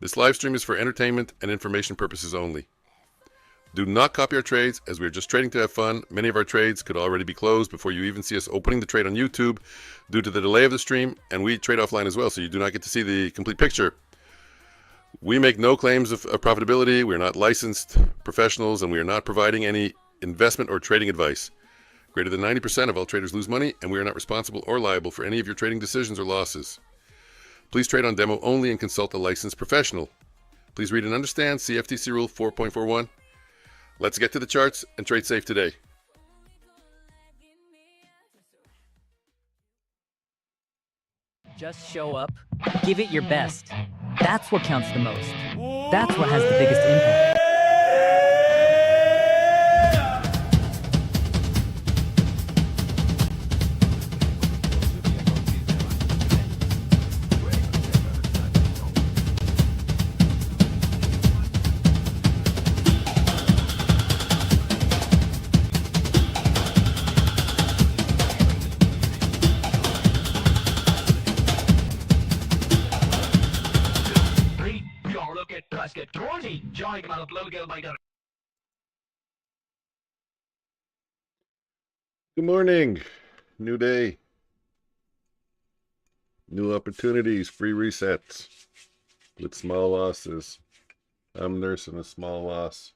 This live stream is for entertainment and information purposes only. Do not copy our trades, as we are just trading to have fun. Many of our trades could already be closed before you even see us opening the trade on YouTube due to the delay of the stream, and we trade offline as well, so you do not get to see the complete picture. We make no claims of profitability. We are not licensed professionals, and we are not providing any investment or trading advice. Greater than 90% of all traders lose money, and we are not responsible or liable for any of your trading decisions or losses. Please trade on demo only and consult a licensed professional. Please read and understand CFTC Rule 4.41. Let's get to the charts and trade safe today. Just show up, give it your best. That's what counts the most. That's what has the biggest impact. Good morning. New day. New opportunities. Free resets with small losses. I'm nursing a small loss.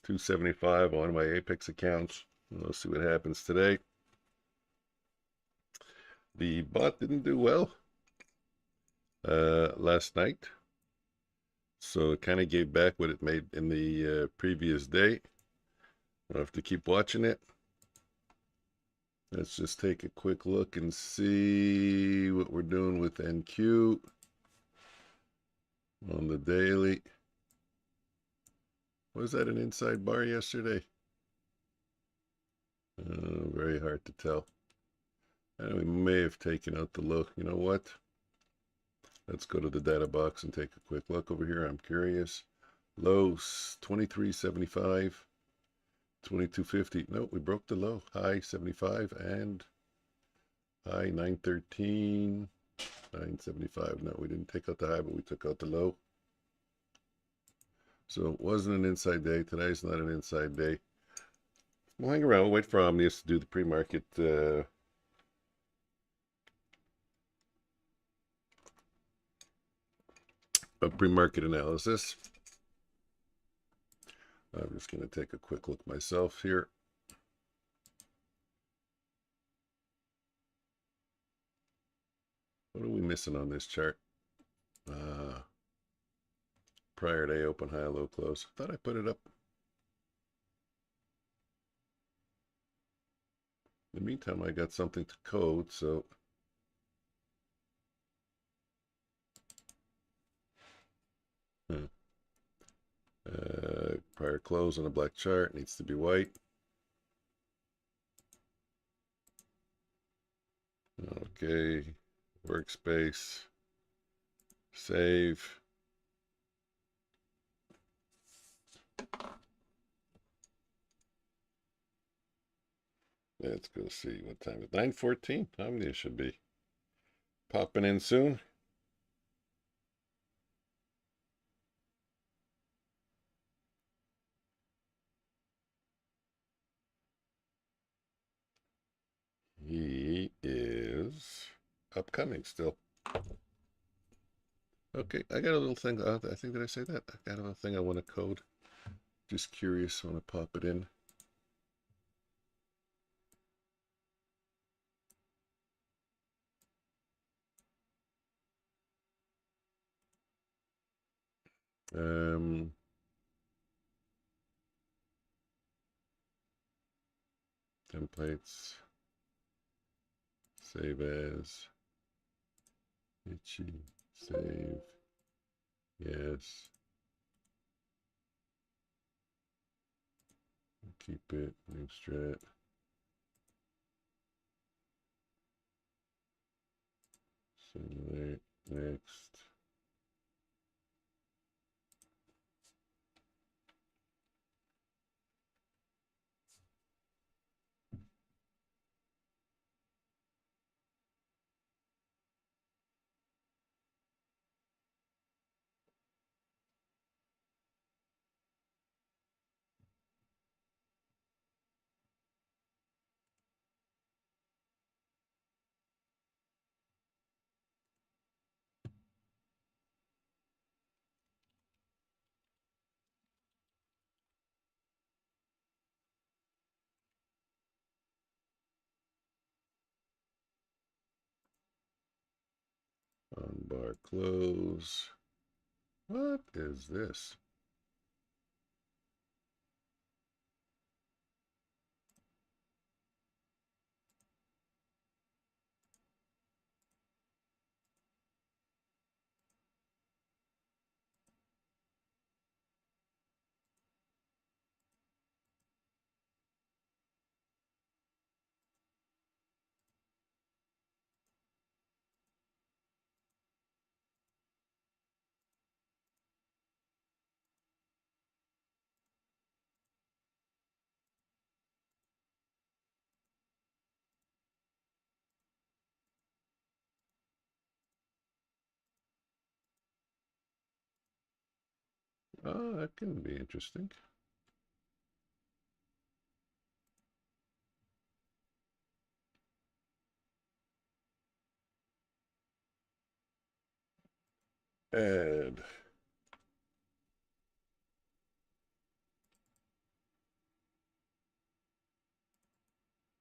275 on my Apex accounts. We'll see what happens today. The bot didn't do well last night, so it kind of gave back what it made in the previous day. I'll have to keep watching it. Let's just take a quick look and see what we're doing with NQ on the daily. Was that an inside bar yesterday? Very hard to tell. And we may have taken out the low. You know what? Let's go to the data box and take a quick look over here. I'm curious. Lows 23.75. 22.50. No, we broke the low. High 75 and high 913. 975. No, we didn't take out the high, but we took out the low. So it wasn't an inside day. Today's not an inside day. We'll hang around. We'll wait for Omnius to do the pre-market pre-market analysis. I'm just going to take a quick look myself here. What are we missing on this chart? Prior day open, high, low, close. Thought I put it up. In the meantime, I got something to code, so prior close on a black chart needs to be white. Okay, workspace, save. Let's go see what time it is. 9:14. Omnius should be popping in soon. He is upcoming still. Okay, I got a little thing. I think, did I say that? I got a little thing I want to code. Just curious. I want to pop it in. templates, save as, itchy, save, yes, keep it, new strat, simulate, next. On bar close. What is this? Oh, that can be interesting. Add.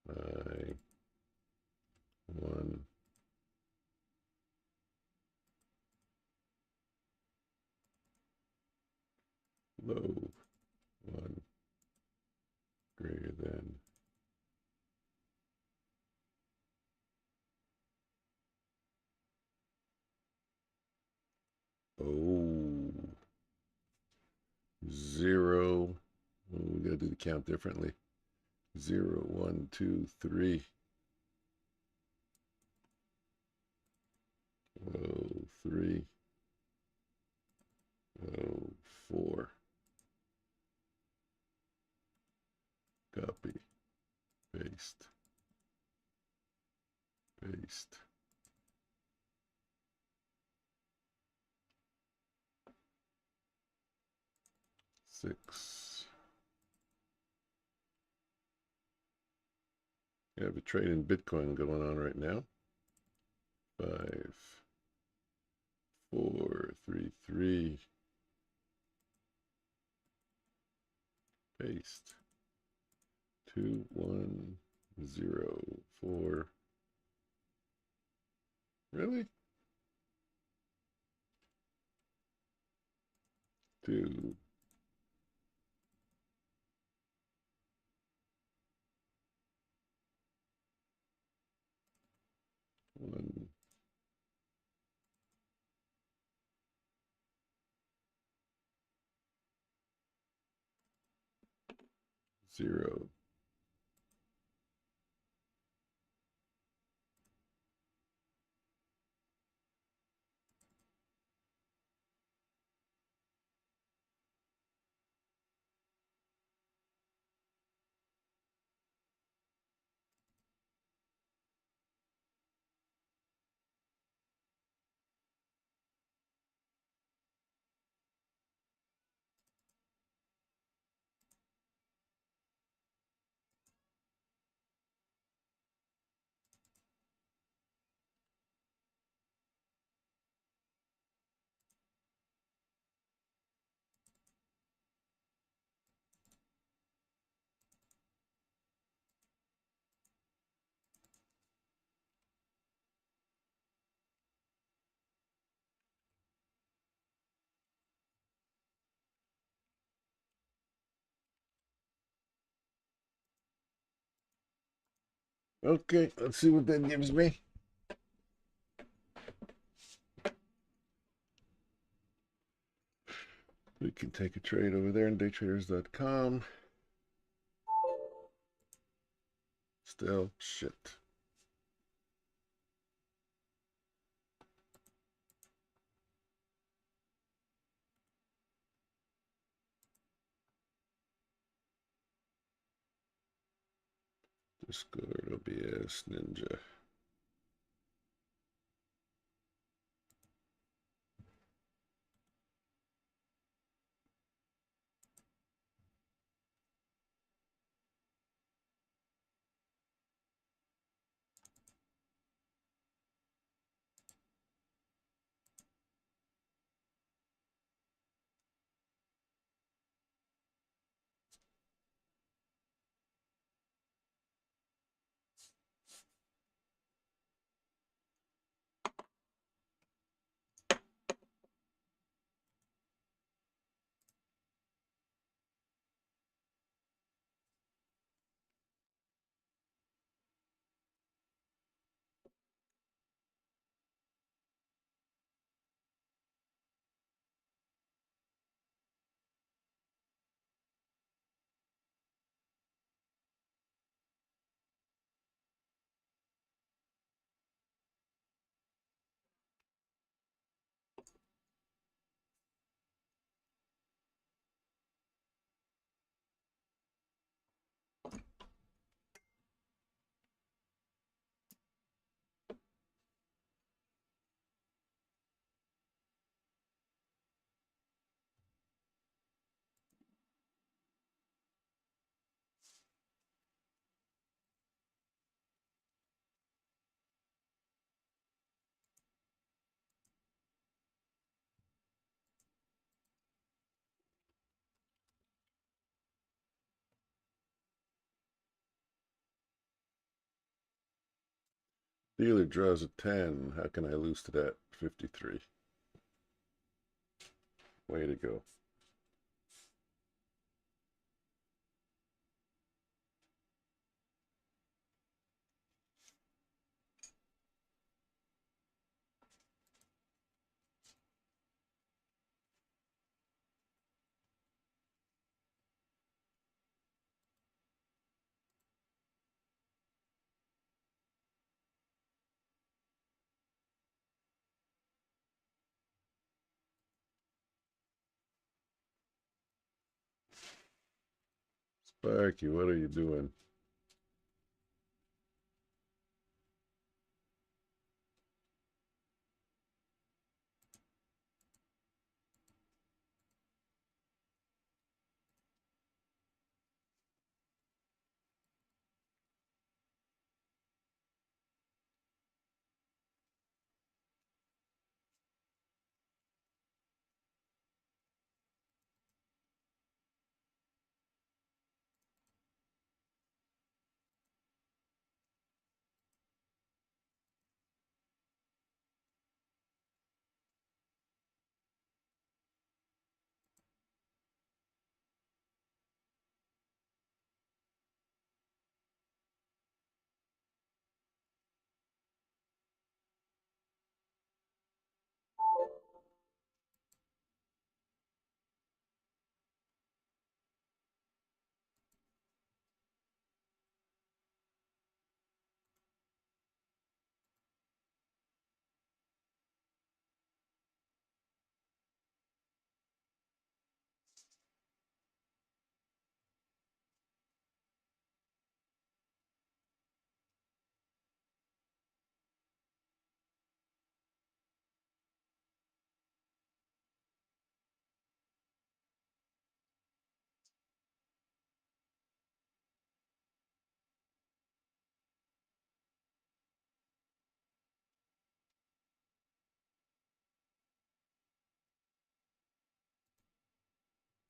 I one low, one greater than. Oh, 0. Oh, we gotta do the count differently. 0, 1, 2, 3. Oh, 3. Oh, 4. Copy. Paste. Paste. Six. You have a trade in Bitcoin going on right now. 5, 4, 3, 3. Paste. 2, 1, 0, 4. Really? 2. 1. 0. Okay, let's see what that gives me. We can take a trade over there on daytraders.com. Still shit. Discord, OBS, Ninja. Dealer draws a 10. How can I lose to that? 53. Way to go. Sparky, what are you doing?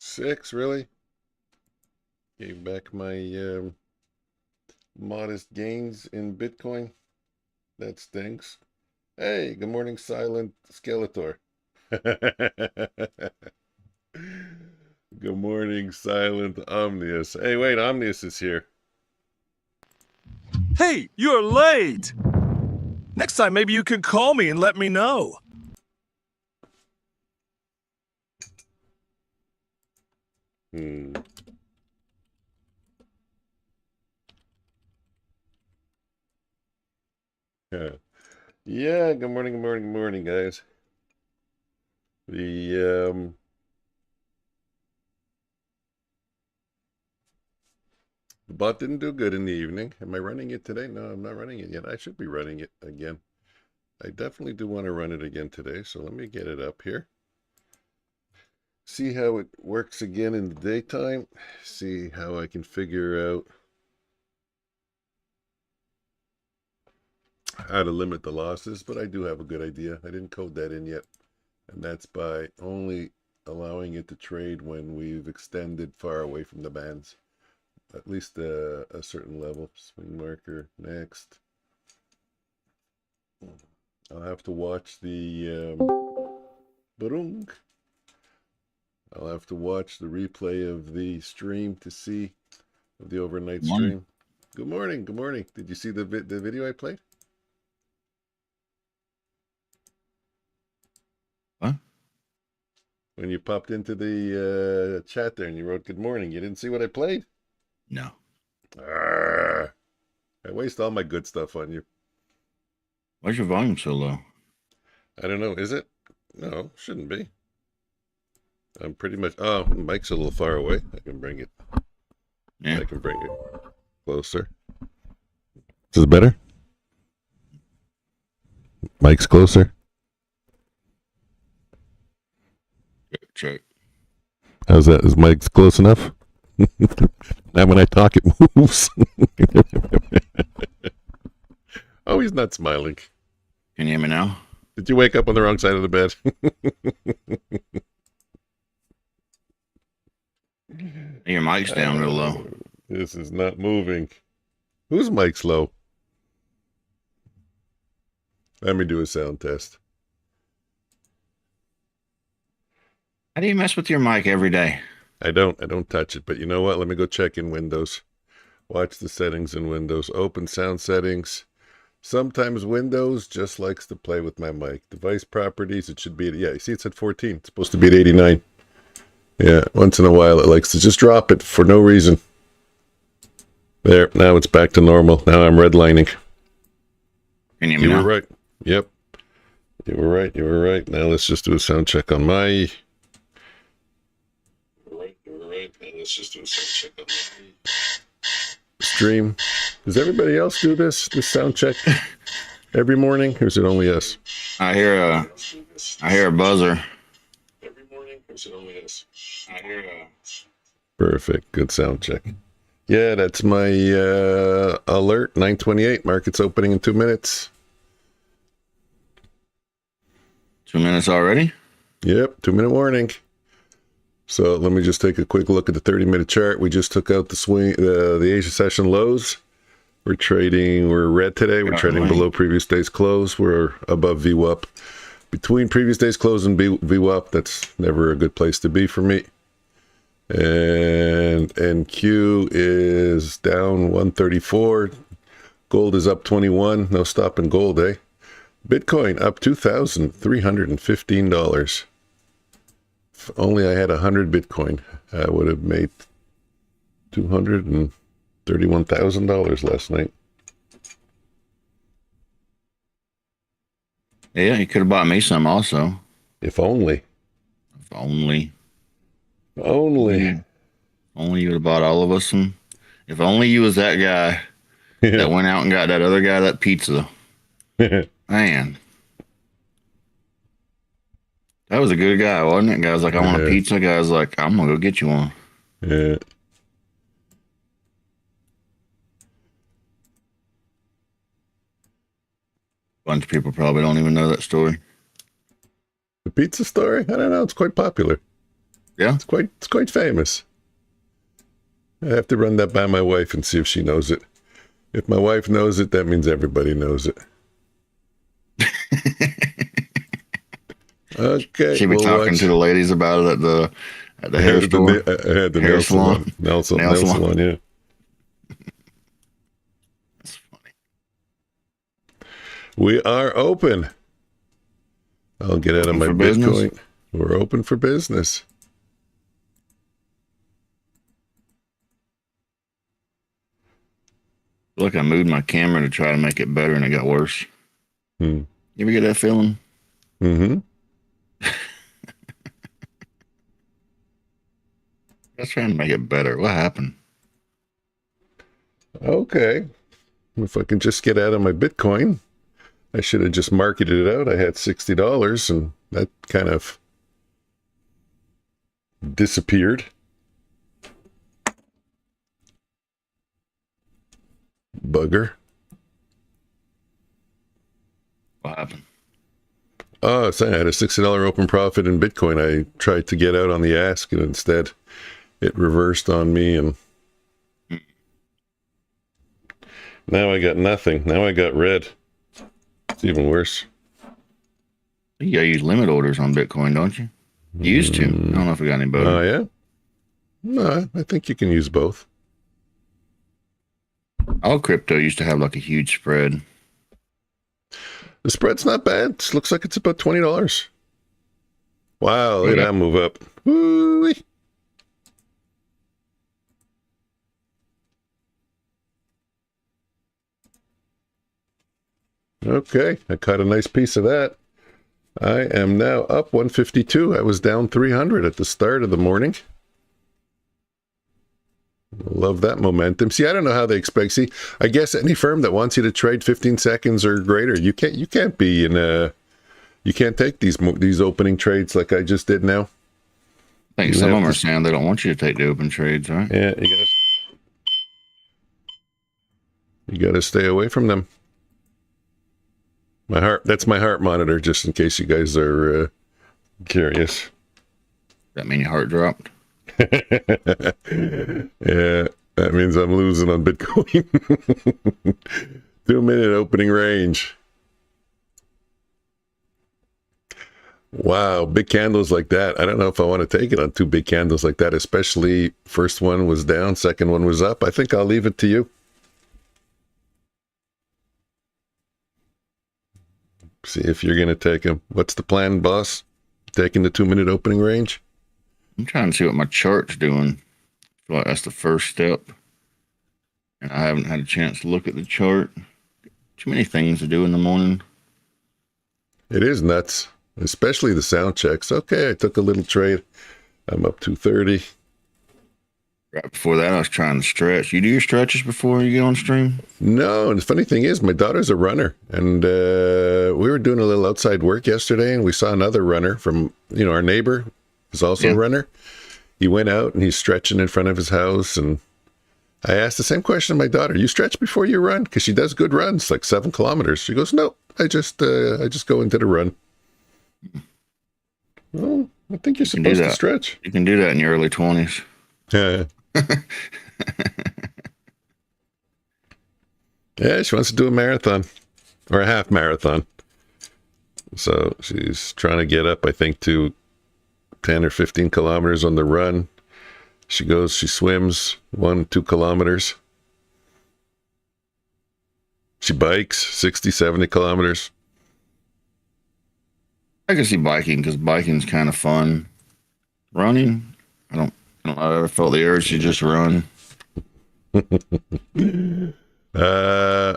Six, really? Gave back my modest gains in Bitcoin. That stinks. Hey, good morning, Silent Skeletor. Good morning, Silent Omnius. Hey, wait, Omnius is here. Hey, you're late! Next time, maybe you can call me and let me know. Yeah. Yeah, good morning, guys. The bot didn't do good in the evening. Am I running it today? No, I'm not running it yet. I should be running it again. I definitely do want to run it again today, so let me get it up here. See how it works again in the daytime. See how I can figure out how to limit the losses, but I do have a good idea. I didn't code that in yet, and that's by only allowing it to trade when we've extended far away from the bands, at least a certain level. Swing marker, next. I'll have to watch the I'll have to watch the replay of the stream to see of the overnight stream. Good morning. Did you see the video I played? What? When you popped into the chat there and you wrote good morning, you didn't see what I played? No. Arrgh. I waste all my good stuff on you. Why's your volume so low? I don't know. Is it? No, shouldn't be. I'm pretty much... Oh, mic's a little far away. I can bring it. Yeah. I can bring it closer. Is it better? Mic's closer. Check. How's that? Is Mike's close enough? Now when I talk, it moves. Oh, he's not smiling. Can you hear me now? Did you wake up on the wrong side of the bed? Your mic's down real low. This is not moving. Whose mic's low? Let me do a sound test. How do you mess with your mic every day? I don't touch it, but you know what? Let me go check in Windows. Watch the settings in Windows. Open sound settings. Sometimes Windows just likes to play with my mic. Device properties, it should be at, yeah, you see it's at 14. It's supposed to be at 89. Yeah, once in a while it likes to just drop it for no reason. There, now it's back to normal. Now I'm redlining. Can you hear me You now? were right. Yep. You were right. Now let's just do a sound check on my... You were right. Now let's just do a sound check on my... stream. Does everybody else do this sound check every morning, or is it only us? I hear a buzzer. Every morning, or is it only us? I hear a... Perfect. Good sound check. Yeah, that's my alert. 9:28. Market's opening in 2 minutes. 2 minutes already? Yep, 2-minute warning. So let me just take a quick look at the 30-minute chart. We just took out the swing, the Asia session lows. We're red today. We're trading below previous day's close. We're above VWAP. Between previous day's close and VWAP, that's never a good place to be for me. And NQ is down 134. Gold is up 21. No stopping gold, eh? Bitcoin up $2,315. If only I had 100 Bitcoin, I would have made $231,000 last night. Yeah, you could have bought me some also. If only. If only. Only. Only you would have bought all of us some. If only you was that guy that went out and got that other guy that pizza. Man. That was a good guy, wasn't it? Guy's like, I want a pizza. Guy's like, I'm going to go get you one. Yeah. Bunch of people probably don't even know that story. The pizza story? I don't know. It's quite popular. Yeah? It's quite famous. I have to run that by my wife and see if she knows it. If my wife knows it, that means everybody knows it. Okay. She'll be talking to the ladies about it at the hair store. At the hair nail salon. Nail salon, yeah. That's funny. We are open. I'll get out of my for Bitcoin. business? We're open for business. Look, I moved my camera to try to make it better, and it got worse. You ever get that feeling? Mm-hmm. I was trying to make it better. What happened? Okay. If I can just get out of my Bitcoin, I should have just marketed it out. I had $60 and that kind of disappeared. Bugger. What happened? Oh, so I had a $60 open profit in Bitcoin. I tried to get out on the ask and instead it reversed on me and now I got nothing. Now I got red. It's even worse. You gotta use limit orders on Bitcoin, don't you? You used to. I don't know if we got any better. Oh, yeah? No, I think you can use both. All crypto used to have like a huge spread. The spread's not bad. It looks like it's about $20. Wow, look at that move up. Woo-wee. Okay, I caught a nice piece of that. I am now up 152. I was down 300 at the start of the morning. Love that momentum. See, I don't know how they expect. See, I guess any firm that wants you to trade 15 seconds or greater, you can't be in a, you can't take these opening trades like I just did now. I think some of them are saying they don't want you to take the open trades, right? Yeah, you gotta stay away from them. That's my heart monitor, just in case you guys are curious. That mean your heart dropped? Yeah, that means I'm losing on Bitcoin. 2-minute opening range. Wow, big candles like that. I don't know if I want to take it on 2 big candles like that, especially first one was down, second one was up. I think I'll leave it to you. See if you're going to take them. What's the plan, boss? Taking the 2-minute opening range? I'm trying to see what my chart's doing. I feel like that's the first step. And I haven't had a chance to look at the chart. Too many things to do in the morning. It is nuts, especially the sound checks. Okay, I took a little trade. I'm up 230. Right before that, I was trying to stretch. You do your stretches before you get on stream? No, and the funny thing is, my daughter's a runner, and we were doing a little outside work yesterday, and we saw another runner from, our neighbor is also a runner. He went out and he's stretching in front of his house, and I asked the same question to my daughter: "You stretch before you run?" Because she does good runs, like 7 kilometers. She goes, "No, I just go into the run." Well, I think you're supposed to stretch. You can do that in your early 20s. Yeah. Yeah, she wants to do a marathon or a half marathon. So she's trying to get up, I think, to 10 or 15 kilometers on the run. She swims 1-2 kilometers. She bikes 60, 70 kilometers. I can see biking because biking's kind of fun. Running, I don't know. I ever felt the urge to just run. I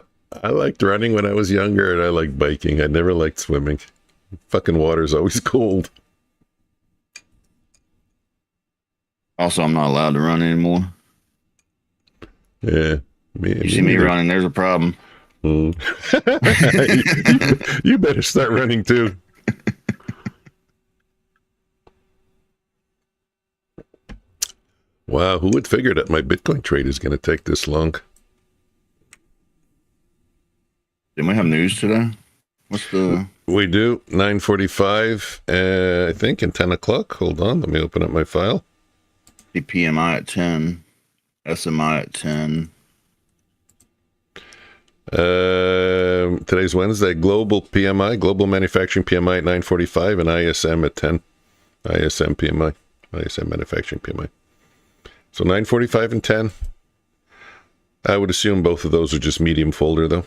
liked running when I was younger, and I liked biking. I never liked swimming. Fucking water's always cold. Also, I'm not allowed to run anymore. Yeah. You see me running, there's a problem. You better start running too. Wow, who would figure that my Bitcoin trade is going to take this long? Didn't we have news today? What's the... We do, 9:45, I think, and 10 o'clock. Hold on, let me open up my file. The PMI at 10, SMI at 10. Today's Wednesday. Global PMI, global manufacturing PMI at 9:45, and ISM at 10. ISM PMI, ISM manufacturing PMI. So 9:45 and 10. I would assume both of those are just medium folder, though.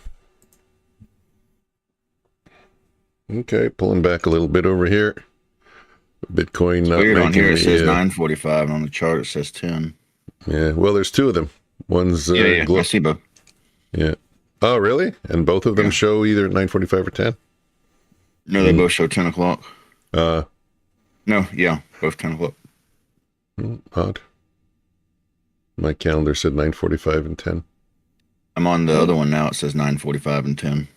Okay, pulling back a little bit over here. Bitcoin not Weird, on making here it says the, 945, and on the chart it says 10. yeah, well, there's two of them. One's Yeah, I see both. yeah. Oh, really? And both of them Yeah. show either 9:45 or 10? No, they both show 10 o'clock. Uh, No, yeah, both 10 o'clock. Odd. My calendar said 9:45 and 10. I'm on the other one now. It says 9:45 and 10.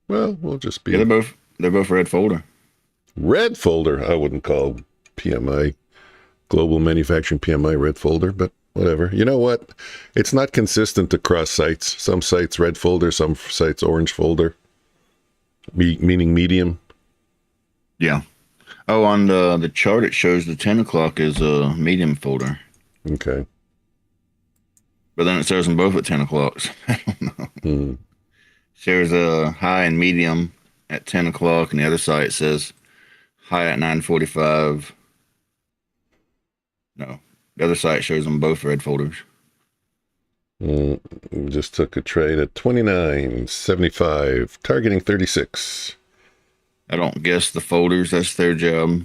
Well, we'll just be... Yeah, they're both red folder. Red folder. I wouldn't call PMI, Global Manufacturing PMI, red folder, but whatever. You know what? It's not consistent across sites. Some sites red folder, some sites orange folder, meaning medium. Yeah. Oh, on the chart it shows the 10 o'clock is a medium folder. Okay. But then it shows them both at 10 o'clock. I don't know. Shows a high and medium at 10 o'clock, and the other site says high at 9:45. No, the other site shows them both red folders. Just took a trade at 29.75, targeting 36. I don't guess the folders. That's their job.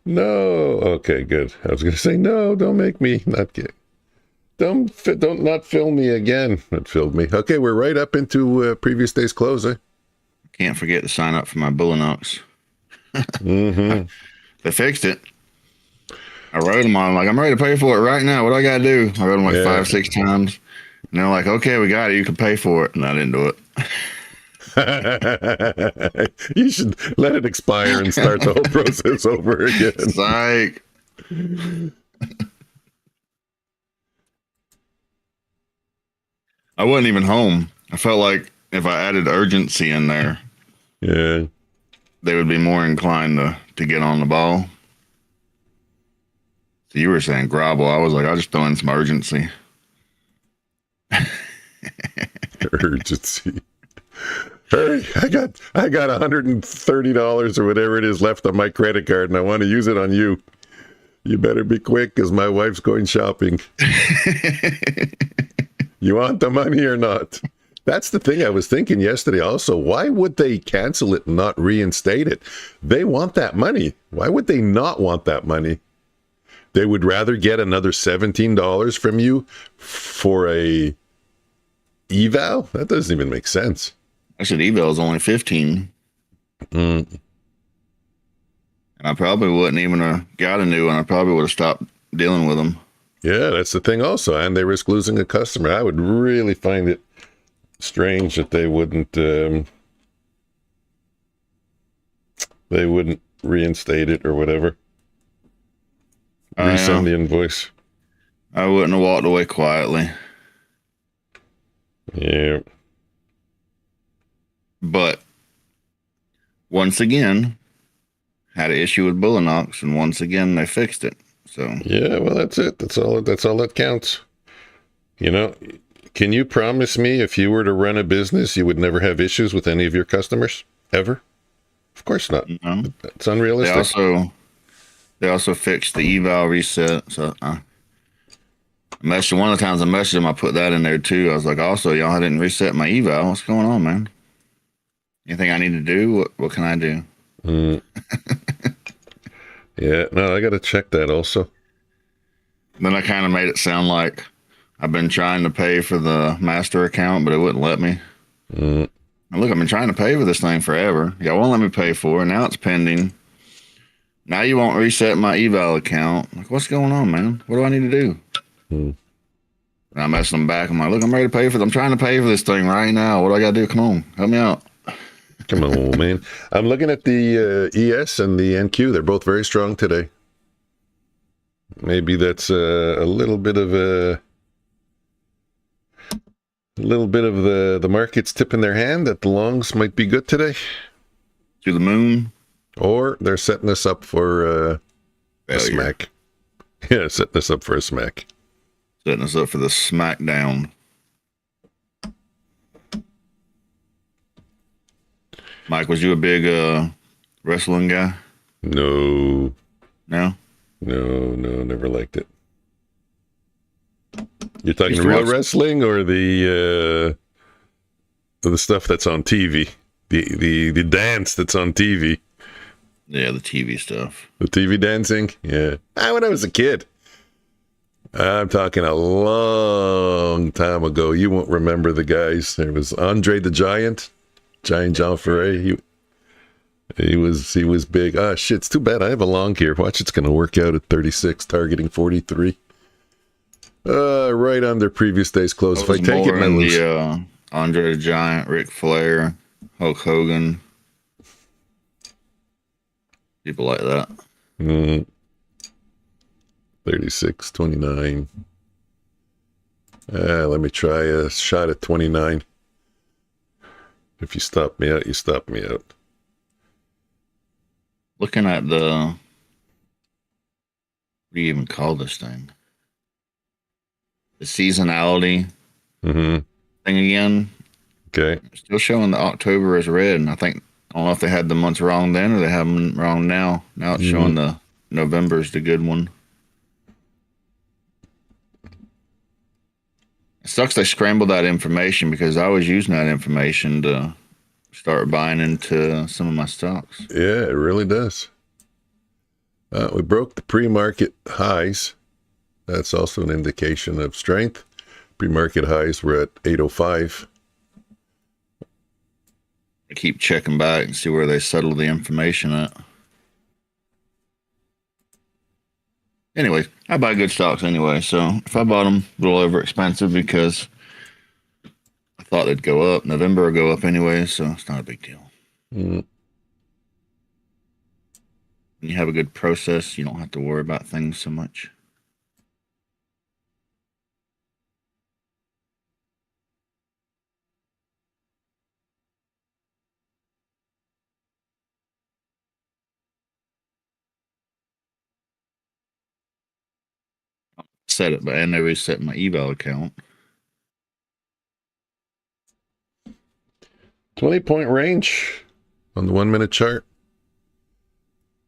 No. Okay, good. I was going to say, no, don't make me not get. Don't not fill me again. It filled me. Okay, we're right up into previous day's close, eh? Can't forget to sign up for my Bulenox. Mm-hmm. They fixed it. I wrote them on, like, I'm ready to pay for it right now. What do I got to do? I wrote them like 5-6 times. And they're like, okay, we got it. You can pay for it. And I didn't do it. You should let it expire and start the whole process over again. Psych. I wasn't even home. I felt like if I added urgency in there, Yeah. they would be more inclined to get on the ball. So you were saying grobble. I was like, I'll just throw in some urgency. Urgency. Hurry, I got $130 or whatever it is left on my credit card, and I want to use it on you. You better be quick, because my wife's going shopping. You want the money or not? That's the thing I was thinking yesterday also. Why would they cancel it and not reinstate it? They want that money. Why would they not want that money? They would rather get another $17 from you for a eval? That doesn't even make sense. I said eval is only 15. And I probably wouldn't even have got a new one. I probably would have stopped dealing with them. Yeah, that's the thing also. And they risk losing a customer. I would really find it strange that they wouldn't reinstate it or whatever. Resend the invoice. I wouldn't have walked away quietly. Yeah. But once again, had an issue with Bulenox, and once again they fixed it. So yeah, well, that's it. That's all that counts. You know, can you promise me if you were to run a business, you would never have issues with any of your customers ever? Of course not. No. That's unrealistic. They also fixed the eval reset. So one of the times I messaged them, I put that in there too. I was like, also, y'all didn't reset my eval. What's going on, man? Anything I need to do? What can I do? Yeah, no, I got to check that also. Then I kind of made it sound like I've been trying to pay for the master account, but it wouldn't let me. And look, I've been trying to pay for this thing forever. Y'all won't let me pay for it. Now it's pending. Now you won't reset my eval account. Like, what's going on, man? What do I need to do? And I messed them back. I'm like, look, I'm ready to pay for this. I'm trying to pay for this thing right now. What do I got to do? Come on, help me out. Come on, man. I'm looking at the ES and the NQ. They're both very strong today. Maybe that's a little bit of the market's tipping their hand that the longs might be good today. To the moon. Or they're setting us up for a smack. Yeah, setting us up for a smack. Setting us up for the smackdown. Mike, was you a big wrestling guy? No. No? No, never liked it. You're talking Used to real watch- wrestling or the the stuff that's on TV, the dance that's on TV. Yeah, the TV stuff. The TV dancing? Yeah. When I was a kid. I'm talking a long time ago. You won't remember the guys. There was Andre the Giant Jean Ferret. He was big. Shit, it's too bad I have a long here. Watch, it's going to work out at 36, targeting 43. Right on their previous day's close. If I take it, I lose. The Andre the Giant, Ric Flair, Hulk Hogan. People like that. 36, 29. Let me try a shot at 29. If you stop me out, you stop me out. Looking at the... What do you even call this thing? The seasonality thing again. Okay. Still showing the October as red, and I don't know if they had the months wrong then or they have them wrong now. Now it's showing the November is the good one. It sucks they scrambled that information because I was using that information to start buying into some of my stocks. Yeah, it really does. We broke the pre-market highs. That's also an indication of strength. Pre-market highs were at 805. I keep checking back and see where they settle the information at. Anyway, I buy good stocks anyway, so if I bought them a little over expensive because I thought they'd go up, November will go up anyway, so it's not a big deal. When you have a good process, you don't have to worry about things so much. Set it, but I never reset my eval account. 20-point range on the 1-minute chart.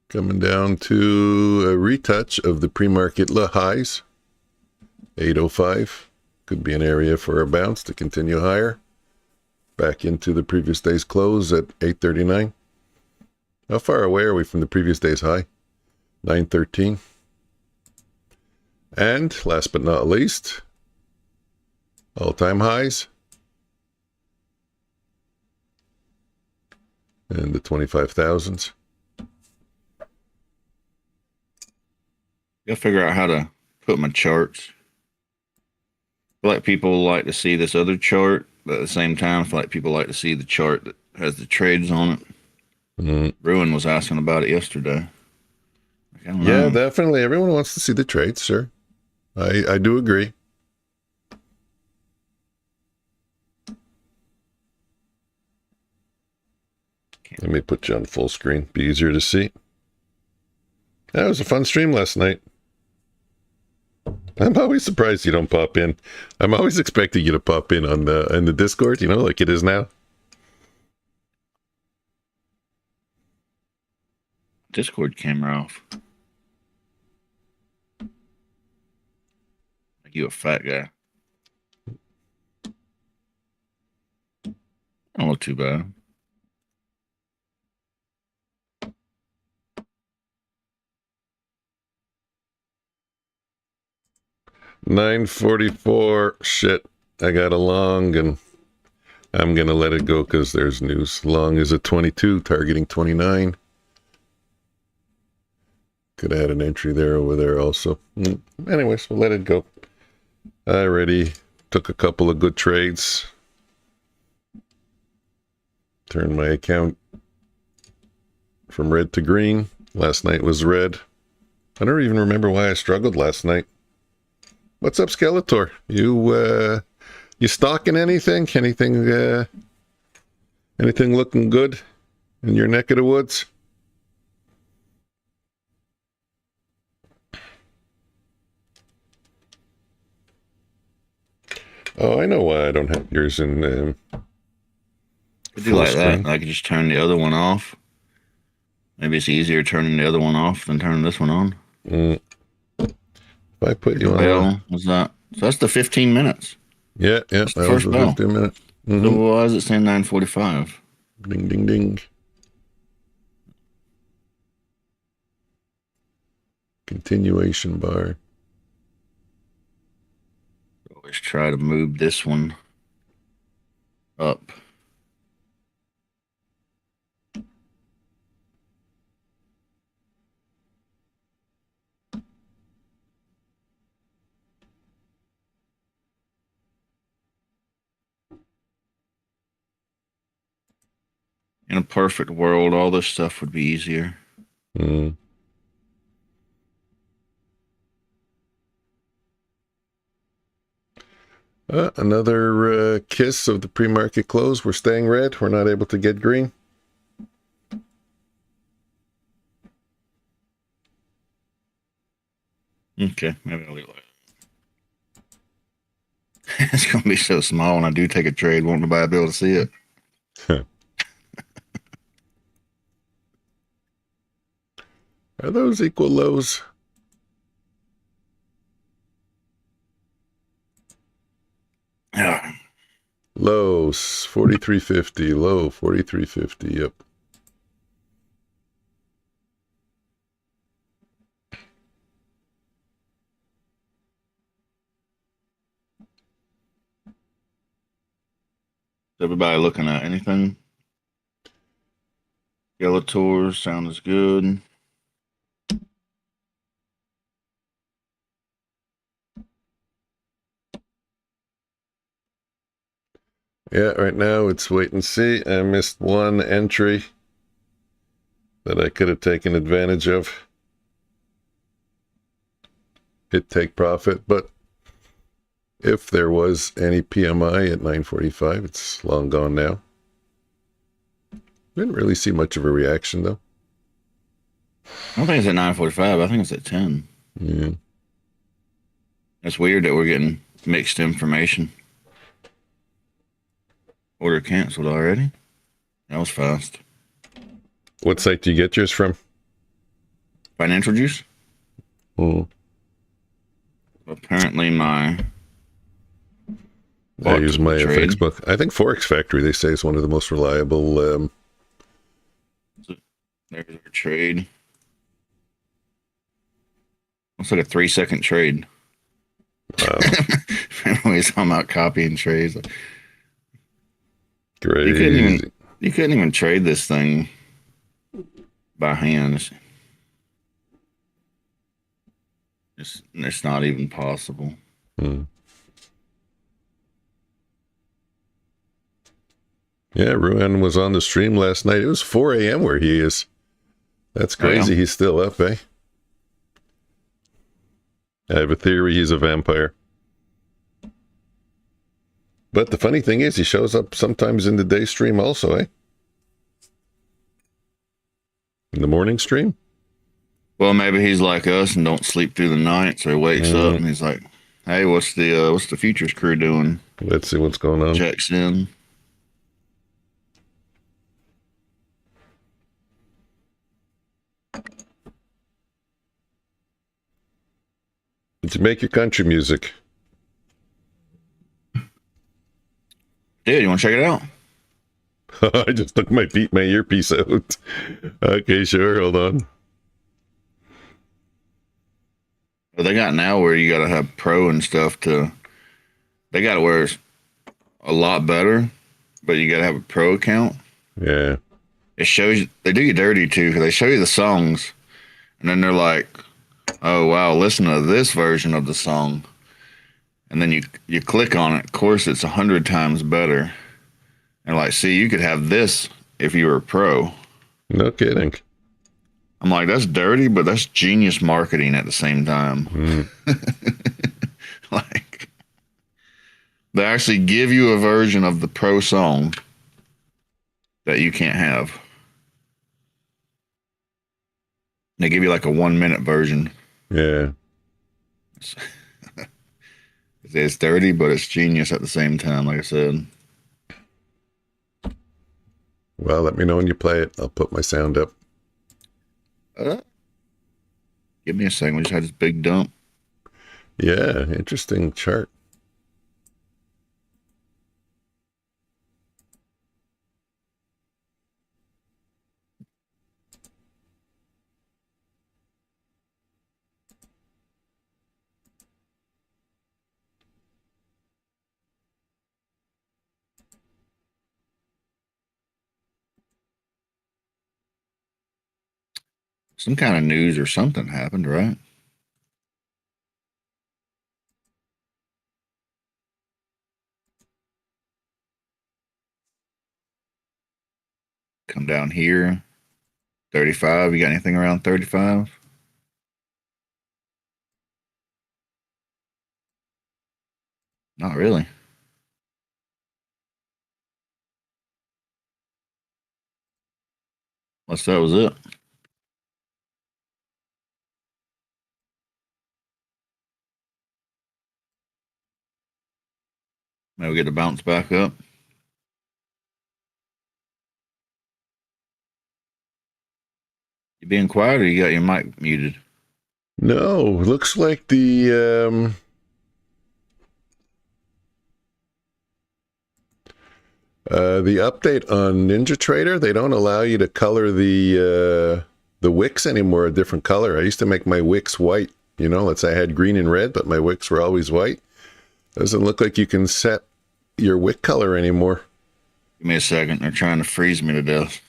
Coming down to a retouch of the pre-market highs. 805. Could be an area for a bounce to continue higher. Back into the previous day's close at 839. How far away are we from the previous day's high? 913. And last but not least, all-time highs. And the 25,000s. Gotta figure out how to put my charts. I feel like people like to see this other chart, but at the same time, I feel like people like to see the chart that has the trades on it. Ruin was asking about it yesterday. I don't know. Yeah, definitely. Everyone wants to see the trades, sure. I do agree. Let me put you on full screen. Be easier to see. That was a fun stream last night. I'm always surprised you don't pop in. I'm always expecting you to pop in on the Discord, like it is now. Discord camera off. You a fat guy. I don't look too bad. $9.44. Shit. I got a long and I'm going to let it go because there's news. Long is at 22, targeting 29. Could add an entry there over there also. Anyways, we'll let it go. I already took a couple of good trades. Turned my account from red to green. Last night was red. I don't even remember why I struggled last night. What's up, Skeletor? You stalking anything? Anything looking good in your neck of the woods? Oh, I know why I don't have yours in. I do like that. I could just turn the other one off. Maybe it's easier turning the other one off than turning this one on. If I put you on. Was that? So that's the 15 minutes. Yeah, that was the 15 minutes. So why is it saying 9:45? Ding, ding, ding. Continuation bar. Always try to move this one up. In a perfect world, all this stuff would be easier. Another kiss of the pre-market close. We're staying red. We're not able to get green. Okay, maybe I'll leave it. It's going to be so small when I do take a trade. Won't nobody be able to see it? Are those equal lows? Yeah. Low 43.50. Low 43.50. Yep. Everybody looking at anything? Yellow tours sounds good. Yeah, right now it's wait and see. I missed one entry that I could have taken advantage of. Hit take profit, but if there was any PMI at 9:45, it's long gone now. Didn't really see much of a reaction though. I don't think it's at 9:45. I think it's at 10. Yeah. It's weird that we're getting mixed information. Order canceled already? That was fast. What site do you get yours from? Financial Juice? Apparently my... I use my FX book. I think Forex Factory, they say, is one of the most reliable. There's our trade. Looks like a 3-second trade. Wow. Remember we talking about copying trades? Crazy. You couldn't even trade this thing by hand. It's not even possible. Yeah, Ruan was on the stream last night. It was 4 a.m. where he is. That's crazy. He's still up, eh? I have a theory he's a vampire. But the funny thing is, he shows up sometimes in the day stream also, eh? In the morning stream? Well, maybe he's like us and don't sleep through the night, so he wakes up and he's like, "Hey, what's the futures crew doing?" Let's see what's going on. Checks in. Did you make your country music? Dude, you want to check it out? I just took my earpiece out. Okay, sure. Hold on. Well, they got now where you got to have pro and stuff to. They got to wear a lot better, but you got to have a pro account. Yeah. It shows you, they do you dirty too, because they show you the songs, and then they're like, "Oh wow, listen to this version of the song," and then you click on it. Of course, it's 100 times better. And like, see, you could have this if you were a pro. No kidding. I'm like, that's dirty, but that's genius marketing at the same time. Like, they actually give you a version of the pro song that you can't have. They give you like a 1-minute version. Yeah. It's dirty, but it's genius at the same time, like I said. Well, let me know when you play it. I'll put my sound up. Give me a second. We just had this big dump. Yeah, interesting chart. Some kind of news or something happened, right? Come down here. 35. You got anything around 35? Not really. Unless that was it. Maybe we get to bounce back up. You being quiet or you got your mic muted? No, looks like the update on NinjaTrader, they don't allow you to color the wicks anymore a different color. I used to make my wicks white. You know, let's say I had green and red, but my wicks were always white. Doesn't look like you can set your wick color anymore. Give me a second. They're trying to freeze me to death.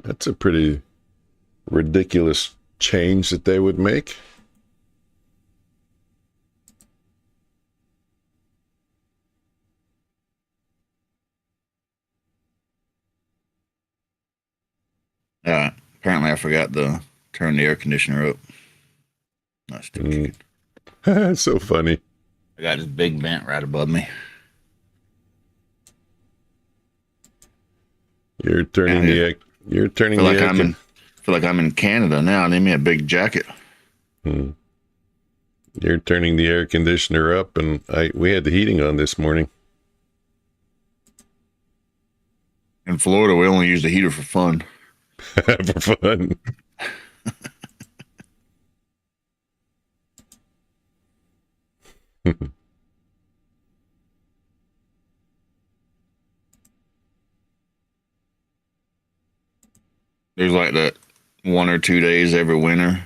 That's a pretty ridiculous change that they would make. Apparently I forgot to turn the air conditioner up. That's too cute. So funny. I got this big vent right above me. You're turning the you're turning feel the like feel like I'm in Canada now. I need me a big jacket. You're turning the air conditioner up, and we had the heating on this morning. In Florida, we only use the heater for fun. For fun. There's like that 1 or 2 days every winter.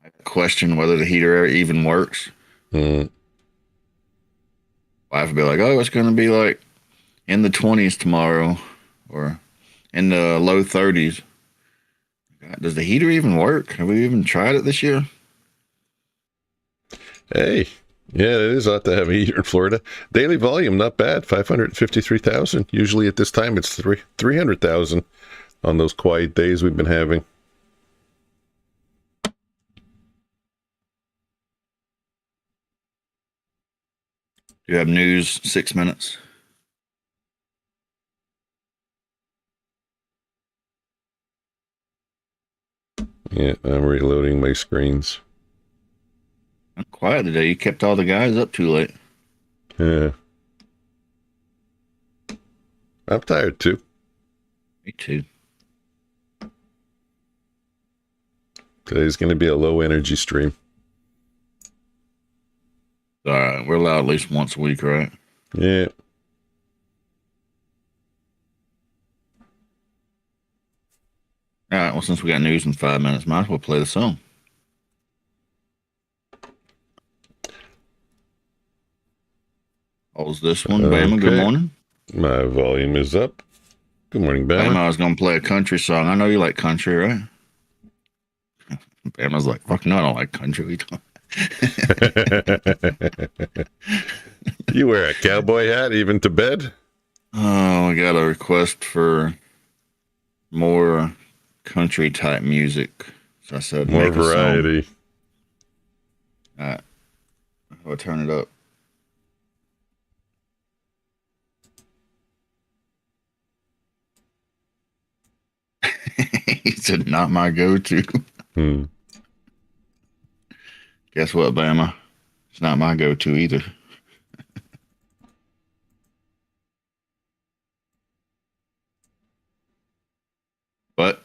I question whether the heater even works. Wife would be like, "Oh, it's going to be like in the 20s tomorrow, or in the low 30s." God, does the heater even work? Have we even tried it this year? Hey, yeah, it is odd to have a heater in Florida. Daily volume, not bad, 553,000. Usually at this time, it's 300,000 on those quiet days we've been having. Do you have news? 6 minutes. Yeah, I'm reloading my screens. I'm quiet today. You kept all the guys up too late. Yeah. I'm tired too. Me too. Today's going to be a low energy stream. All right, we're allowed at least once a week, right? Yeah. All right, well, since we got news in 5 minutes, might as well play the song. How's this one? Bama, Okay. good morning. My volume is up. Good morning, Bama. Bama, I was going to play a country song. I know you like country, right? Bama's like, fuck no, I don't like country. You wear a cowboy hat even to bed? Oh, we got a request for more country type music. So I said, More make variety. A song. All right, I'll turn it up. He said, not my go-to. Guess what, Bama? It's not my go-to either. But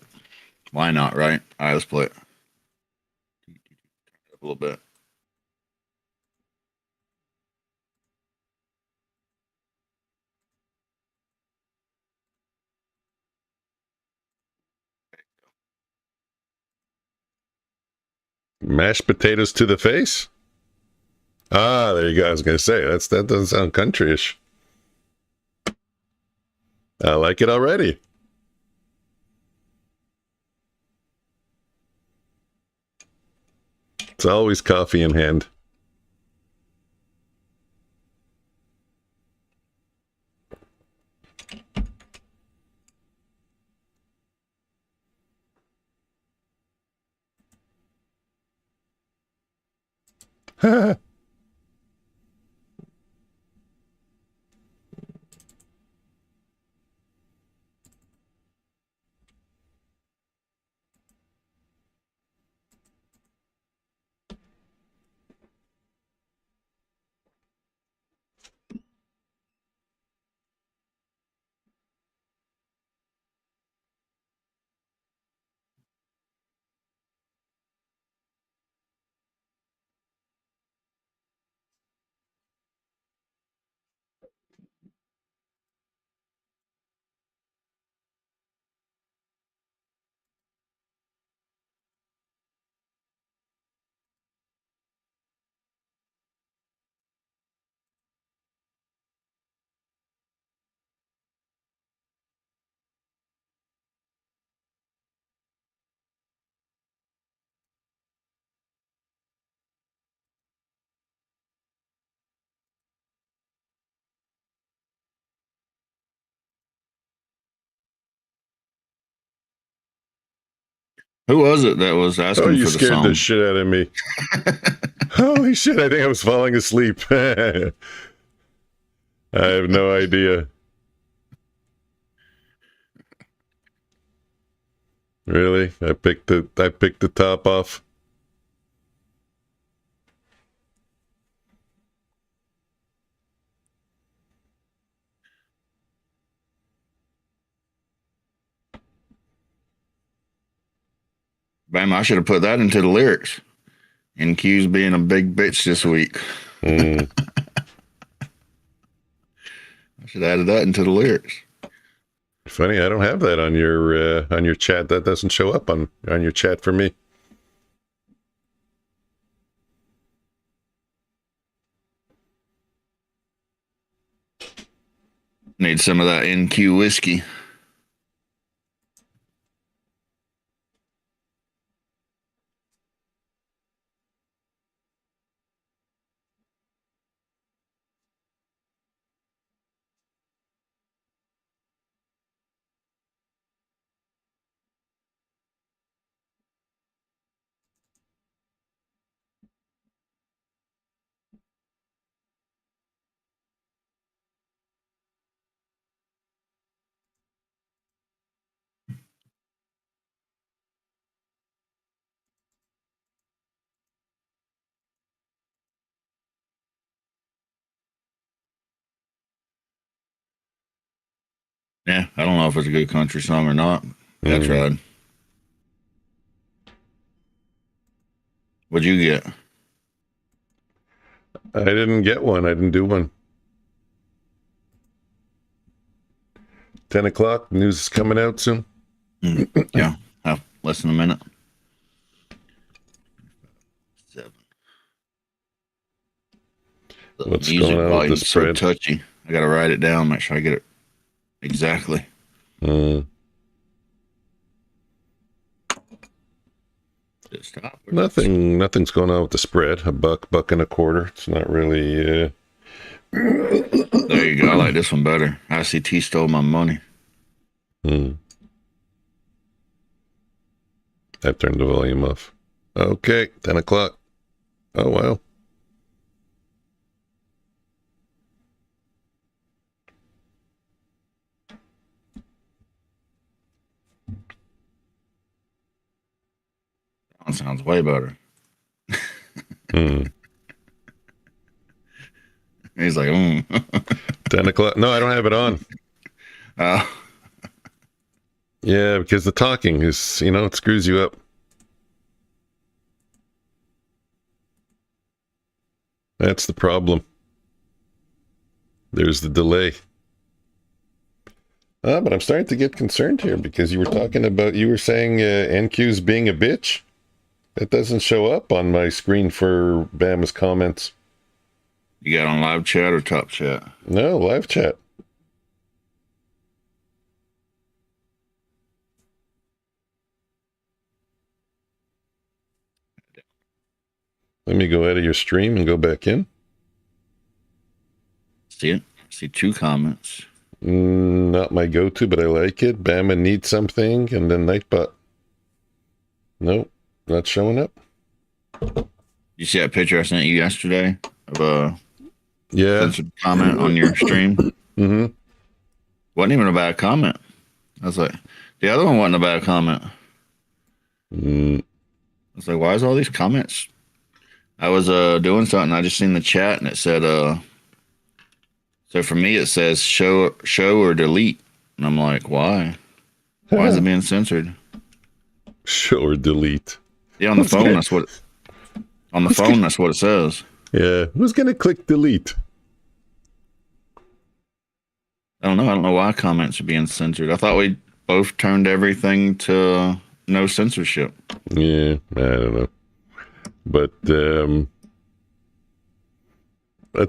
why not, right? All right, let's play it. A little bit. Mashed potatoes to the face? Ah, there you go. I was going to say, that doesn't sound countryish. I like it already. It's always coffee in hand. Who was it that was Oh, asking you for the scared song? the shit out of me. Holy shit, I think I was falling asleep. I have no idea. Really? I picked the top off. Bam, I should have put that into the lyrics. NQ's being a big bitch this week. Mm. I should have added that into the lyrics. Funny, I don't have that on your chat. That doesn't show up on your chat for me. Need some of that NQ whiskey. Yeah, I don't know if it's a good country song or not. Yeah, I tried. What'd you get? I didn't get one. I didn't do one. 10 o'clock. News is coming out soon. Yeah, less than a minute. 7. The What's music going on with the volume's so spread? touchy. I gotta write it down, make sure I get it exactly. Nothing's going on with the spread. A buck and a quarter. It's not really. There you go. I like this one better. ICT stole my money. I turned the volume off. Okay, 10 o'clock. Oh, wow. That one sounds way better. He's like, 10 o'clock. No, I don't have it on. Yeah, because the talking is, it screws you up. That's the problem. There's the delay. But I'm starting to get concerned here because you were saying NQ's being a bitch. It doesn't show up on my screen for Bama's comments. You got on live chat or top chat? No, live chat. Let me go out of your stream and go back in. See it? See 2 comments. Not my go-to, but I like it. Bama needs something, and then Nightbot. Nope, not showing up. You see that picture I sent you yesterday of a censored comment on your stream? Mm-hmm. Wasn't even a bad comment. I was like, the other one wasn't a bad comment. I was like, why is all these comments? I was doing something. I just seen the chat and it said, so for me it says show or delete, and I'm like, why? Why is it being censored? Show or delete. Yeah, on the phone that's what. On the phone that's what it says. Yeah, who's gonna click delete? I don't know why comments are being censored. I thought we both turned everything to no censorship. Yeah, I don't know. But that's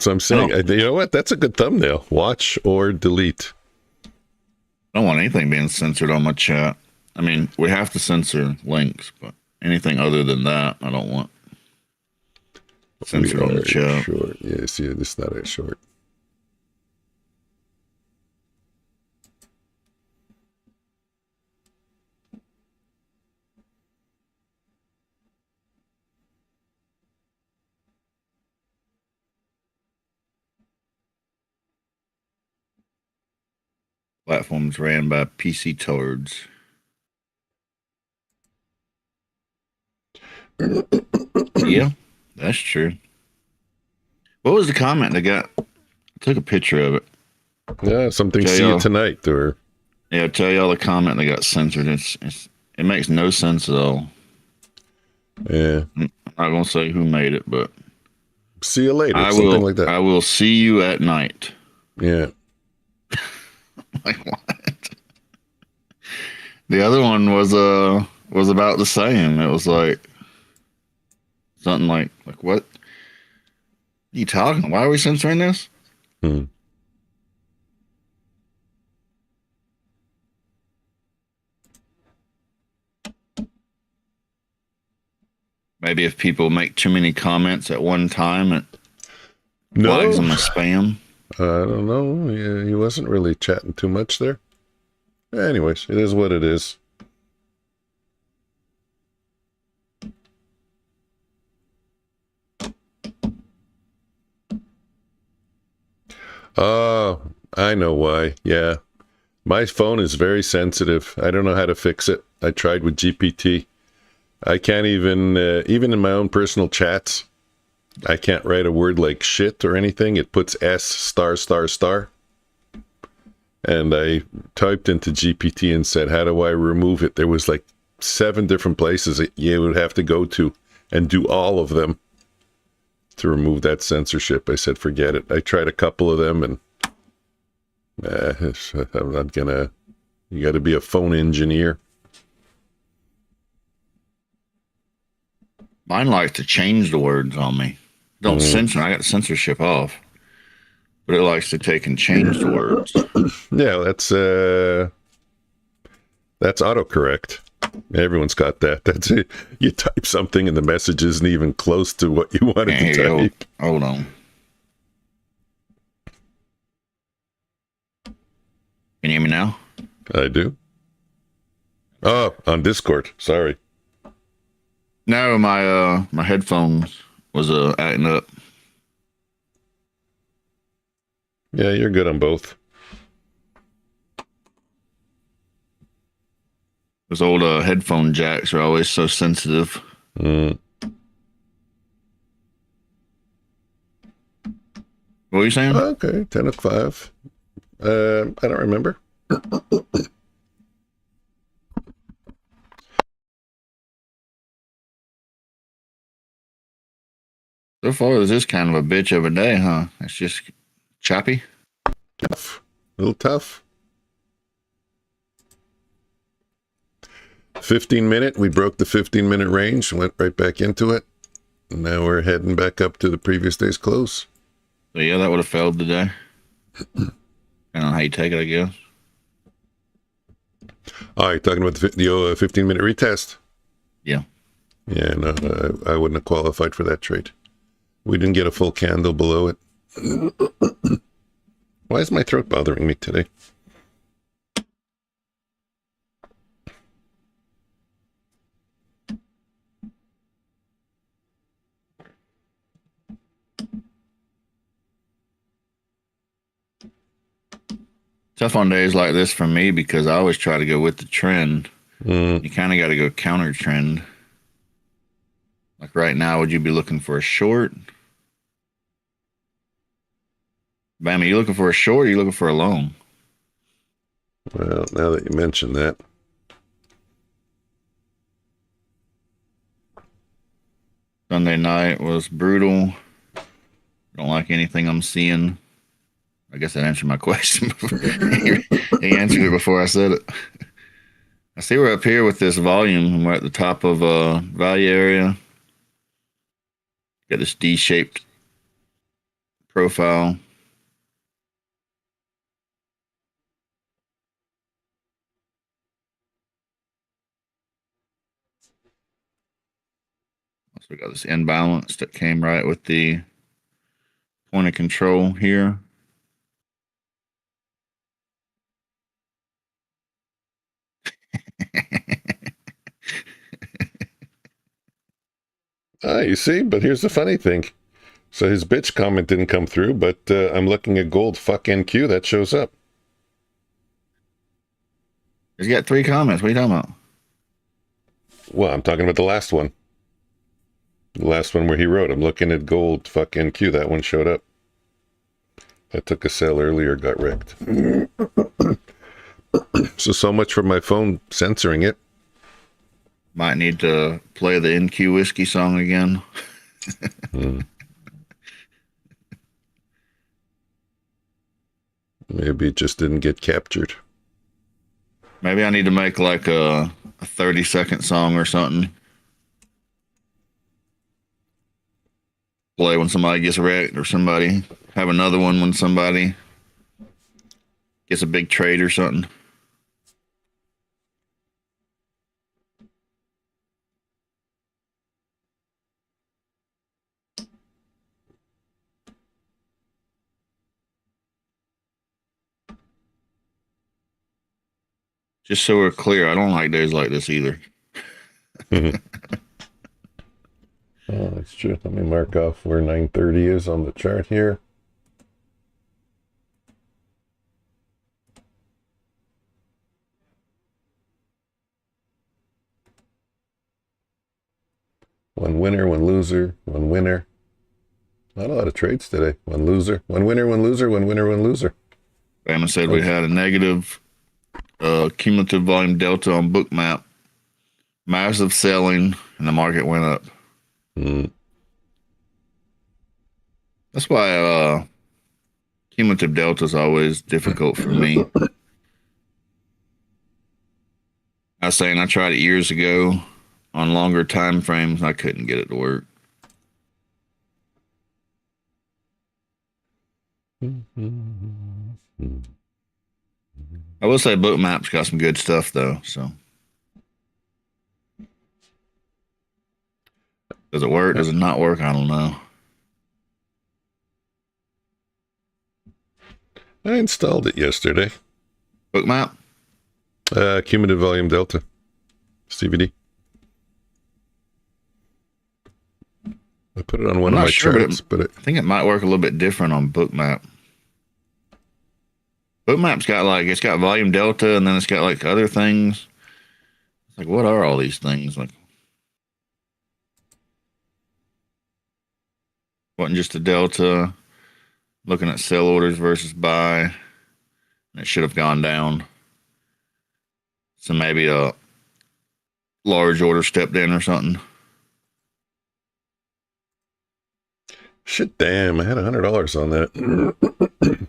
what I'm saying. You know what? That's a good thumbnail. Watch or delete. I don't want anything being censored on my chat. I mean, we have to censor links, but anything other than that, I don't want censored on the chat. Short. Yeah, see, it's not a short. Platforms ran by PC turds. Yeah, that's true. What was the comment that got? I took a picture of it. Yeah, something. See you tonight, or yeah, tell y'all the comment that got censored. It makes no sense at all. Yeah, I'm not gonna say who made it, but see you later. Something like that. I will see you at night. Yeah. Like what? The other one was about the same. It was like something like what? Are you talking? Why are we censoring this? Maybe if people make too many comments at one time, it flags them as spam. I don't know. Yeah, he wasn't really chatting too much there. Anyways, it is what it is. Oh, I know why. Yeah. My phone is very sensitive. I don't know how to fix it. I tried with GPT. I can't even in my own personal chats, I can't write a word like shit or anything. It puts S*****. And I typed into GPT and said, how do I remove it? There was like 7 different places that you would have to go to and do all of them to remove that censorship. I said, forget it. I tried a couple of them and I'm not gonna, you got to be a phone engineer. Mine likes to change the words on me. Don't censor. I got censorship off, but it likes to take and change the words. Yeah, that's autocorrect. Everyone's got that. That's it. You type something and the message isn't even close to what you wanted to type. Hold on. Can you hear me now? I do. Oh, on Discord. Sorry. No, my headphones was acting up. Yeah, you're good on both. Those old headphone jacks are always so sensitive. What were you saying? Okay, 10 of 5. I don't remember. So far, this is kind of a bitch of a day, huh? It's just choppy. Tough. A little tough. 15-minute. We broke the 15-minute range, went right back into it. Now we're heading back up to the previous day's close. So yeah, that would have failed today. Depending on how you take it, I guess. All right, talking about the 15-minute retest. Yeah. Yeah, no, I wouldn't have qualified for that trade. We didn't get a full candle below it. Why is my throat bothering me today? Tough on days like this for me because I always try to go with the trend. You kind of got to go counter trend. Like right now, would you be looking for a short? Bam, are you looking for a short or are you looking for a long? Well, now that you mention that. Sunday night was brutal. Don't like anything I'm seeing. I guess that answered my question. He answered it before I said it. I see we're up here with this volume. We're at the top of value area. Got this D-shaped profile. So we got this imbalance that came right with the point of control here. You see, but here's the funny thing. So his bitch comment didn't come through, but I'm looking at gold fuck NQ, that shows up. He's got 3 comments. What are you talking about? Well, I'm talking about the last one. The last one where he wrote, I'm looking at gold fuck NQ, that one showed up. I took a sell earlier, got wrecked. So much for my phone censoring it. Might need to play the NQ whiskey song again. Maybe it just didn't get captured. Maybe I need to make like a 30-second song or something. Play when somebody gets wrecked or somebody. Have another one when somebody gets a big trade or something. Just so we're clear, I don't like days like this either. Oh, that's true. Let me mark off where 930 is on the chart here. One winner, one loser, one winner. Not a lot of trades today. One loser, one winner, one loser, one winner, one loser. Bama said we had a negative cumulative volume delta on Bookmap. Massive selling, and the market went up. That's why cumulative delta is always difficult for me. I was saying I tried it years ago on longer time frames. I couldn't get it to work. I will say Bookmap's got some good stuff though. So does it work? Does it not work? I don't know. I installed it yesterday. Bookmap? Cumulative volume delta. CVD. I put it on one of my charts, but I think it might work a little bit different on Bookmap. Bookmap's got like, it's got volume delta and then it's got like other things. It's like, what are all these things? Like, wasn't just a delta. Looking at sell orders versus buy. And it should have gone down. So maybe a large order stepped in or something. shit, damn, I had $100 on that.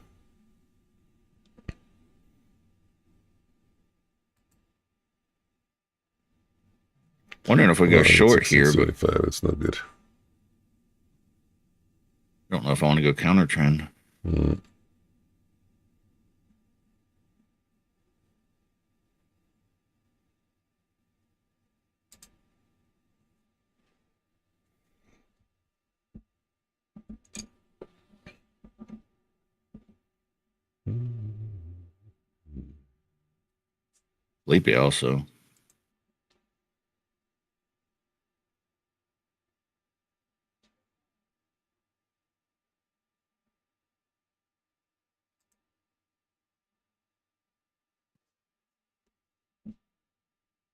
Wondering if we go short here, but 1675, it's no good. I don't know if I want to go counter trend. Sleepy also.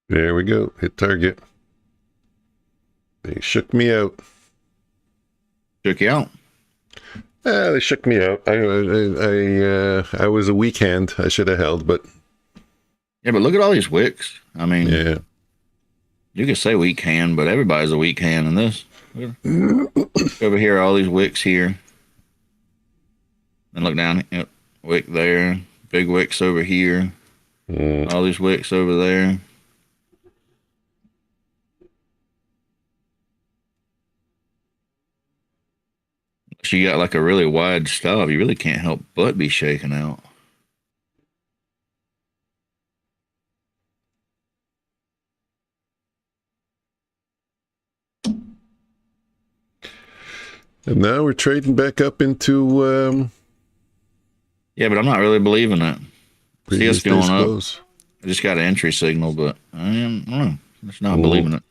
There we go. Hit target. They shook me out. Took you out. They shook me out. I was a weak hand. I should have held, but Yeah, but look at all these wicks. I mean, yeah. You can say weak hand, but everybody's a weak hand in this. Over here, all these wicks here. And look down. Yep, wick there. Big wicks over here. All these wicks over there. So you got like a really wide stop. You really can't help but be shaking out. And now we're trading back up into Yeah, but I'm not really believing it. See us going up. close. I just got an entry signal, but I don't know. I'm just not believing it.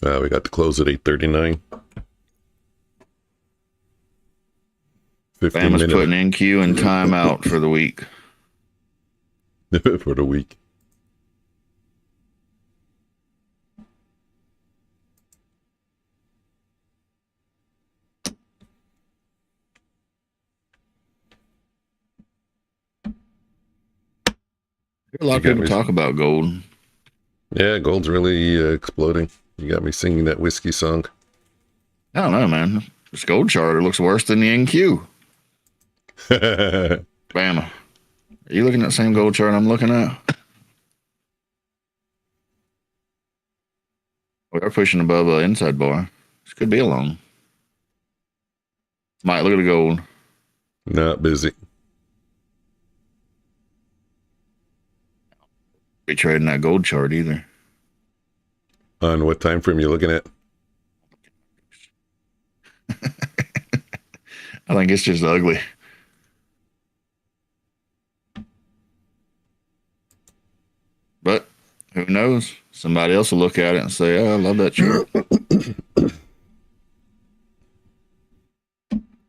We got to close at 8:39. 15 Bama's minutes putting in queue and timeout for the week. for the week. A lot of people talk about gold. Yeah, gold's really exploding. You got me singing that whiskey song. I don't know, man. This gold charter looks worse than the NQ. Bama. Are you looking at the same gold chart I'm looking at? We are pushing above an inside bar. This could be a long. Mike, look at the gold. Not busy. Be trading that gold chart either. On what time frame you looking at? I think it's just ugly. But who knows? Somebody else will look at it and say, "Oh, I love that chart."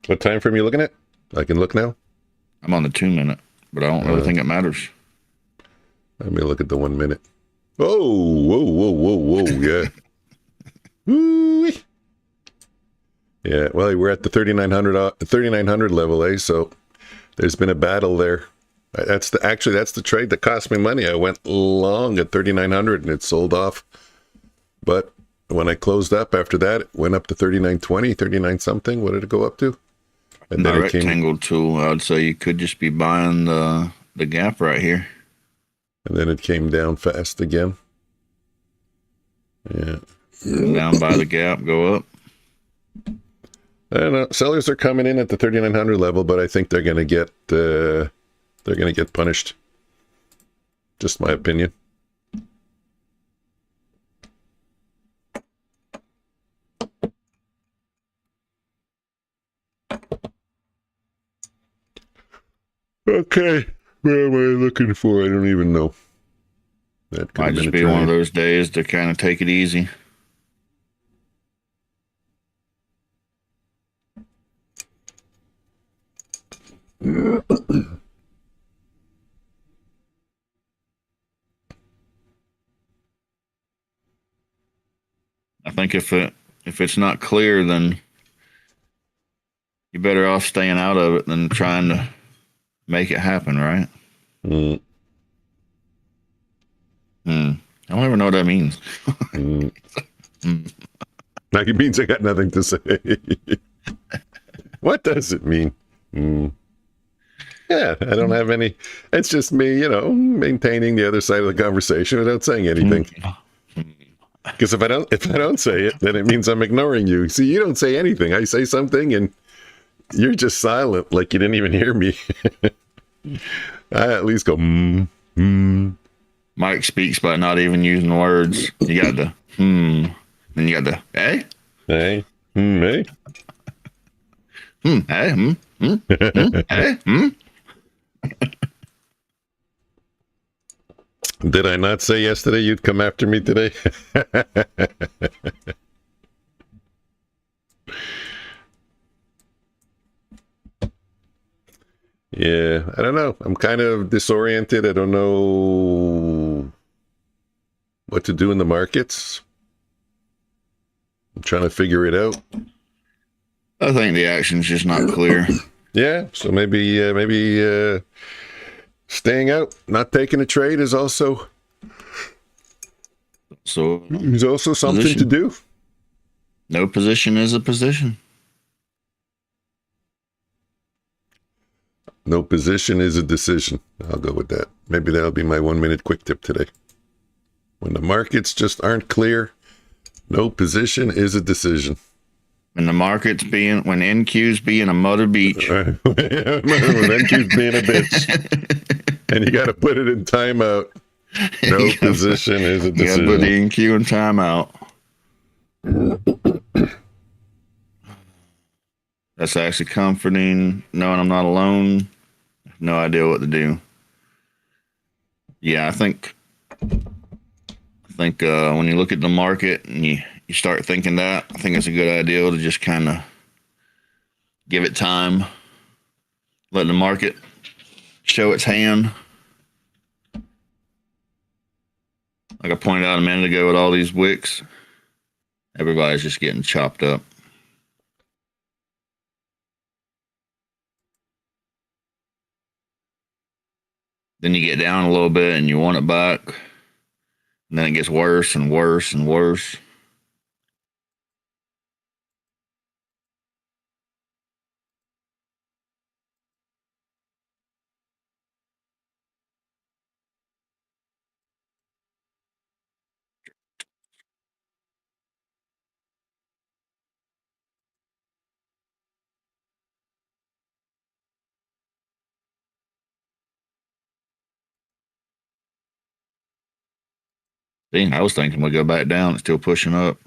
What time frame you looking at? I can look now. I'm on the 2 minute, but I don't really think it matters. Let me look at the 1 minute. Oh, whoa, yeah. Woo-wee. Yeah, well, we're at the 3900 level, eh? So there's been a battle there. That's the trade that cost me money. I went long at 3900 and it sold off. But when I closed up after that, it went up to 3920, 39 something. What did it go up to? And The then it came. rectangle tool, I'd say you could just be buying the gap right here. And then it came down fast again. Yeah. Down by the gap, go up. I don't know. Sellers are coming in at the 3900 level, but I think they're going to get punished. Just my opinion. Okay, what am I looking for? I don't even know. That could Might have been just a be one of trade. those days to kind of take it easy. I think if it's not clear, then you're better off staying out of it than trying to make it happen, right? Mm, I don't ever know what that means. mm. Like it means I got nothing to say. What does it mean? Mm. Yeah, I don't have any. It's just me, maintaining the other side of the conversation without saying anything. Because if I don't say it, then it means I'm ignoring you. See, you don't say anything. I say something and you're just silent, like you didn't even hear me. I at least go, Mike speaks by not even using words. You got the then you got the hey, hey, hey, hey, Did I not say yesterday you'd come after me today? Yeah, I don't know. I'm kind of disoriented. I don't know what to do in the markets. I'm trying to figure it out. I think the action's just not clear. Yeah, so maybe staying out, not taking a trade is also something position. to do. No position is a position. No position is a decision. I'll go with that. Maybe that'll be my 1 minute quick tip today. When the markets just aren't clear, no position is a decision. When the market's when NQ's being a mother beach. When NQ's being a bitch. And you got to put it in timeout. No position is a decision. You got to put the NQ in timeout. That's actually comforting, knowing I'm not alone. No idea what to do. Yeah, I think when you look at the market and you start thinking that, I think it's a good idea to just kind of give it time, let the market show its hand. Like I pointed out a minute ago with all these wicks, everybody's just getting chopped up. Then you get down a little bit and you want it back. And then it gets worse and worse and worse. See, I was thinking we'd go back down. It's still pushing up.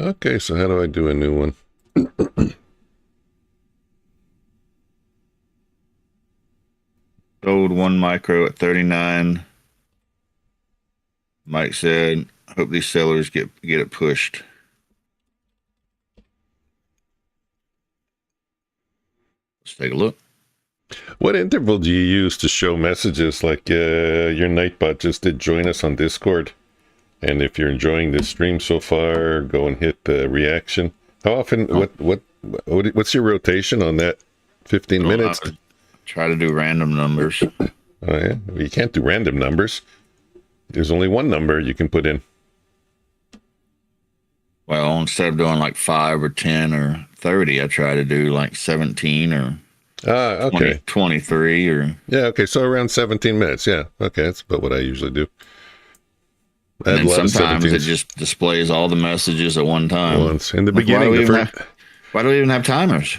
Okay, so how do I do a new one? Sold 1 micro at 39. Mike said, hope these sellers get it pushed. Let's take a look. What interval do you use to show messages? Like your Nightbot just did join us on Discord. And if you're enjoying this stream so far, go and hit the reaction. How often, what's your rotation on that? 15 minutes? Try to do random numbers. Oh, yeah? Well, you can't do random numbers. There's only one number you can put in. Well, instead of doing like 5 or 10 or 30, I try to do like 17 or okay. 23 or... Yeah, okay, so around 17 minutes. Yeah, okay, that's about what I usually do. And then sometimes it just displays all the messages at one time. Once. In the beginning, why do we even have timers?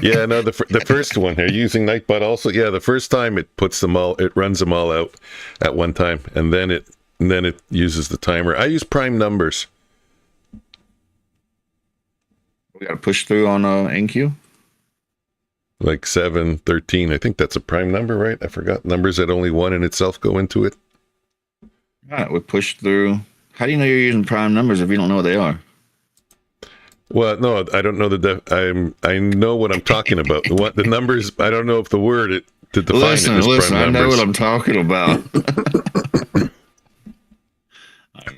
Yeah, no, the first one, are you using Nightbot also? Yeah, the first time it runs them all out at one time, and then it uses the timer. I use prime numbers. We got to push through on NQ? Like 7, 13. I think that's a prime number, right? I forgot. Numbers that only one in itself go into it. All right, we push through. How do you know you're using prime numbers if you don't know what they are? Well, no, I don't know I know what I'm talking about. The numbers, I don't know if the word to define it is listen, prime I know numbers. what I'm talking about.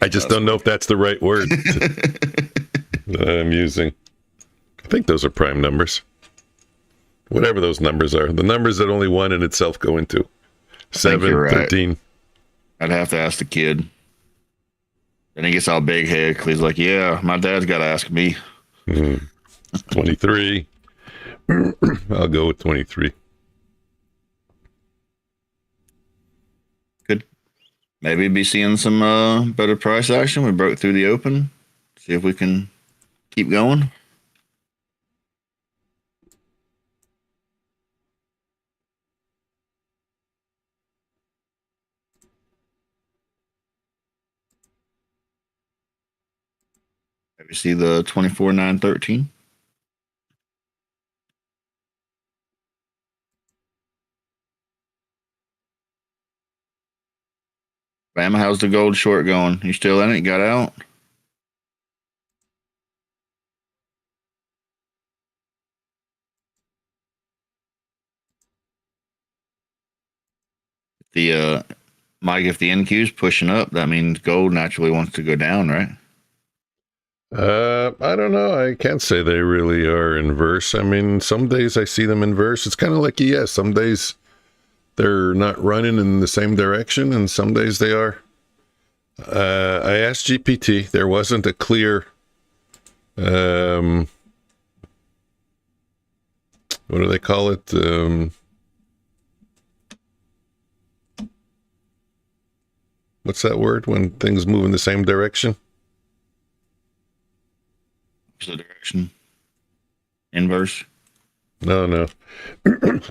I just don't know if that's the right word that I'm using. I think those are prime numbers. Whatever those numbers are. The numbers that only one in itself go into. 7, 13. I'd have to ask the kid. Then he gets all big head because he's like, yeah, my dad's got to ask me. 23. I'll go with 23. Could maybe be seeing some better price action. We broke through the open. See if we can keep going. Maybe see the 24,913. Bama, how's the gold short going? You still in it? You got out? The Mike, if the NQ is pushing up, that means gold naturally wants to go down, right? I don't know. I can't say they really are inverse. I mean, some days I see them inverse. It's kind of like ES. Some days they're not running in the same direction, and some days they are. I asked GPT. There wasn't a clear, what do they call it? What's that word when things move in the same direction? The direction. Inverse. No.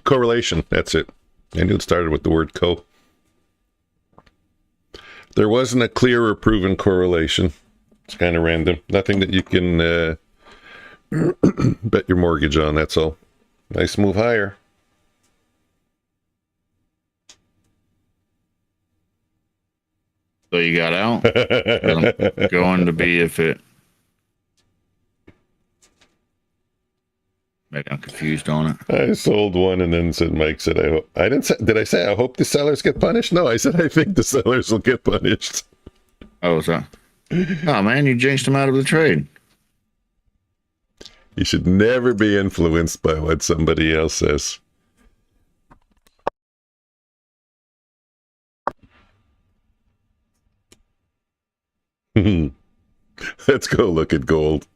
Correlation. That's it. I knew it started with the word co. There wasn't a clear or proven correlation. It's kind of random. Nothing that you can bet your mortgage on, that's all. Nice move higher. So you got out? Going to be if it... Maybe I'm confused on it. I sold one and then said, Mike said, I hope. I didn't say, did I say I hope the sellers get punished? No, I said I think the sellers will get punished. Oh, is that? Oh, man, you jinxed him out of the trade. You should never be influenced by what somebody else says. Let's go look at gold.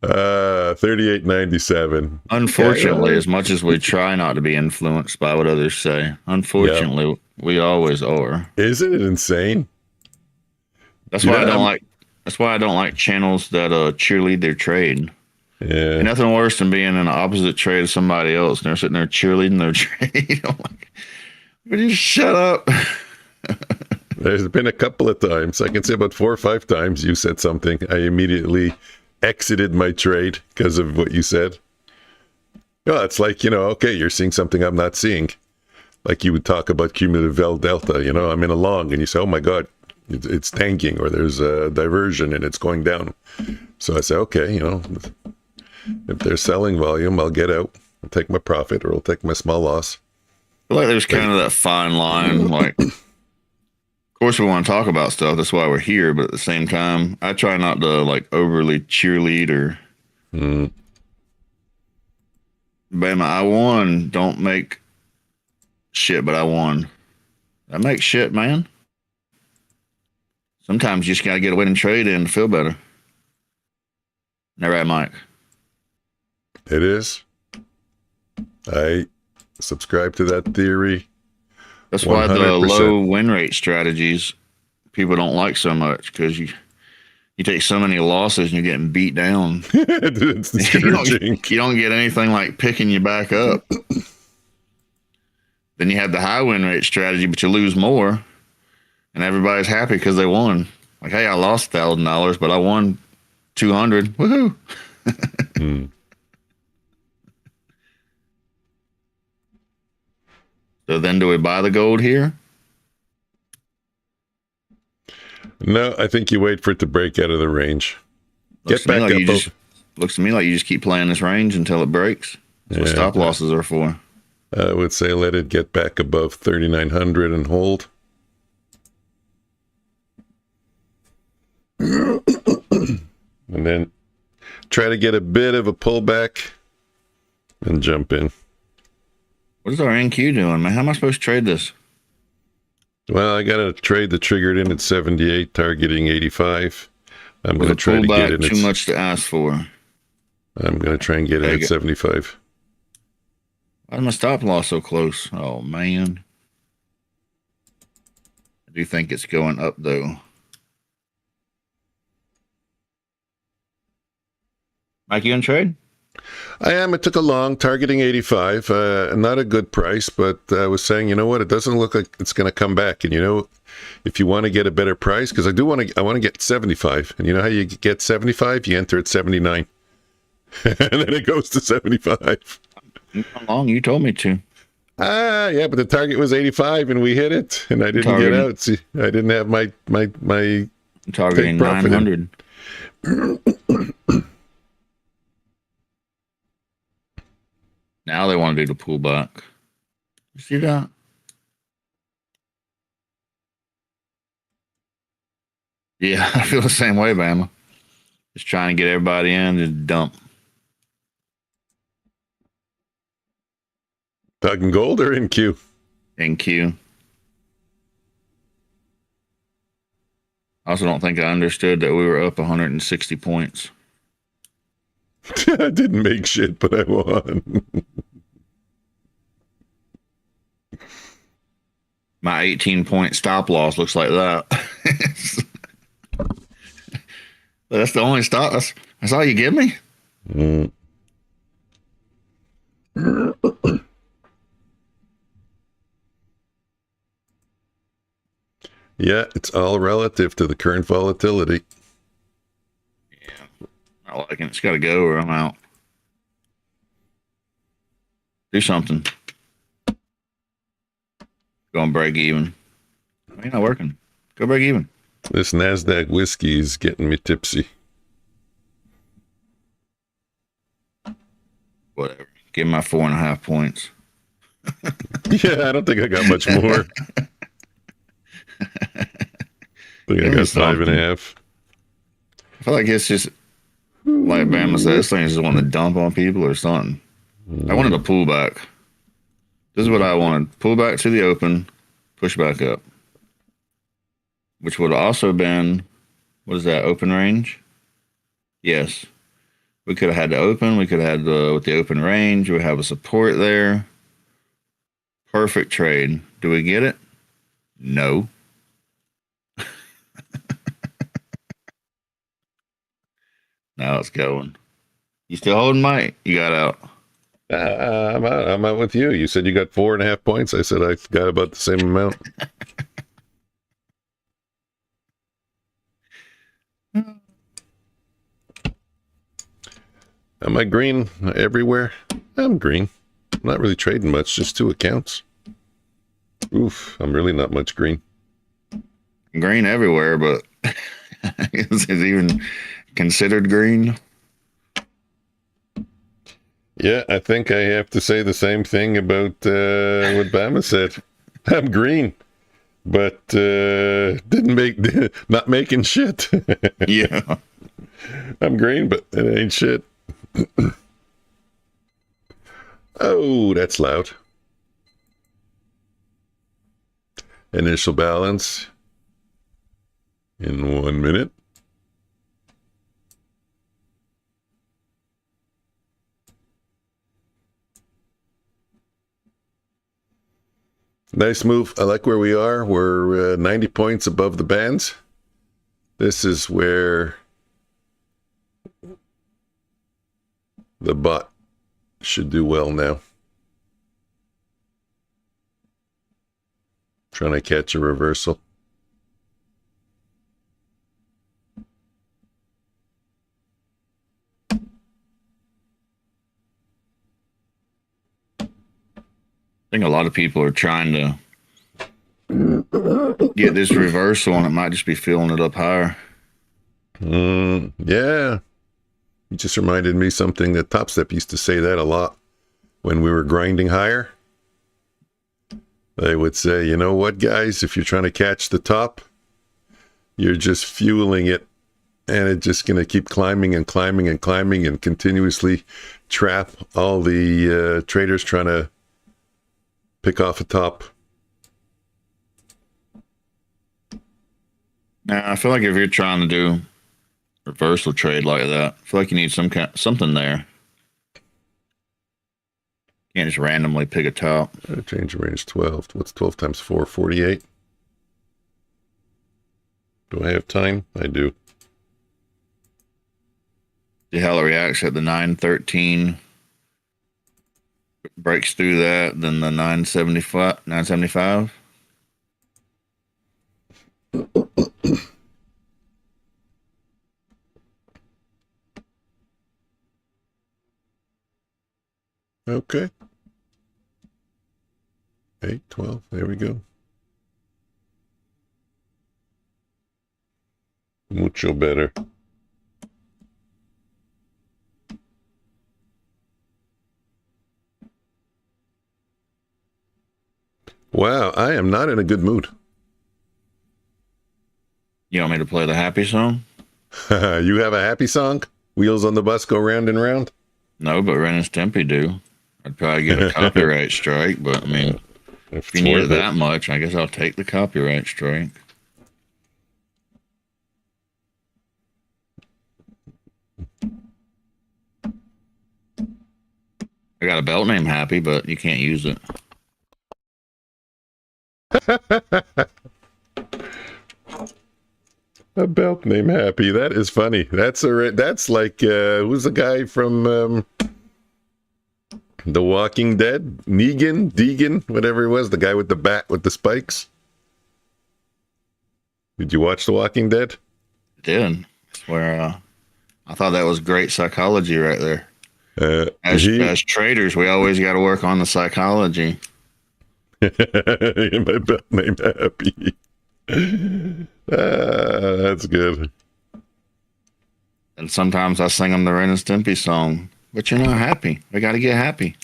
38.97. Unfortunately, as much as we try not to be influenced by what others say, unfortunately, we always are. Isn't it insane? That's why I don't like. That's why I don't like channels that cheerlead their trade. Yeah. Ain't nothing worse than being in the opposite trade of somebody else, and they're sitting there cheerleading their trade. I'm like, would you shut up? There's been a couple of times. I can say about 4 or 5 times you said something. I immediately exited my trade because of what you said. Oh, it's like, okay, you're seeing something I'm not seeing. Like you would talk about cumulative L delta, I'm in a long and you say, oh my God, it's tanking or there's a diversion and it's going down. So I say, okay, if they're selling volume, I'll get out. I'll take my profit or I'll take my small loss. I feel like there's kind of that fine line, like, of course we want to talk about stuff, that's why we're here, but at the same time, I try not to, like, overly cheerlead or... Bama, I won. Don't make shit, but I won. I make shit, man. Sometimes you just gotta get a winning trade in to feel better. All right, Mike? It is. I subscribe to that theory. That's why the low win rate strategies people don't like so much, because you take so many losses and you're getting beat down. It's discouraging. You don't get anything like picking you back up. Then you have the high win rate strategy, but you lose more, and everybody's happy because they won. Like, hey, I lost $1,000, but I won 200. Woohoo! So then, do we buy the gold here? No, I think you wait for it to break out of the range. Looks to me like you just keep playing this range until it breaks. That's what stop losses are for. I would say let it get back above 3,900 and hold. And then try to get a bit of a pullback and jump in. What is our NQ doing, man? How am I supposed to trade this? Well, I got a trade that triggered in at 78, targeting 85. I'm going to try to get it. Too much to ask for. I'm going to try and get it at 75. Why is my stop loss so close? Oh, man. I do think it's going up, though. Mike, you in trade? I am. It took a long, targeting 85. Not a good price, but I was saying, you know what? It doesn't look like it's going to come back. And, you know, if you want to get a better price, because I want to get 75. And you know how you get 75? You enter at 79. And then it goes to 75. How long? You told me to. Yeah, but the target was 85 and we hit it. And I didn't get out. See, I didn't have my targeting 900. Now they want to do the pullback. You see that? Yeah, I feel the same way, Bama. Just trying to get everybody in to dump. Talking gold or in Q? In Q. I also don't think I understood that we were up 160 points. I didn't make shit, but I won. My 18-point stop loss looks like that. That's the only stop. That's all you give me? Yeah, it's all relative to the current volatility. Yeah, I like it. It's got to go or I'm out. Do something. Go and break even. Why ain't not working? Go break even. This NASDAQ whiskey is getting me tipsy. Whatever. Give me my 4.5 points. Yeah, I don't think I got much more. I think I got 5.5. I feel like it's just like Bama said, this thing is just wanting to dump on people or something. I wanted a pullback. This is what I wanted. Pull back to the open, push back up. Which would have also been, what is that, open range? Yes. We could have had the open. We could have had with the open range. We have a support there. Perfect trade. Do we get it? No. Now it's going. You still holding, Mike? You got out. I'm out with you. You said you got 4.5 points. I said I got about the same amount. Am I green everywhere? I'm green. I'm not really trading much, just 2 accounts. Oof, I'm really not much green. Green everywhere, but is it even considered green? Yeah, I think I have to say the same thing about what Bama said. I'm green, but not making shit. Yeah. I'm green, but it ain't shit. Oh, that's loud. Initial balance in 1 minute. Nice move. I like where we are. We're 90 points above the bands. This is where the bot should do well now. Trying to catch a reversal. I think a lot of people are trying to get this reversal, and it might just be filling it up higher. Yeah. You just reminded me something that Top Step used to say that a lot when we were grinding higher. They would say, you know what, guys, if you're trying to catch the top, you're just fueling it, and it's just going to keep climbing and climbing and climbing and continuously trap all the traders trying to pick off a top. Now, I feel like if you're trying to do reversal trade like that, I feel like you need something there. You can't just randomly pick a top. Change the range 12. What's 12 times 4? 48. Do I have time? I do. See how it reacts at the 913. Breaks through that, then the 975. 975. Okay. 8, 12. There we go. Mucho better. Wow, I am not in a good mood. You want me to play the happy song? You have a happy song? Wheels on the bus go round and round? No, but Ren and Stimpy do. I'd probably get a copyright strike, but I mean, if you need it that much, I guess I'll take the copyright strike. I got a belt named Happy, but you can't use it. A belt named Happy. That is funny. That's like who's the guy from The Walking Dead? Deegan, whatever it was, the guy with the bat with the spikes. Did you watch The Walking Dead? I did. That's where I thought that was great psychology right there. As traders, we always got to work on the psychology. My belt named Happy. That's good. And sometimes I sing them the Ren and Stimpy song, but you're not happy. We got to get happy.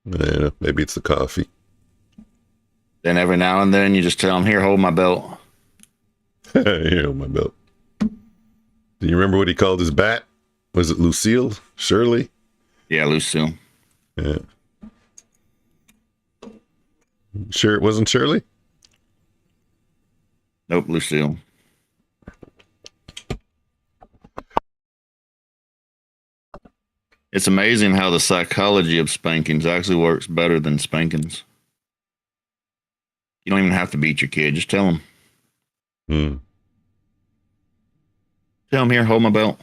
Yeah, maybe it's the coffee. Then every now and then you just tell them, here, hold my belt. Here, hold my belt. Do you remember what he called his bat? Was it Lucille? Shirley? Yeah, Lucille. Yeah. Sure it wasn't Shirley? Nope, Lucille. It's amazing how the psychology of spankings actually works better than spankings. You don't even have to beat your kid. Just tell them. Tell them, here, hold my belt.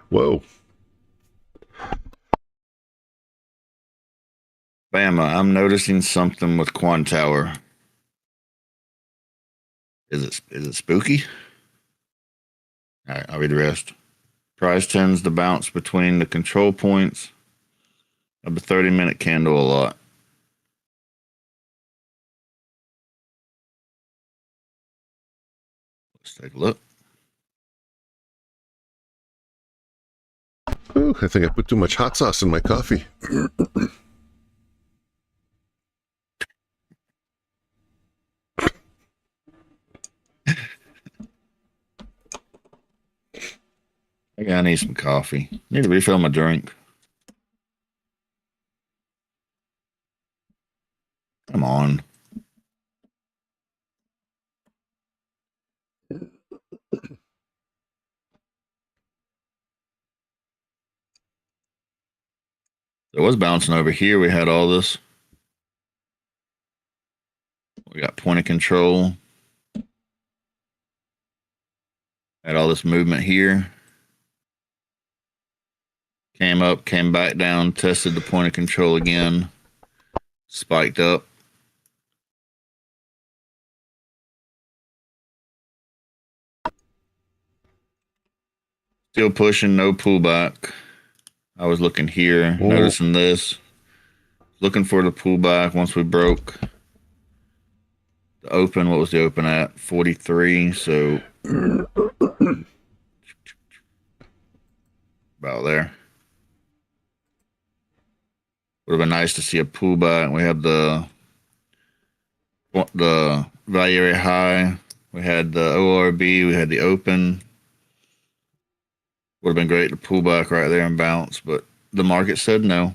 Whoa. Bama, I'm noticing something with Quan Tower. Is it spooky? All right, I'll read the rest. Price tends to bounce between the control points of the 30-minute candle a lot. Let's take a look. Ooh, I think I put too much hot sauce in my coffee. I think I need some coffee. Need to refill my drink. Come on. It was bouncing over here. We had all this. We got point of control. Had all this movement here. Came up, came back down, tested the point of control again. Spiked up. Still pushing, no pullback. I was looking here, noticing this. Looking for the pullback once we broke the open. What was the open at? 43. So about there. Would have been nice to see a pullback. We had the value area high. We had the ORB. We had the open. Would have been great to pull back right there and bounce, but the market said no.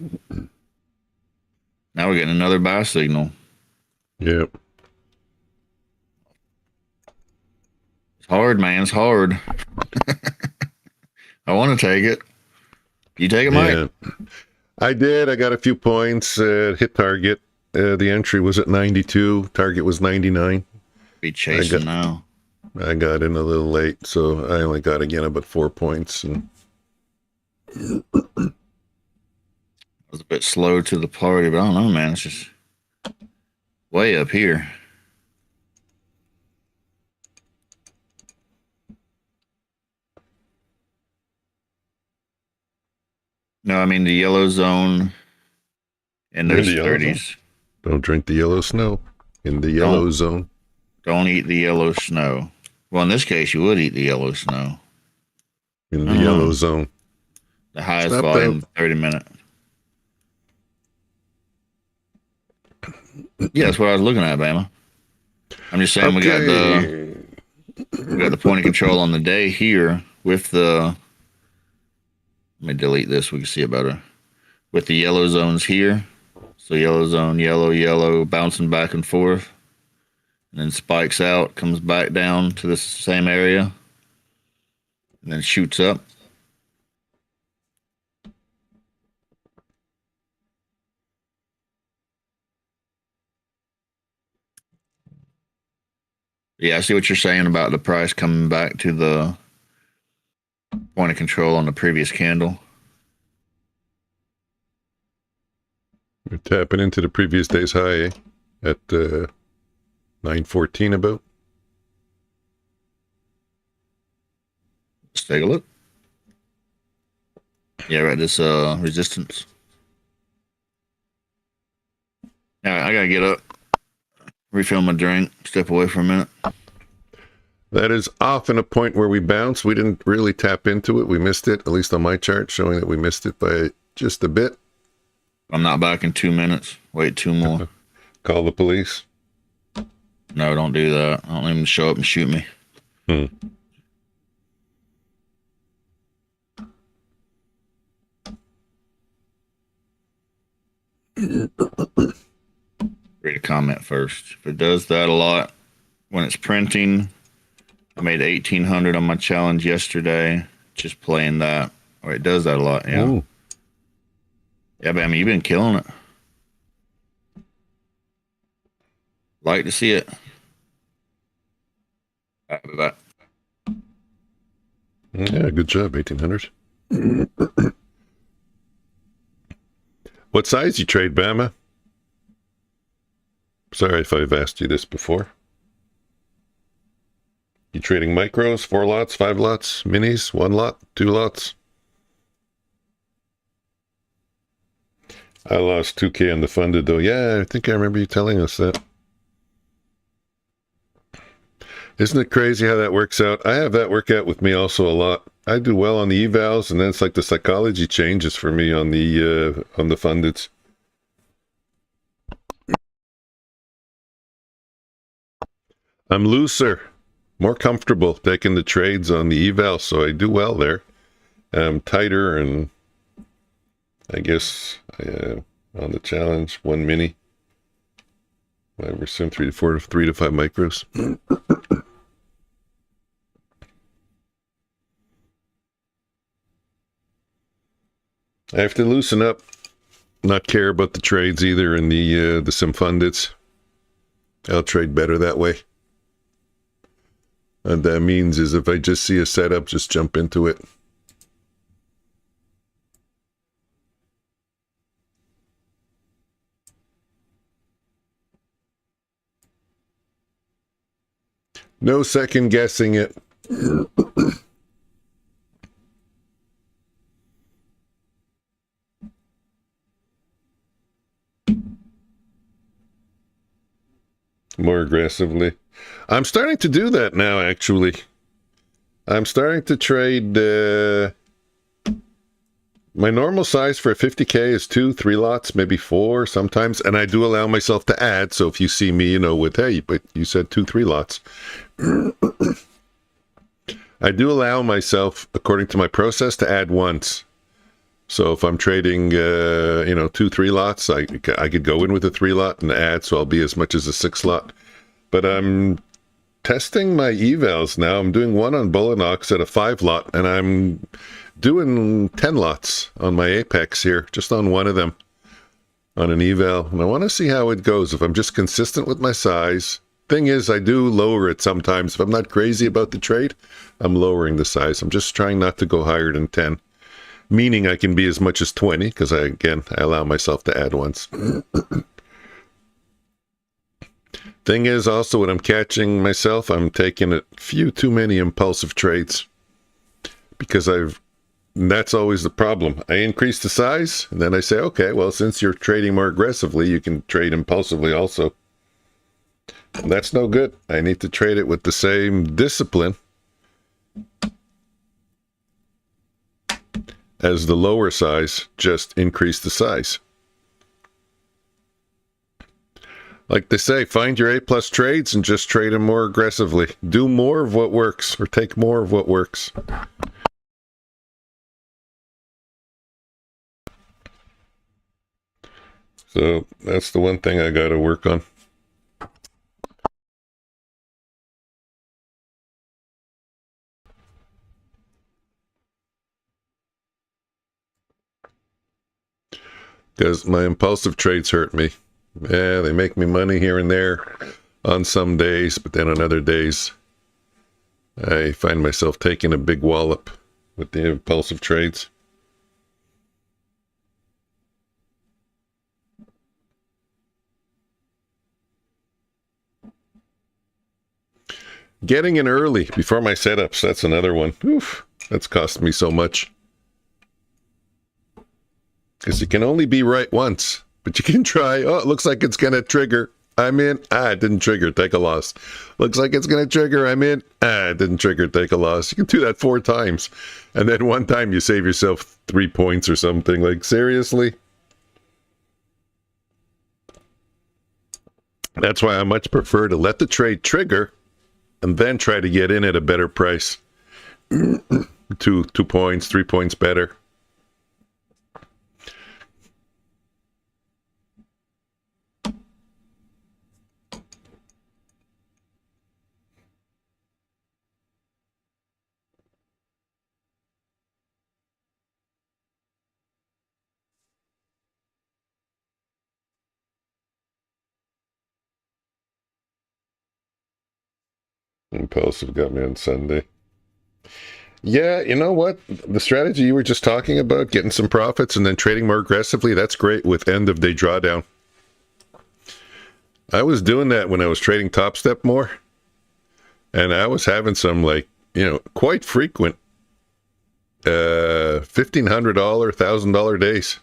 Now we're getting another buy signal. Yep. It's hard, man. It's hard. I want to take it. You take it, Mike? Yeah. I did. I got a few points. Hit target. The entry was at 92. Target was 99. Be chasing now. I got in a little late, so I only got again about 4 points. And I was a bit slow to the party, but I don't know, man. It's just way up here. No, I mean the yellow zone in those 30s. Don't drink the yellow snow in the yellow zone. Don't eat the yellow snow. Well, in this case, you would eat the yellow snow. In the yellow zone. The highest volume 30 minute. Yeah, that's what I was looking at, Bama. I'm just saying we got the point of control on the day here with the. Let me delete this. We can see it better. With the yellow zones here. So yellow zone, yellow, yellow, bouncing back and forth. And then spikes out, comes back down to the same area. And then shoots up. Yeah, I see what you're saying about the price coming back to the point of control on the previous candle. We're tapping into the previous day's high at 9:14 about. Let's take a look. Yeah, right, this resistance. All right, I gotta get up, refill my drink, step away for a minute. That is often a point where we bounce. We didn't really tap into it. We missed it, at least on my chart, showing that we missed it by just a bit. I'm not back in 2 minutes. Wait 2 more. Call the police. No, don't do that. I don't let them show up and shoot me. Read a comment first. If it does that a lot, when it's printing, I made 1,800 on my challenge yesterday, just playing that. Or it does that a lot, yeah. Ooh. Yeah, but I mean, you've been killing it. Like to see it. All right, bye-bye. Yeah, good job, 1,800. What size you trade, Bama? Sorry if I've asked you this before. You trading micros, 4 lots, 5 lots, minis, 1 lot, 2 lots? I lost 2K on the funded, though. Yeah, I think I remember you telling us that. Isn't it crazy how that works out? I have that work out with me also a lot. I do well on the evals, and then it's like the psychology changes for me on the fundeds. I'm looser, more comfortable taking the trades on the eval, so I do well there. I'm tighter, and I guess on the challenge, 1 mini. I assume 3 to 5 micros. I have to loosen up, not care about the trades either in the sim fundeds. I'll trade better that way. And that means is if I just see a setup, just jump into it. No second guessing it. More aggressively. I'm starting to do that now, actually. I'm starting to trade... my normal size for a 50K is 2, 3 lots, maybe 4 sometimes. And I do allow myself to add. So if you see me, you know, with, hey, but you said 2, 3 lots. I do allow myself, according to my process, to add once. So if I'm trading, 2-3 lots, I could go in with a 3 lot and add, so I'll be as much as a 6 lot. But I'm testing my evals now. I'm doing one on Bulenox at a 5 lot, and I'm doing 10 lots on my Apex here, just on one of them, on an eval. And I want to see how it goes. If I'm just consistent with my size. Thing is, I do lower it sometimes. If I'm not crazy about the trade, I'm lowering the size. I'm just trying not to go higher than 10. Meaning I can be as much as 20, because I allow myself to add once. Thing is, also, when I'm catching myself, I'm taking a few too many impulsive trades. Because that's always the problem. I increase the size, and then I say, okay, well, since you're trading more aggressively, you can trade impulsively also. And that's no good. I need to trade it with the same discipline as the lower size, just increase the size. Like they say, find your A+ trades and just trade them more aggressively. Do more of what works, or take more of what works. So that's the one thing I got to work on. Because my impulsive trades hurt me. Yeah, they make me money here and there on some days, but then on other days, I find myself taking a big wallop with the impulsive trades. Getting in early before my setups, that's another one. Oof, that's cost me so much. Because you can only be right once, but you can try. Oh, it looks like it's going to trigger. I'm in. It didn't trigger. Take a loss. Looks like it's going to trigger. I'm in. It didn't trigger. Take a loss. You can do that 4 times. And then one time you save yourself 3 points or something. Like, seriously? That's why I much prefer to let the trade trigger and then try to get in at a better price. 2 points, 3 points better. Impulsive got me on Sunday. Yeah, you know what? The strategy you were just talking about, getting some profits and then trading more aggressively, that's great with end of day drawdown. I was doing that when I was trading Top Step more. And I was having some, quite frequent $1,500, $1,000 days.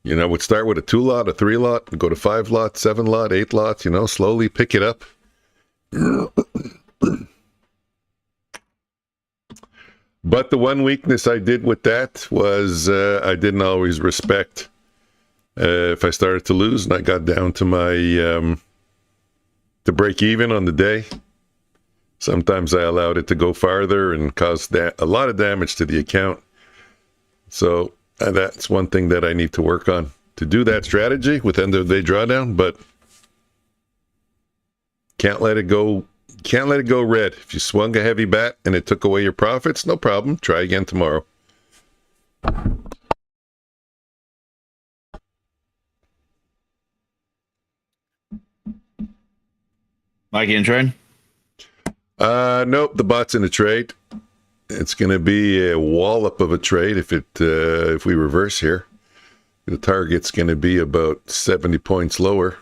Would start with a 2-lot, a 3-lot, and go to 5-lot, 7-lot, 8 lots, slowly pick it up. But the one weakness I did with that was I didn't always respect if I started to lose and I got down to my to break even on the day. Sometimes I allowed it to go farther and cause a lot of damage to the account. So that's one thing that I need to work on, to do that strategy with end of day drawdown, but can't let it go. Can't let it go red. If you swung a heavy bat and it took away your profits, no problem. Try again tomorrow. Mikey in trade? Nope, the bot's in a trade. It's going to be a wallop of a trade if we reverse here. The target's going to be about 70 points lower.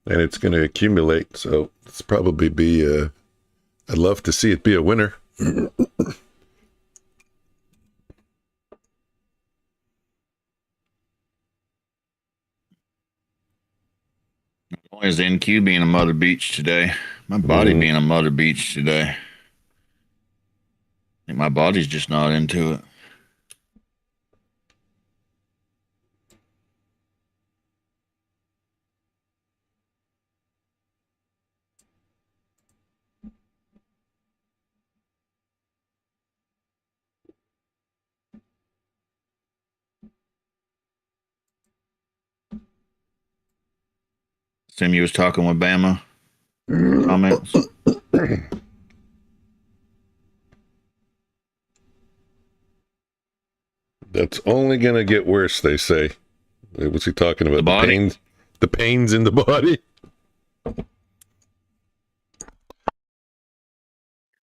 And it's going to accumulate, so it's probably be I'd love to see it be a winner. Why is the NQ being a mother beach today? My body being a mother beach today. I think my body's just not into it. Tim, you was talking with Bama. Comments? That's only going to get worse, they say. What's he talking about? The body? The pains in the body?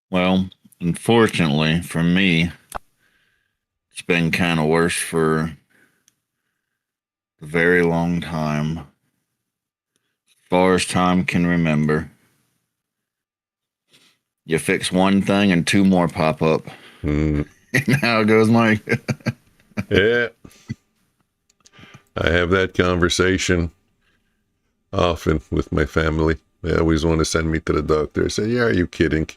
Well, unfortunately for me, it's been kind of worse for a very long time. As far as time can remember. You fix one thing and two more pop up. And how it goes, Mike. Yeah. I have that conversation often with my family. They always want to send me to the doctor. I say, yeah, are you kidding?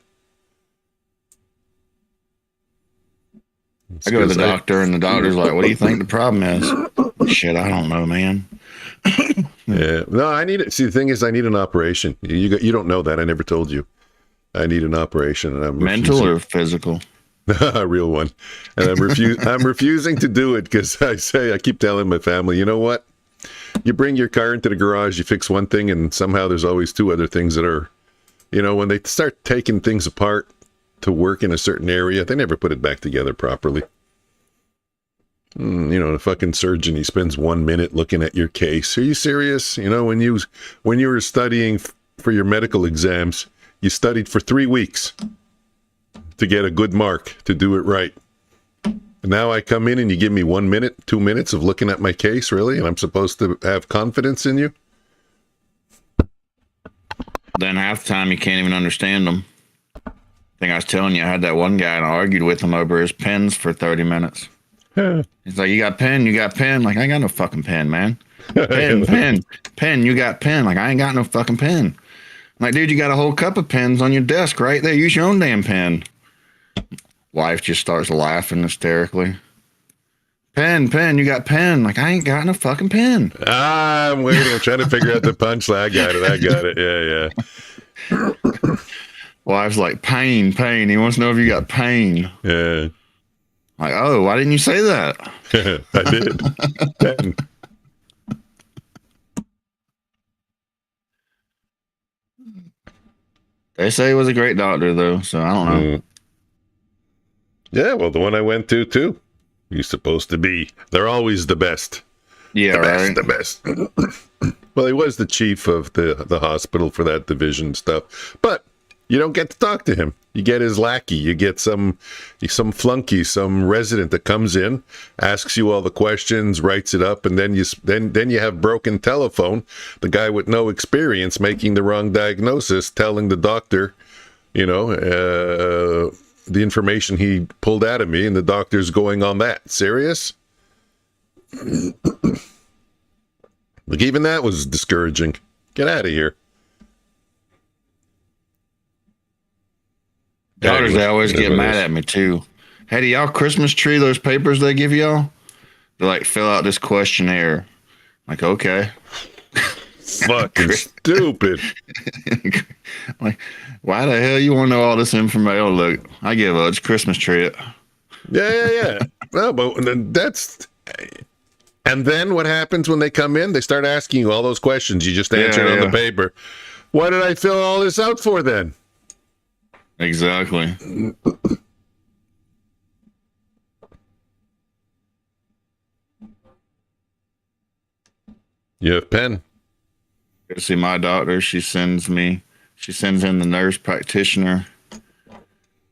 I go to the doctor, and the doctor's like, what do you think the problem is? Shit, I don't know, man. Yeah. No, I need it. See, the thing is, I need an operation. You don't know that. I never told you. I need an operation, and I'm mental refusing. or physical? A real one. And I'm refusing to do it because I keep telling my family, you know what? You bring your car into the garage, you fix one thing, and somehow there's always two other things that are, when they start taking things apart to work in a certain area, they never put it back together properly. The fucking surgeon, he spends 1 minute looking at your case. Are you serious? When you were studying for your medical exams, you studied for 3 weeks to get a good mark, to do it right. And now I come in and you give me 1 minute, 2 minutes of looking at my case, really? And I'm supposed to have confidence in you? Then half the time you can't even understand them. I think I was telling you, I had that one guy and I argued with him over his pens for 30 minutes. He's like, you got pen? You got pen? Like, I ain't got no fucking pen, man. Pen, you got pen? Like, I ain't got no fucking pen. I'm like, dude, you got a whole cup of pens on your desk right there. Use your own damn pen. Wife just starts laughing hysterically. Pen, you got pen. Like, I ain't got no fucking pen. I'm waiting. I'm trying to figure out the punchline. I got it. Yeah. Wife's like, pain. He wants to know if you got pain. Yeah. Like, oh, why didn't you say that? I did. Pen. They say he was a great doctor, though, so I don't know. Yeah, well, the one I went to, too. He's supposed to be. They're always the best. Yeah, The best. Well, he was the chief of the hospital for that division stuff. But you don't get to talk to him. You get his lackey. You get some flunky, some resident that comes in, asks you all the questions, writes it up, and then you have broken telephone. The guy with no experience making the wrong diagnosis, telling the doctor, the information he pulled out of me, and the doctor's going on that. Serious? Like, even that was discouraging. Get out of here. Doctors, they always get mad at me, too. Hey, do y'all Christmas tree those papers they give y'all? They like, fill out this questionnaire. Like, okay. Fucking stupid. Like, why the hell you want to know all this information? Oh, look, I give up. It's Christmas tree. Yeah. Well, but that's... And then what happens when they come in? They start asking you all those questions you just answered on the paper. Why did I fill all this out for then? Exactly. You have pen. Go see my doctor. She sends in the nurse practitioner.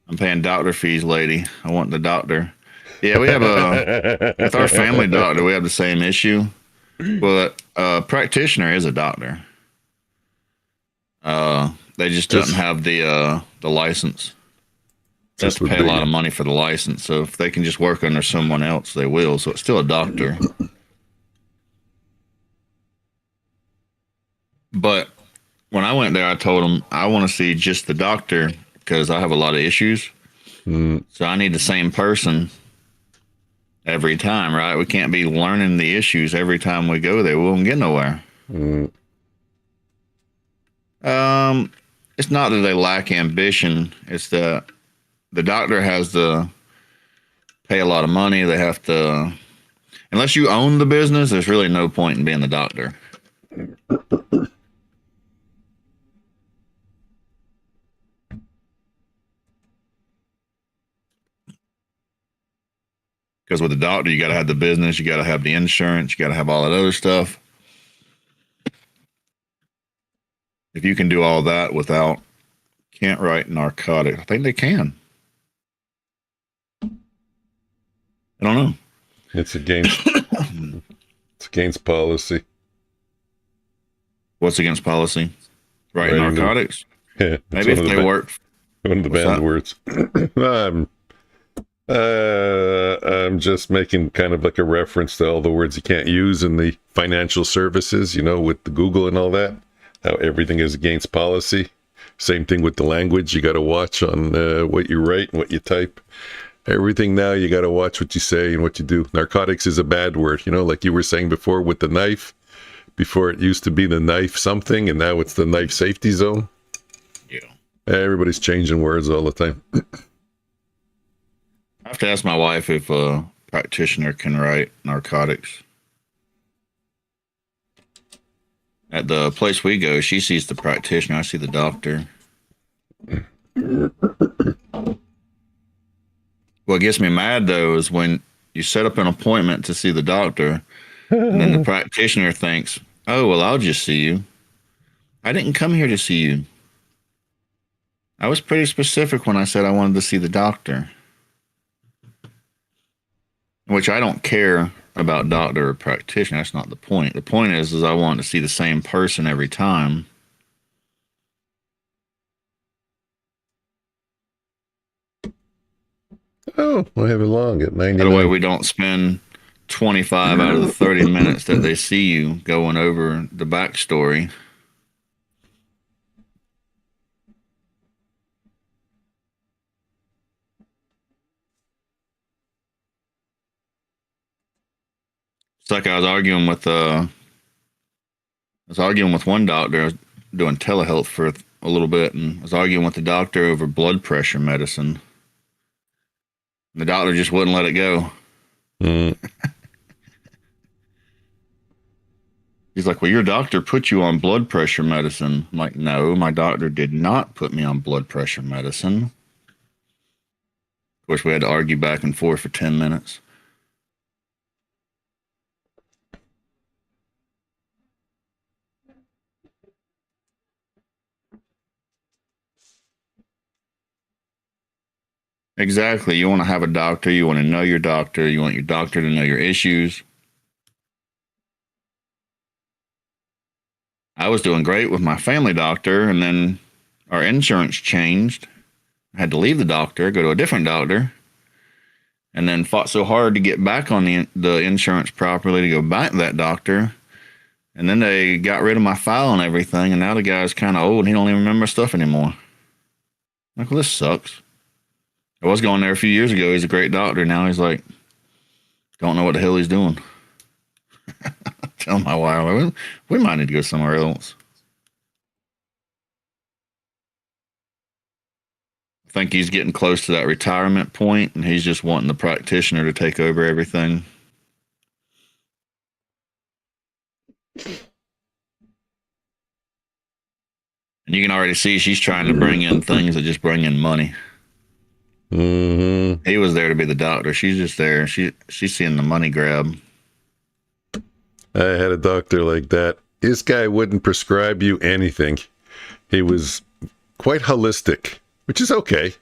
I'm paying doctor fees, lady. I want the doctor. Yeah, we have with our family doctor, we have the same issue. But a practitioner is a doctor. They just don't have the license. They have to pay a lot of money for the license. So if they can just work under someone else, they will. So it's still a doctor. But when I went there, I told them I want to see just the doctor because I have a lot of issues. So I need the same person every time, right? We can't be learning the issues every time we go there. We won't get nowhere. It's not that they lack ambition. It's that the doctor has to pay a lot of money. They have to, unless you own the business, there's really no point in being the doctor. Because with the doctor, you got to have the business, you got to have the insurance, you got to have all that other stuff. If you can do all that without, can't write narcotic, I think they can. I don't know. It's against policy. What's against policy? Writing narcotics? Yeah. Maybe if they work. One of the banned words. I'm just making kind of like a reference to all the words you can't use in the financial services, you know, with the Google and all that. How everything is against policy. Same thing with the language. You got to watch on what you write and what you type. Everything now, you got to watch what you say and what you do. Narcotics is a bad word, you know, like you were saying before with the knife. Before it used to be the knife something, and now it's the knife safety zone. Yeah. Everybody's changing words all the time. I have to ask my wife if a practitioner can write narcotics. At the place we go, she sees the practitioner. I see the doctor. What gets me mad, though, is when you set up an appointment to see the doctor, and then the practitioner thinks, oh, well, I'll just see you. I didn't come here to see you. I was pretty specific when I said I wanted to see the doctor. Which I don't care about doctor or practitioner. That's not the point. The point is I want to see the same person every time. Oh, I have it long at 99. That way we don't spend 25 out of the 30 minutes that they see you going over the backstory. It's like I was arguing with one doctor. I was doing telehealth for a little bit, and I was arguing with the doctor over blood pressure medicine. The doctor just wouldn't let it go. He's like, well, your doctor put you on blood pressure medicine. I'm like, no, my doctor did not put me on blood pressure medicine. Of course, we had to argue back and forth for 10 minutes. Exactly. You want to have a doctor. You want to know your doctor. You want your doctor to know your issues. I was doing great with my family doctor, and then our insurance changed. I had to leave the doctor, go to a different doctor, and then fought so hard to get back on the insurance properly to go back to that doctor. And then they got rid of my file and everything, and now the guy's kind of old and he don't even remember stuff anymore. I'm like, well, this sucks. I was going there a few years ago. He's a great doctor. Now he's like, don't know what the hell he's doing. Tell my wife, we might need to go somewhere else. I think he's getting close to that retirement point, and he's just wanting the practitioner to take over everything. And you can already see she's trying to bring in things that just bring in money. Mm-hmm. He was there to be the doctor. She's just there. She's seeing the money grab. I had a doctor like that. This guy wouldn't prescribe you anything. He was quite holistic, which is okay.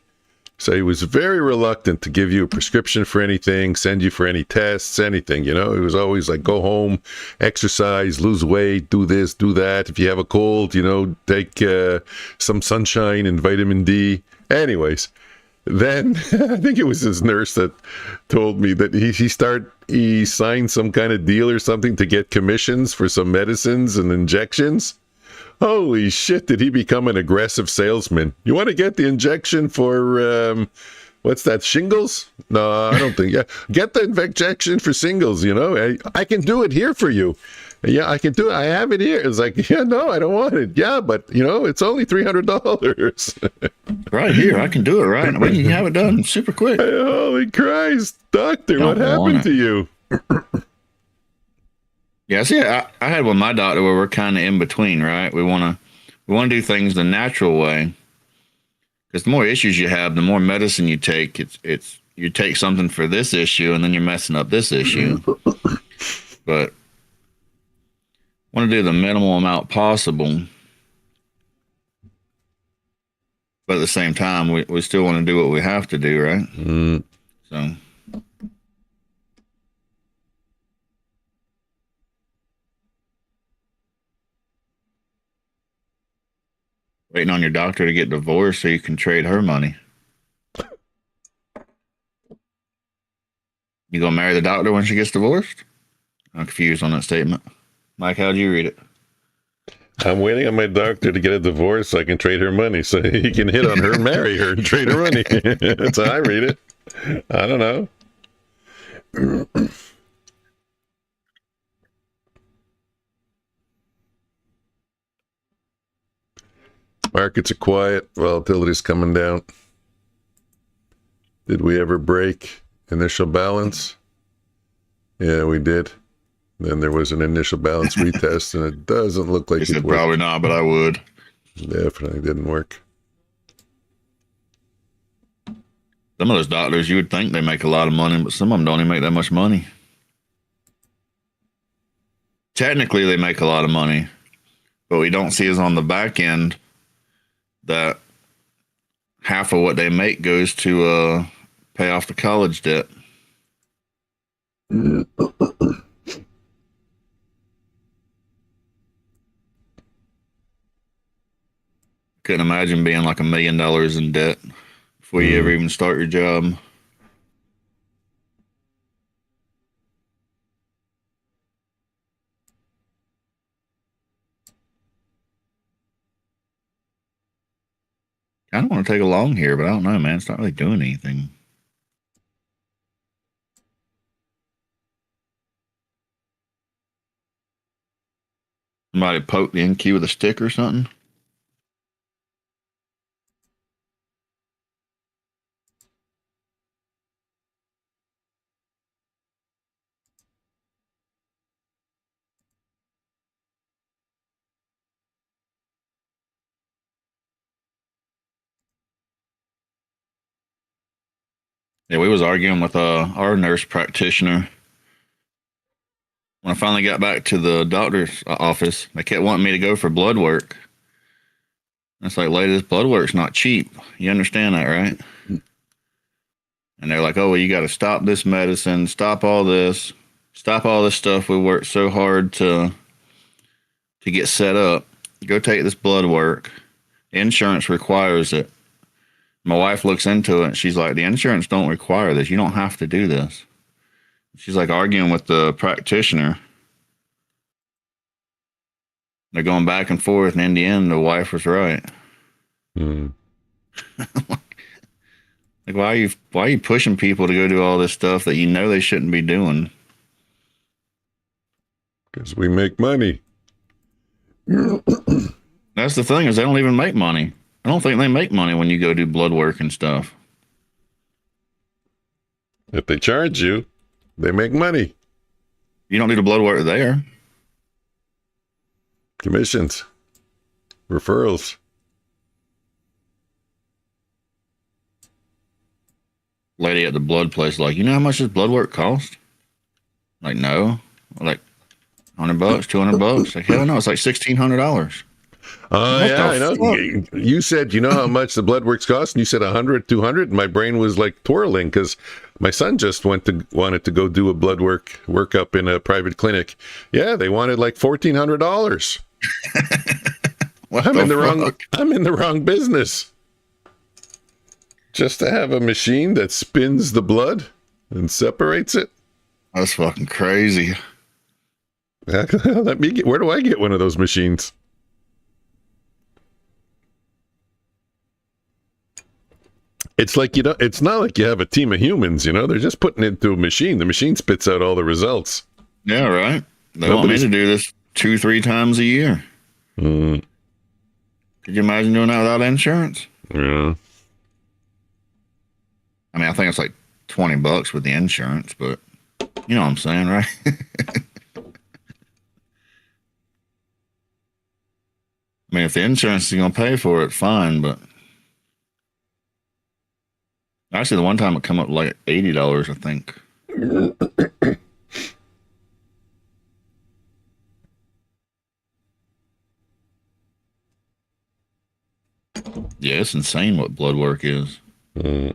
So he was very reluctant to give you a prescription for anything, send you for any tests, anything, you know. He was always like, go home, exercise, lose weight, do this, do that. If you have a cold, you know, take some sunshine and vitamin D. Anyways, then I think it was his nurse that told me that he signed some kind of deal or something to get commissions for some medicines and injections. Holy shit, did he become an aggressive salesman? You want to get the injection for, what's that, shingles? No, I don't think. Yeah, get the injection for shingles, you know. I can do it here for you. Yeah, I can do it. I have it here. It's like, yeah, no, I don't want it. Yeah, but, you know, it's only $300. Right here, I can do it, right? We can have it done super quick. Holy Christ, doctor, what happened to you? Yeah, see, I had with my doctor where we're kind of in between, right? We want to do things the natural way, because the more issues you have, the more medicine you take. It's you take something for this issue and then you're messing up this issue. But want to do the minimal amount possible. But at the same time, we still want to do what we have to do, right? Mm. So. Waiting on your doctor to get divorced so you can trade her money. You gonna marry the doctor when she gets divorced? I'm confused on that statement. Mike, how'd you read it? I'm waiting on my doctor to get a divorce so I can trade her money so he can hit on her, marry her, and trade her money. That's how I read it. I don't know. Markets are quiet. Volatility's coming down. Did we ever break initial balance? Yeah, we did. Then there was an initial balance retest, and it doesn't look like He it said worked. probably not, but I would. Definitely didn't work. Some of those doctors, you would think they make a lot of money, but some of them don't even make that much money. Technically, they make a lot of money, but we don't see is on the back end that half of what they make goes to pay off the college debt. Couldn't imagine being like $1 million in debt before you ever even start your job. I don't want to take a long here, but I don't know, man. It's not really doing anything. Somebody poke the NQ with a stick or something. Yeah, we was arguing with our nurse practitioner. When I finally got back to the doctor's office, they kept wanting me to go for blood work. It's like, lady, this blood work's not cheap. You understand that, right? And they're like, oh, well, you got to stop this medicine, stop all this stuff we worked so hard to get set up. Go take this blood work. Insurance requires it. My wife looks into it and she's like, the insurance don't require this. You don't have to do this. She's like arguing with the practitioner. They're going back and forth, and in the end, the wife was right. Mm. Like, why are you pushing people to go do all this stuff that you know they shouldn't be doing? Because we make money. That's the thing, is they don't even make money. I don't think they make money when you go do blood work and stuff. If they charge you, they make money. You don't do the blood work there. Commissions. Referrals. Lady at the blood place, like, you know how much this blood work cost? Like, no. Like, $100, $200. Like, hell no, it's like $1,600. Oh, yeah, I know. You said, you know how much the blood works cost? And you said 100, 200. And my brain was like twirling because my son just wanted to go do a blood workup in a private clinic. Yeah, they wanted like $1,400. I'm in the wrong business. Just to have a machine that spins the blood and separates it. That's fucking crazy. Where do I get one of those machines? It's like, it's not like you have a team of humans, they're just putting it into a machine. The machine spits out all the results. Yeah, right. They want me to do this 2-3 times a year. Mm. Could you imagine doing that without insurance? Yeah. I mean, I think it's like $20 with the insurance, but you know what I'm saying, right? I mean, if the insurance is going to pay for it, fine, but Actually, the one time it come up like $80, I think. Yeah, it's insane what blood work is. Mm.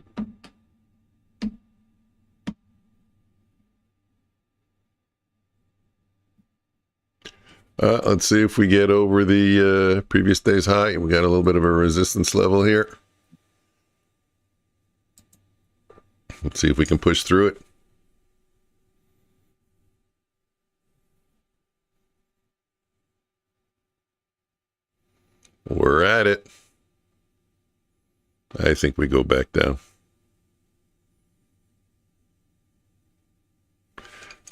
Let's see if we get over the previous day's high. We got a little bit of a resistance level here. Let's see if we can push through it. We're at it. I think we go back down.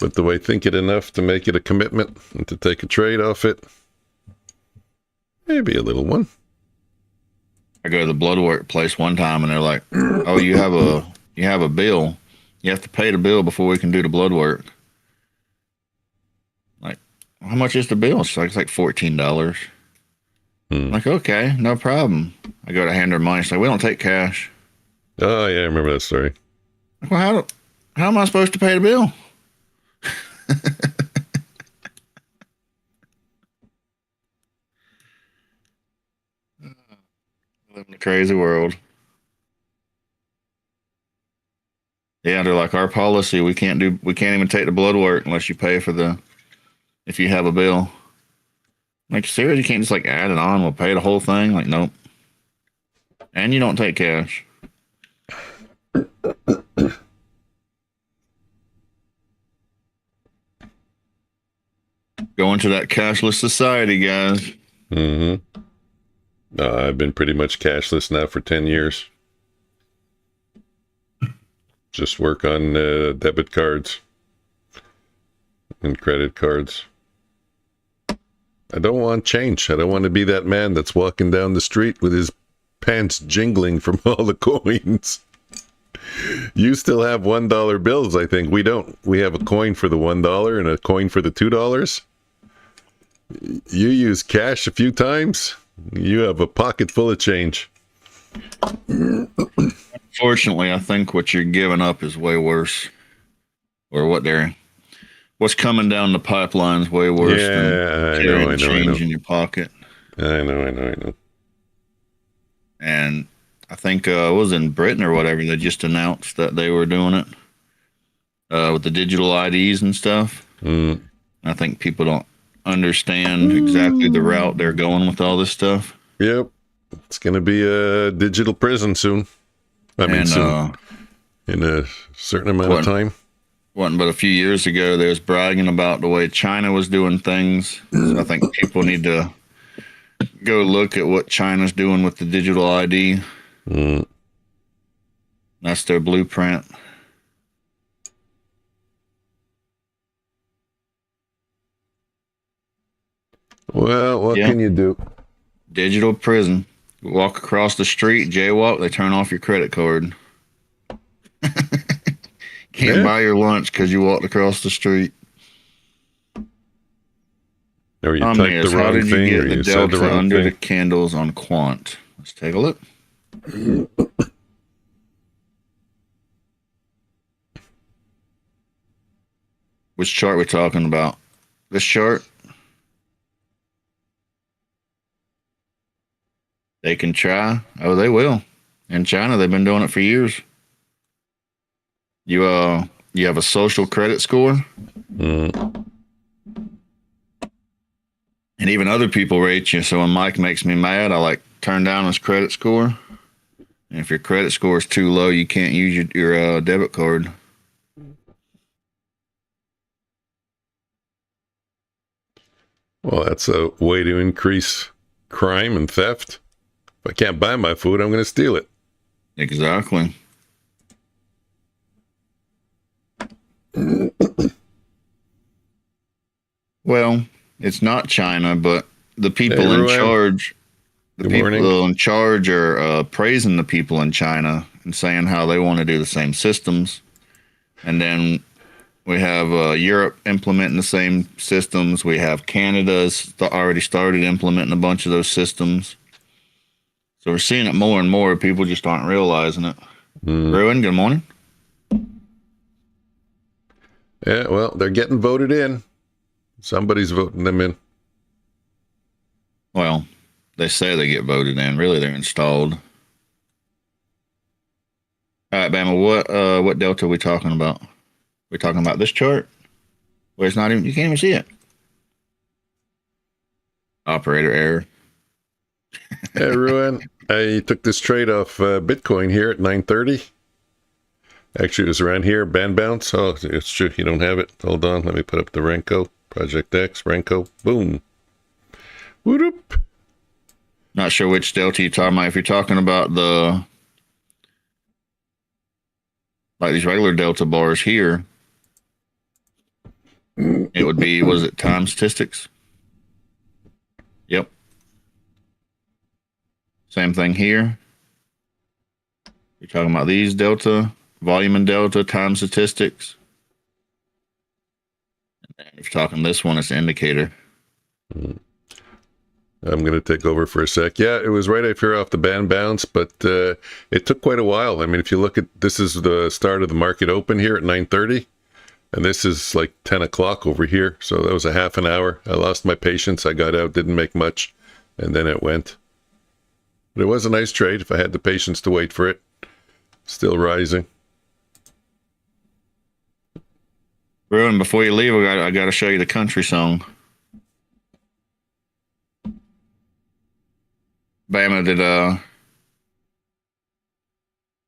But do I think it enough to make it a commitment and to take a trade off it? Maybe a little one. I go to the blood work place one time and they're like, "Oh, you have a bill. You have to pay the bill before we can do the blood work." Like, how much is the bill? It's like $14. Like, okay, no problem. I go to hand her money. She's like, "We don't take cash." Oh yeah, I remember that story. Like, well, how am I supposed to pay the bill? Live in a crazy world. Yeah, they're like, our policy, we can't even take the blood work unless you pay if you have a bill. Like, seriously, you can't just like add it on, we'll pay the whole thing? Like, nope. And you don't take cash. Going to that cashless society, guys. Mm-hmm. I've been pretty much cashless now for 10 years. Just work on debit cards and credit cards. I don't want change. I don't want to be that man that's walking down the street with his pants jingling from all the coins. You still have $1 bills, I think. We don't. We have a coin for the $1 and a coin for the $2. You use cash a few times, you have a pocket full of change. Unfortunately, I think what you're giving up is way worse. Or what's coming down the pipeline is way worse than carrying change in your pocket. I know. And I think it was in Britain or whatever, they just announced that they were doing it with the digital IDs and stuff. I think people don't understand exactly the route they're going with all this stuff. Yep. It's going to be a digital prison soon. Soon. In a certain amount of time. Wasn't but a few years ago, they was bragging about the way China was doing things. So I think people need to go look at what China's doing with the digital ID. That's their blueprint. Well, what can you do? Digital prison. You walk across the street, jaywalk, they turn off your credit card. Can't buy your lunch because you walked across the street. Or you typed the wrong thing, or you said the wrong under thing. the candles on Quant. Let's take a look. Which chart we talking about? This chart? They can try. Oh, they will. In China, they've been doing it for years. You have a social credit score. And even other people rate you. So when Mike makes me mad, I turn down his credit score. And if your credit score is too low, you can't use your debit card. Well, that's a way to increase crime and theft. If I can't buy my food, I'm going to steal it. Exactly. Well, it's not China, but the people in charge, are praising the people in China and saying how they want to do the same systems. And then we have Europe implementing the same systems. We have Canada's already started implementing a bunch of those systems. So we're seeing it more and more. People just aren't realizing it. Ruin, good morning. Yeah, well, they're getting voted in. Somebody's voting them in. Well, they say they get voted in. Really, they're installed. All right, Bama, what delta are we talking about? We're talking about this chart where it's not even, you can't even see it. Operator error. Hey, Ruin, I took this trade off Bitcoin here at 9:30. Actually, it was around here, band bounce. Oh, it's true. You don't have it. Hold on. Let me put up the Renko. Project X, Renko. Boom. Whoop. Not sure which delta you're talking about. If you're talking about like these regular delta bars here, it would be, was it time statistics? Yep. Same thing here. You're talking about these delta, volume and delta, time statistics. And if you're talking this one, it's the indicator. I'm going to take over for a sec. Yeah, it was right after off the band bounce, but it took quite a while. I mean, if you look at, this is the start of the market open here at 9:30, and this is like 10 o'clock over here. So that was a half an hour. I lost my patience. I got out, didn't make much, and then it went. But it was a nice trade if I had the patience to wait for it. Still rising. Ruin, before you leave, I got to show you the country song. Bama, did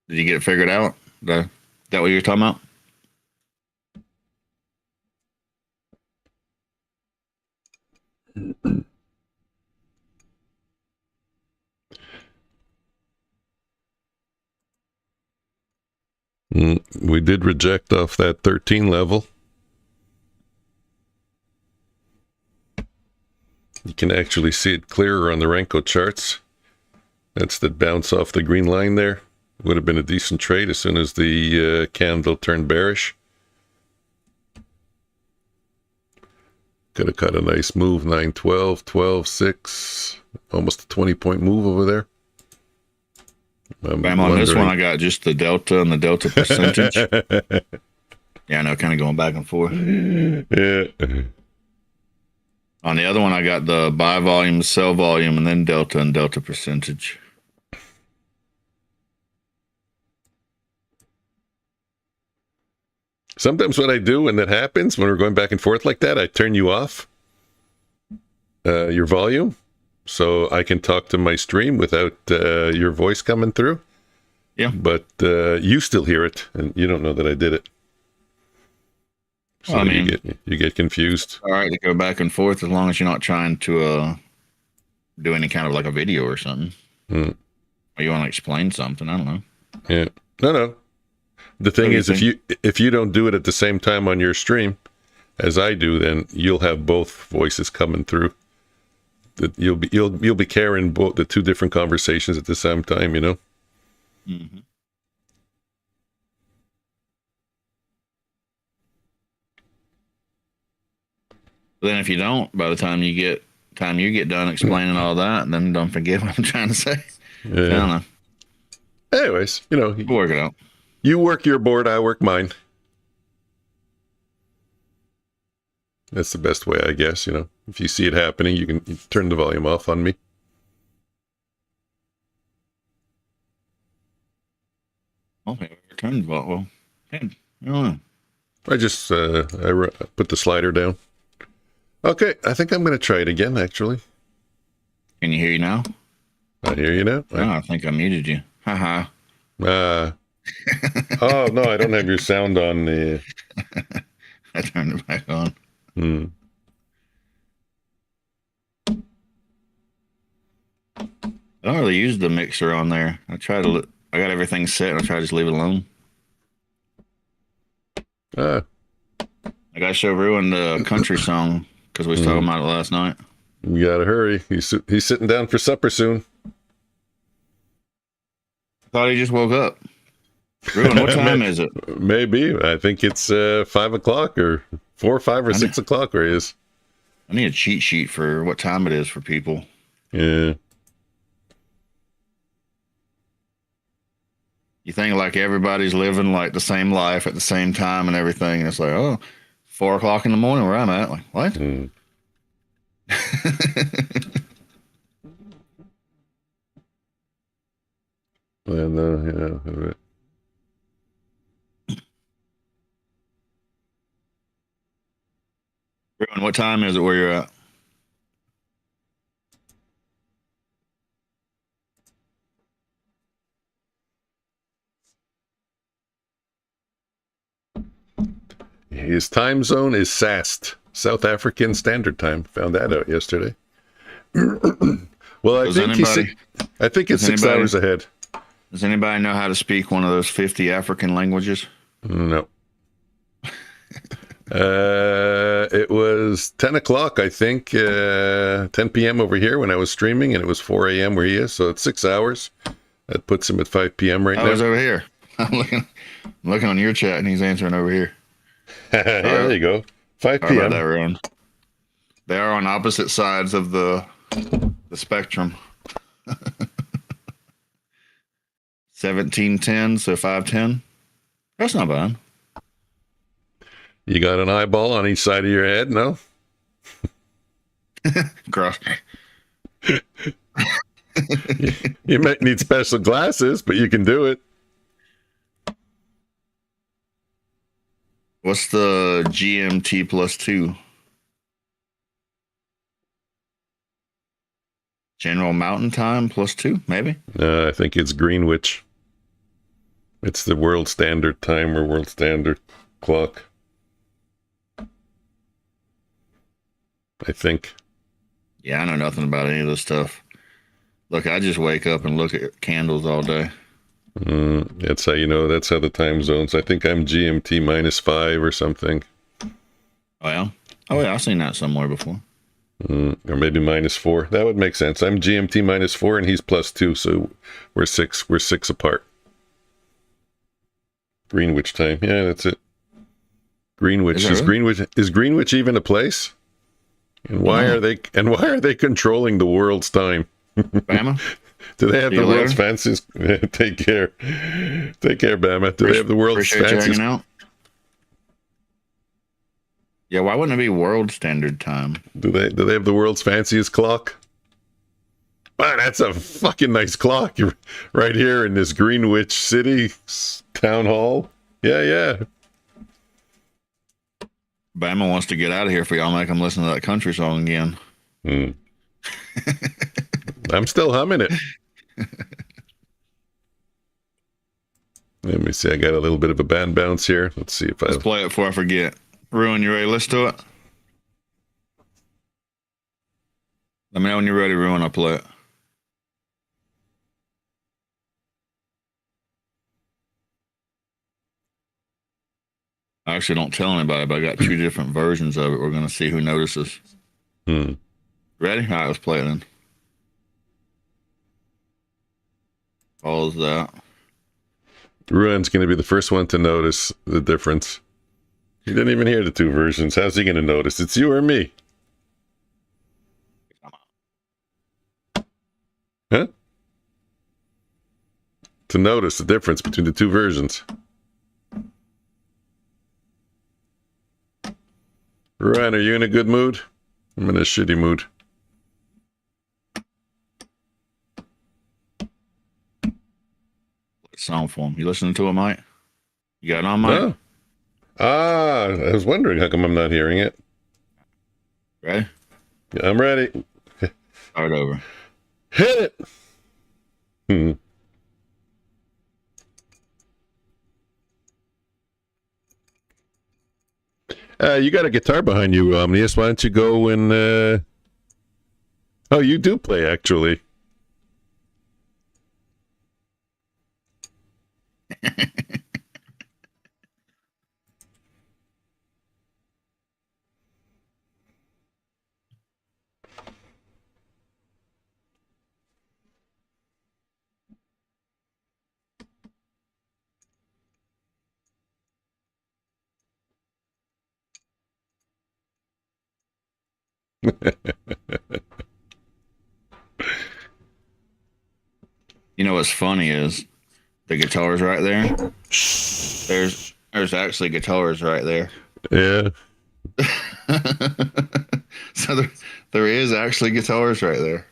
you get it figured out? That what you're talking about? We did reject off that 13 level. You can actually see it clearer on the Renko charts. That's the bounce off the green line there. Would have been a decent trade as soon as the candle turned bearish. Could have cut a nice move, 912, 12, 6, almost a 20-point move over there. I'm on this one, I got just the delta and the delta percentage. Yeah, I know, kind of going back and forth. Yeah. On the other one, I got the buy volume, sell volume, and then delta and delta percentage. Sometimes what I do when that happens, when we're going back and forth like that, I turn you off, your volume, so I can talk to my stream without your voice coming through. Yeah. But you still hear it, and you don't know that I did it. So well, I mean, you get confused. All right to go back and forth as long as you're not trying to do any kind of like a video or something. Or you want to explain something. I don't know. Yeah. No. The thing is, if you don't do it at the same time on your stream as I do, then you'll have both voices coming through. That you'll be carrying both the two different conversations at the same time, you know. Mm-hmm. Then if you don't, by the time you get done explaining all that, then don't forget what I'm trying to say. Yeah. I don't know. Anyways, you know, We'll work it out. You work your board, I work mine. That's the best way, I guess, you know. If you see it happening, you can turn the volume off on me. Okay, return the volume. Well, okay. I don't know. I just I put the slider down. Okay, I think I'm going to try it again, actually. Can you hear you now? I hear you now. No, I think I muted you. Haha. Oh, no, I don't have your sound on. I turned it back on. I don't really use the mixer on there. I got everything set and I try to just leave it alone. I got to show Ruin the country song because we was talking about it last night. You got to hurry. He's sitting down for supper soon. I thought he just woke up. Ruin, what time is it? Maybe. I think it's 5 o'clock or 4, 5, or 6 o'clock where he is. I need a cheat sheet for what time it is for people. Yeah. You think like everybody's living like the same life at the same time and everything, and it's like, oh, 4 o'clock in the morning where I'm at. Like, what? Mm. And yeah. Ruin, what time is it where you're at? His time zone is SAST, South African Standard Time. Found that out yesterday. Well, I think it's 6 hours ahead. Does anybody know how to speak one of those 50 African languages? No. It was 10 o'clock, I think, 10 p.m. over here when I was streaming, and it was 4 a.m. where he is, so it's 6 hours. That puts him at 5 p.m. right now. I was over here. I'm looking on your chat, and he's answering over here. There you go. 5 Sorry p.m. about that, Ron. They are on opposite sides of the spectrum. 17:10, so 5:10. That's not bad. You got an eyeball on each side of your head, no? Cross. You might need special glasses, but you can do it. What's the GMT plus 2? General Mountain Time plus 2, maybe? I think it's Greenwich. It's the world standard time or world standard clock. I think. Yeah, I know nothing about any of this stuff. Look, I just wake up and look at candles all day. That's how you know. That's how the time zones. I think I'm GMT -5 or something. Oh, yeah? Oh, yeah, I've seen that somewhere before. Or maybe -4. That would make sense. I'm GMT -4 and he's +2, so we're six apart. Greenwich time. Yeah, that's it. Greenwich is Greenwich even a place? And why are they controlling the world's time? Bama? Do they have the world's fanciest? Take care, Bama. Do they have the world's fanciest? Out. Yeah, why wouldn't it be world standard time? Do they have the world's fanciest clock? Wow, that's a fucking nice clock. You're right here in this Greenwich City town hall. Yeah. Bama wants to get out of here for y'all make him listen to that country song again. I'm still humming it. Let me see. I got a little bit of a band bounce here. Let's see if Let's play it before I forget. Ruin, you ready? Listen to it. Let me know when you're ready, Ruin. I'll play it. I actually don't tell anybody, but I got 2 different versions of it. We're going to see who notices. Ready? All right, let's play it then. Pause that. Ruin's going to be the first one to notice the difference. He didn't even hear the 2 versions. How's he going to notice? It's you or me? Huh? To notice the difference between the 2 versions. Ruin, are you in a good mood? I'm in a shitty mood. Song for him. You listening to it, Mike? You got it on, Mike? No. I was wondering how come I'm not hearing it. Ready? Yeah, I'm ready. Start over. Hit it! You got a guitar behind you, Omnius. Why don't you go and... Oh, you do play, actually. You know what's funny is The guitar's right there. Shh. There's actually guitars right there. Yeah. So there is actually guitars right there.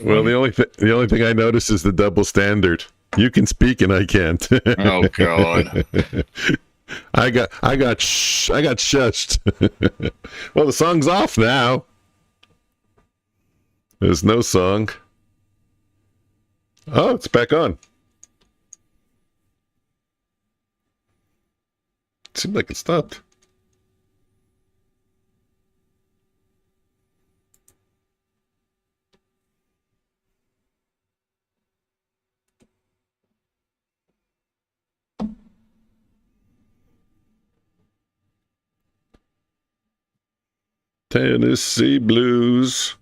Well, the only thing I notice is the double standard. You can speak and I can't. Oh God. I got shushed. Well, the song's off now. There's no song. Oh, it's back on. It seemed like it stopped. Tennessee Blues.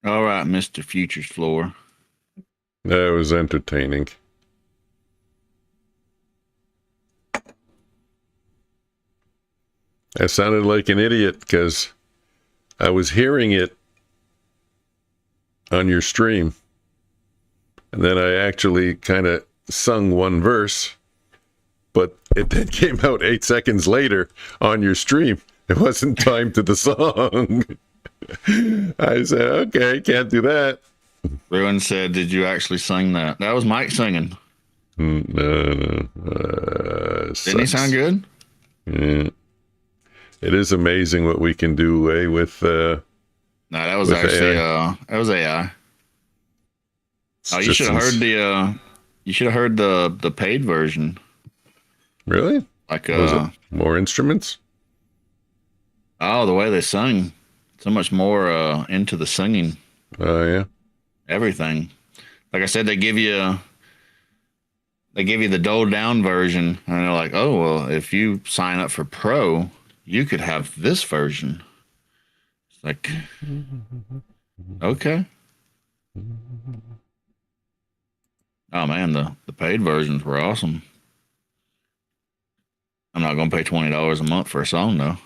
All right, Mr. Future's floor. That was entertaining. I sounded like an idiot because I was hearing it on your stream. And then I actually kind of sung one verse, but it then came out 8 seconds later on your stream. It wasn't timed to the song. I said, okay, can't do that. Ruin said, did you actually sing that? That was Mike singing. No. Didn't he sound good? Yeah. It is amazing what we can do with no, that was actually AI. That was AI. Oh, you should have heard the paid version. Really? Like was it more instruments? Oh, the way they sung. So much more into the singing. Oh yeah. Everything. Like I said, they give you the doled down version, and they're like, oh well, if you sign up for Pro, you could have this version. It's like, okay. Oh man, the paid versions were awesome. I'm not gonna pay $20 a month for a song though.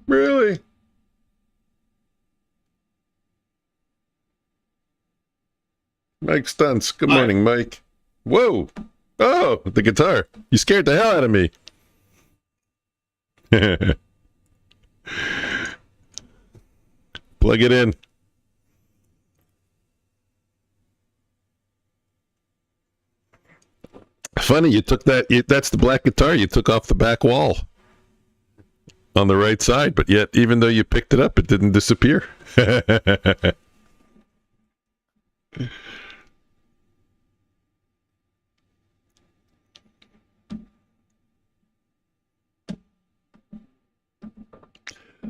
Really? Mike Stunts. Good morning, Mike. Whoa. Oh, the guitar. You scared the hell out of me. Plug it in. Funny, you took that's the black guitar you took off the back wall on the right side, but yet even though you picked it up, it didn't disappear.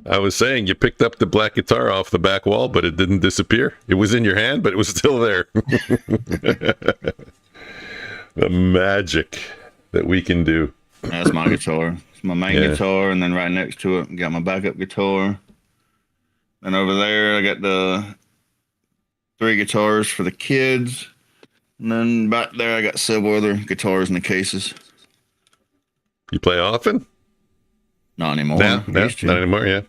I was saying you picked up the black guitar off the back wall, but it didn't disappear. It was in your hand, but it was still there. The magic that we can do. That's my guitar. It's my main guitar, and then right next to it, got my backup guitar. And over there, I got the 3 guitars for the kids. And then back there, I got several other guitars in the cases. You play often? Not anymore. No, not anymore, yeah.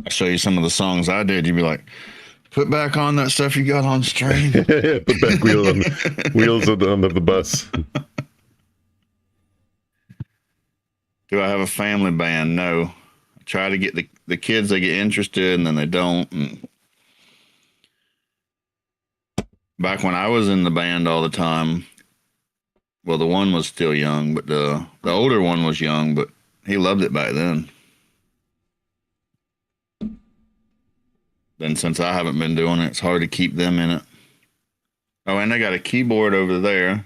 I'll show you some of the songs I did. You'd be like, put back on that stuff you got on stream. Put back wheels on the bus. Do I have a family band? No. I try to get the kids, they get interested, and then they don't. And back when I was in the band all the time, well, the one was still young, but the older one was young, but he loved it back then. Then since I haven't been doing it, it's hard to keep them in it. Oh, and they got a keyboard over there.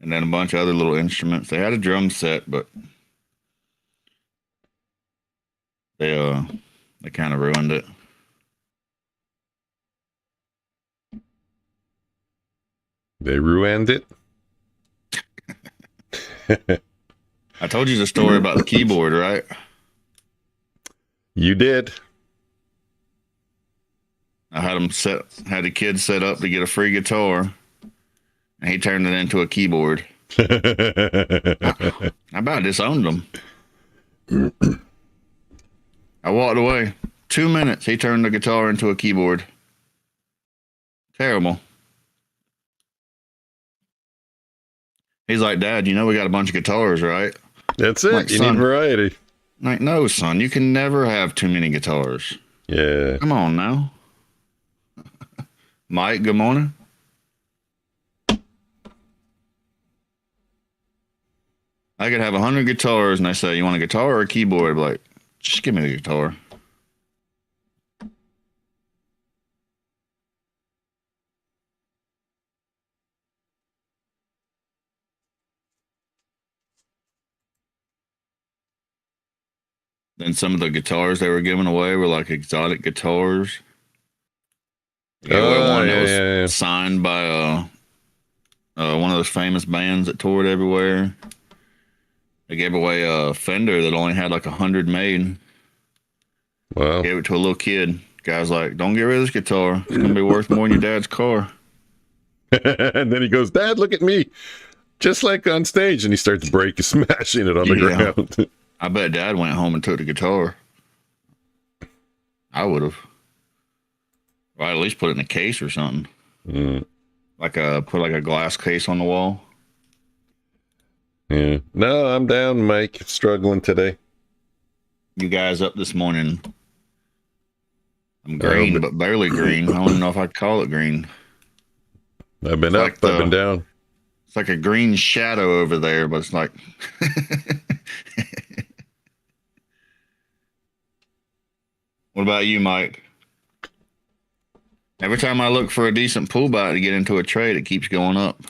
And then a bunch of other little instruments. They had a drum set, but they kind of ruined it. They ruined it? I told you the story about the keyboard, right? You did. I had the kid set up to get a free guitar, and he turned it into a keyboard. I about disowned him. I walked away. 2 minutes, he turned the guitar into a keyboard. Terrible. He's like, Dad, you know we got a bunch of guitars, right? That's it. Like, you son, need variety. Like, no, son, you can never have too many guitars. Yeah. Come on now. Mike, good morning. I could have 100 guitars, and they say, you want a guitar or a keyboard? I'd be like, just give me the guitar. Then some of the guitars they were giving away were like exotic guitars. One that was signed by one of those famous bands that toured everywhere. They gave away a Fender that only had like 100 made. Wow. Gave it to a little kid. Guy's like, don't get rid of this guitar. It's going to be worth more than your dad's car. And then he goes, Dad, look at me. Just like on stage. And he starts smashing it on the ground. I bet Dad went home and took the guitar. I would have. Or at least put it in a case or something. Mm. Put like a glass case on the wall. Yeah. No, I'm down, Mike. Struggling today. You guys up this morning? I'm green, but barely green. I don't even know if I'd call it green. I've been up, I've been down. It's like a green shadow over there, but it's like... What about you, Mike? Every time I look for a decent pull buy to get into a trade, it keeps going up.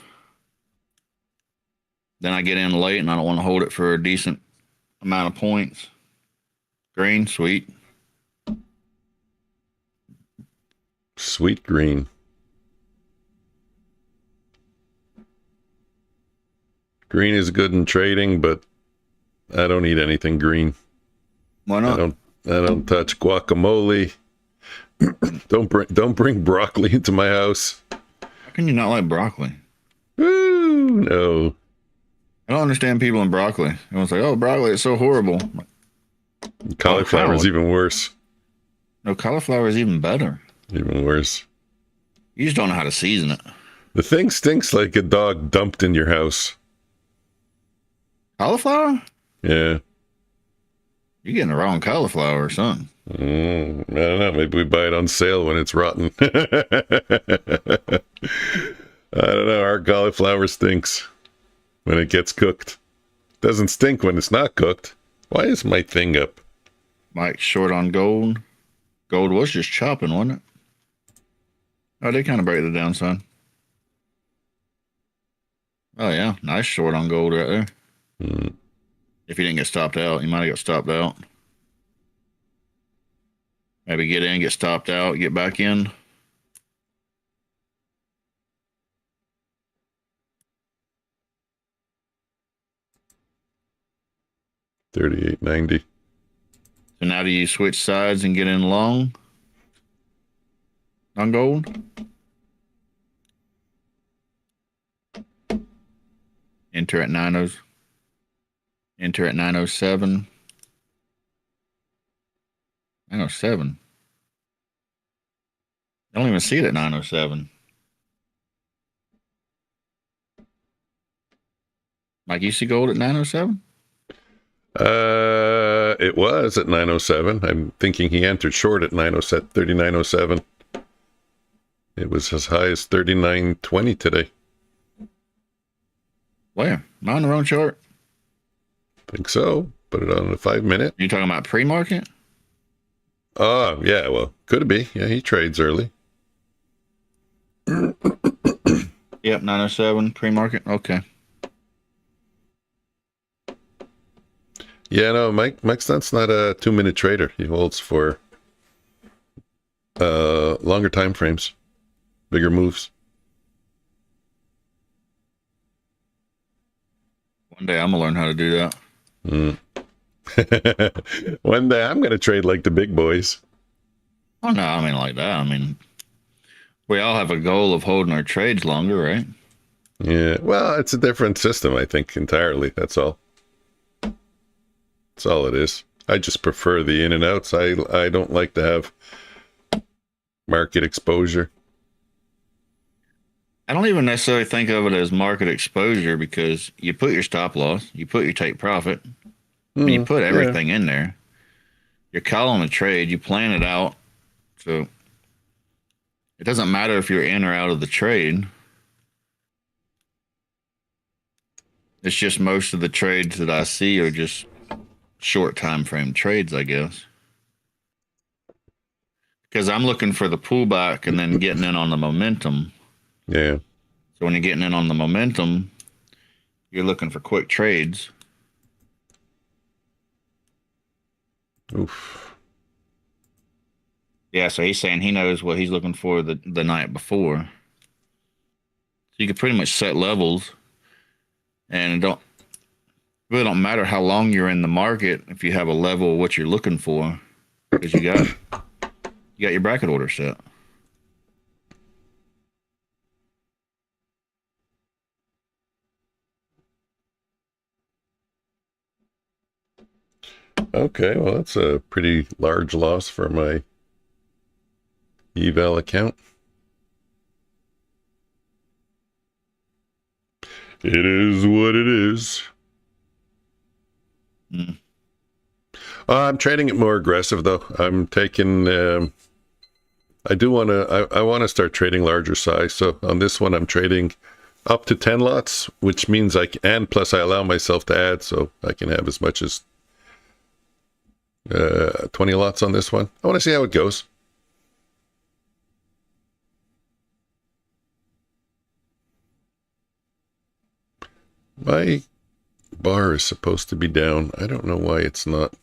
Then I get in late and I don't want to hold it for a decent amount of points. Green, sweet. Sweet green. Green is good in trading, but I don't eat anything green. Why not? I don't touch guacamole. Don't bring broccoli into my house. How can you not like broccoli? Ooh, no. I don't understand people in broccoli. Everyone's like, oh, broccoli is so horrible. Cauliflower is even worse. No, cauliflower is even better. Even worse. You just don't know how to season it. The thing stinks like a dog dumped in your house. Cauliflower? Yeah. You're getting the wrong cauliflower or something. I don't know. Maybe we buy it on sale when it's rotten. I don't know. Our cauliflower stinks when it gets cooked. Doesn't stink when it's not cooked. Why is my thing up? Mike short on gold. Gold was just chopping, wasn't it? Oh, they kind of break the downside. Oh, yeah. Nice short on gold right there. Mm. If you didn't get stopped out, you might have got stopped out. Maybe get in, get stopped out, get back in. $38.90. So now do you switch sides and get in long on gold? Enter at 90. Enter at 907. 907. I don't even see it at 907. Mike, you see gold at 907? It was at 907. I'm thinking he entered short at 3907. It was as high as 39.20 today. Where? Am I on the wrong chart? I think so. Put it on the 5-minute. You talking about pre-market? Oh, yeah, well, could be. Yeah, he trades early. Yep, 907 pre-market. Okay. Yeah, no, Mike's not a 2-minute trader. He holds for longer time frames, bigger moves. One day I'm gonna learn how to do that. One day I'm gonna trade like the big boys. Oh no, I mean like that. I mean, we all have a goal of holding our trades longer, right? Yeah, well, it's a different system, I think, entirely. That's all. That's all it is. I just prefer the in and outs. I don't like to have market exposure. I don't even necessarily think of it as market exposure because you put your stop loss, you put your take profit, and you put everything in there. You're calling a trade, you plan it out. So it doesn't matter if you're in or out of the trade. It's just most of the trades that I see are just short time frame trades, I guess. Because I'm looking for the pullback and then getting in on the momentum. Yeah. So when you're getting in on the momentum, you're looking for quick trades. Oof. Yeah, so he's saying he knows what he's looking for the night before. So you can pretty much set levels, and it really don't matter how long you're in the market if you have a level of what you're looking for, because you got your bracket order set. Okay, well, that's a pretty large loss for my eval account. It is what it is. I'm trading it more aggressive, though. I'm taking. I do want to. I want to start trading larger size. So on this one, I'm trading up to 10 lots, which means and plus I allow myself to add, so I can have as much as 20 lots on this one. I want to see how it goes. My bar is supposed to be down. I don't know why it's not.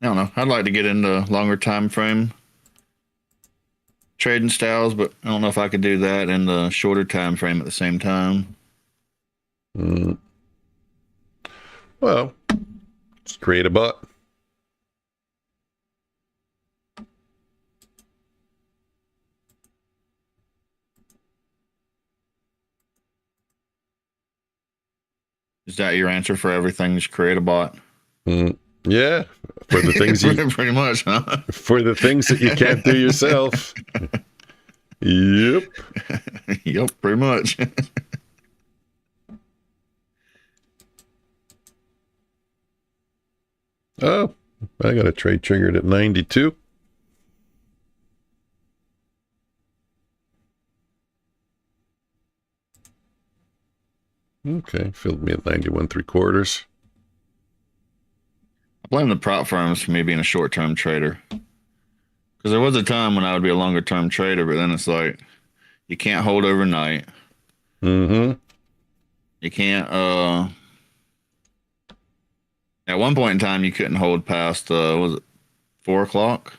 I don't know. I'd like to get into longer time frame trading styles, but I don't know if I could do that in the shorter time frame at the same time. Well, let's create a bot. Is that your answer for everything? Just create a bot? Yeah, for the things pretty much, huh? For the things that you can't do yourself. Yep. Yep, pretty much. Oh, I got a trade triggered at 92. Okay, filled me at 91.75. I blame the prop firms for me being a short-term trader. Because there was a time when I would be a longer-term trader, but then it's like, you can't hold overnight. Mm-hmm. You can't, at one point in time, you couldn't hold past, was it 4 o'clock?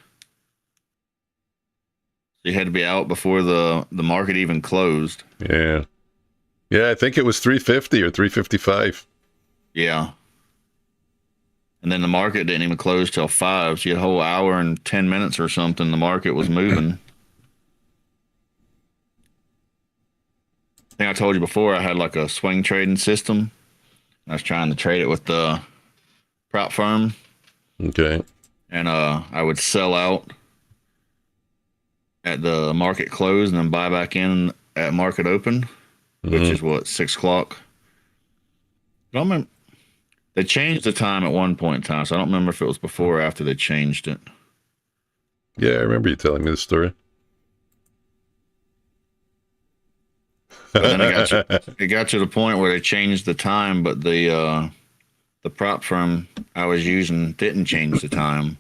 So you had to be out before the market even closed. Yeah. Yeah, I think it was 350 or 355. Yeah. And then the market didn't even close till 5. So you had a whole hour and 10 minutes or something. The market was moving. I think I told you before I had like a swing trading system. I was trying to trade it with the prop firm. Okay. And I would sell out at the market close and then buy back in at market open, which is what, 6 o'clock? I don't remember. They changed the time at one point in time, so I don't remember if it was before or after they changed it. Yeah, I remember you telling me the story. But then it got to the point where they changed the time, but the prop firm I was using didn't change the time.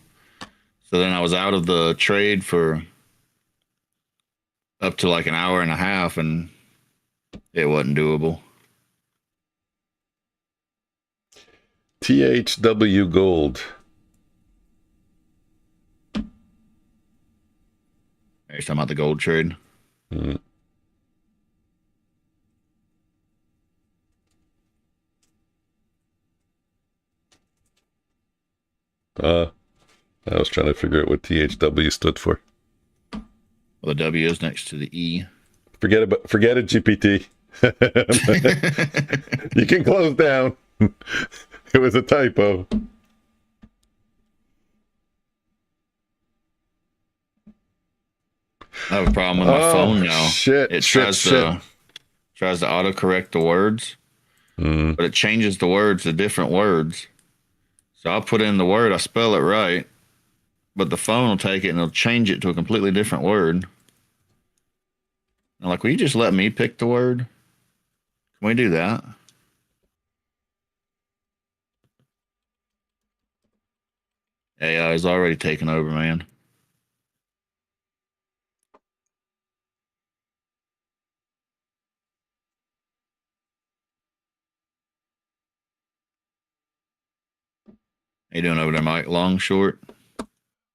So then I was out of the trade for up to like an hour and a half, and it wasn't doable. THW Gold. Are you talking about the gold trade? Mm. I was trying to figure out what THW stood for. Well, the W is next to the E. Forget it, GPT. You can close down. It was a typo. I have a problem with my phone now. It tries to autocorrect the words, but it changes the words to different words. So I'll put in the word, I spell it right, but the phone will take it and it'll change it to a completely different word. I'm like, will you just let me pick the word? Can we do that? AI is already taking over, man. How you doing over there, Mike? Long, short?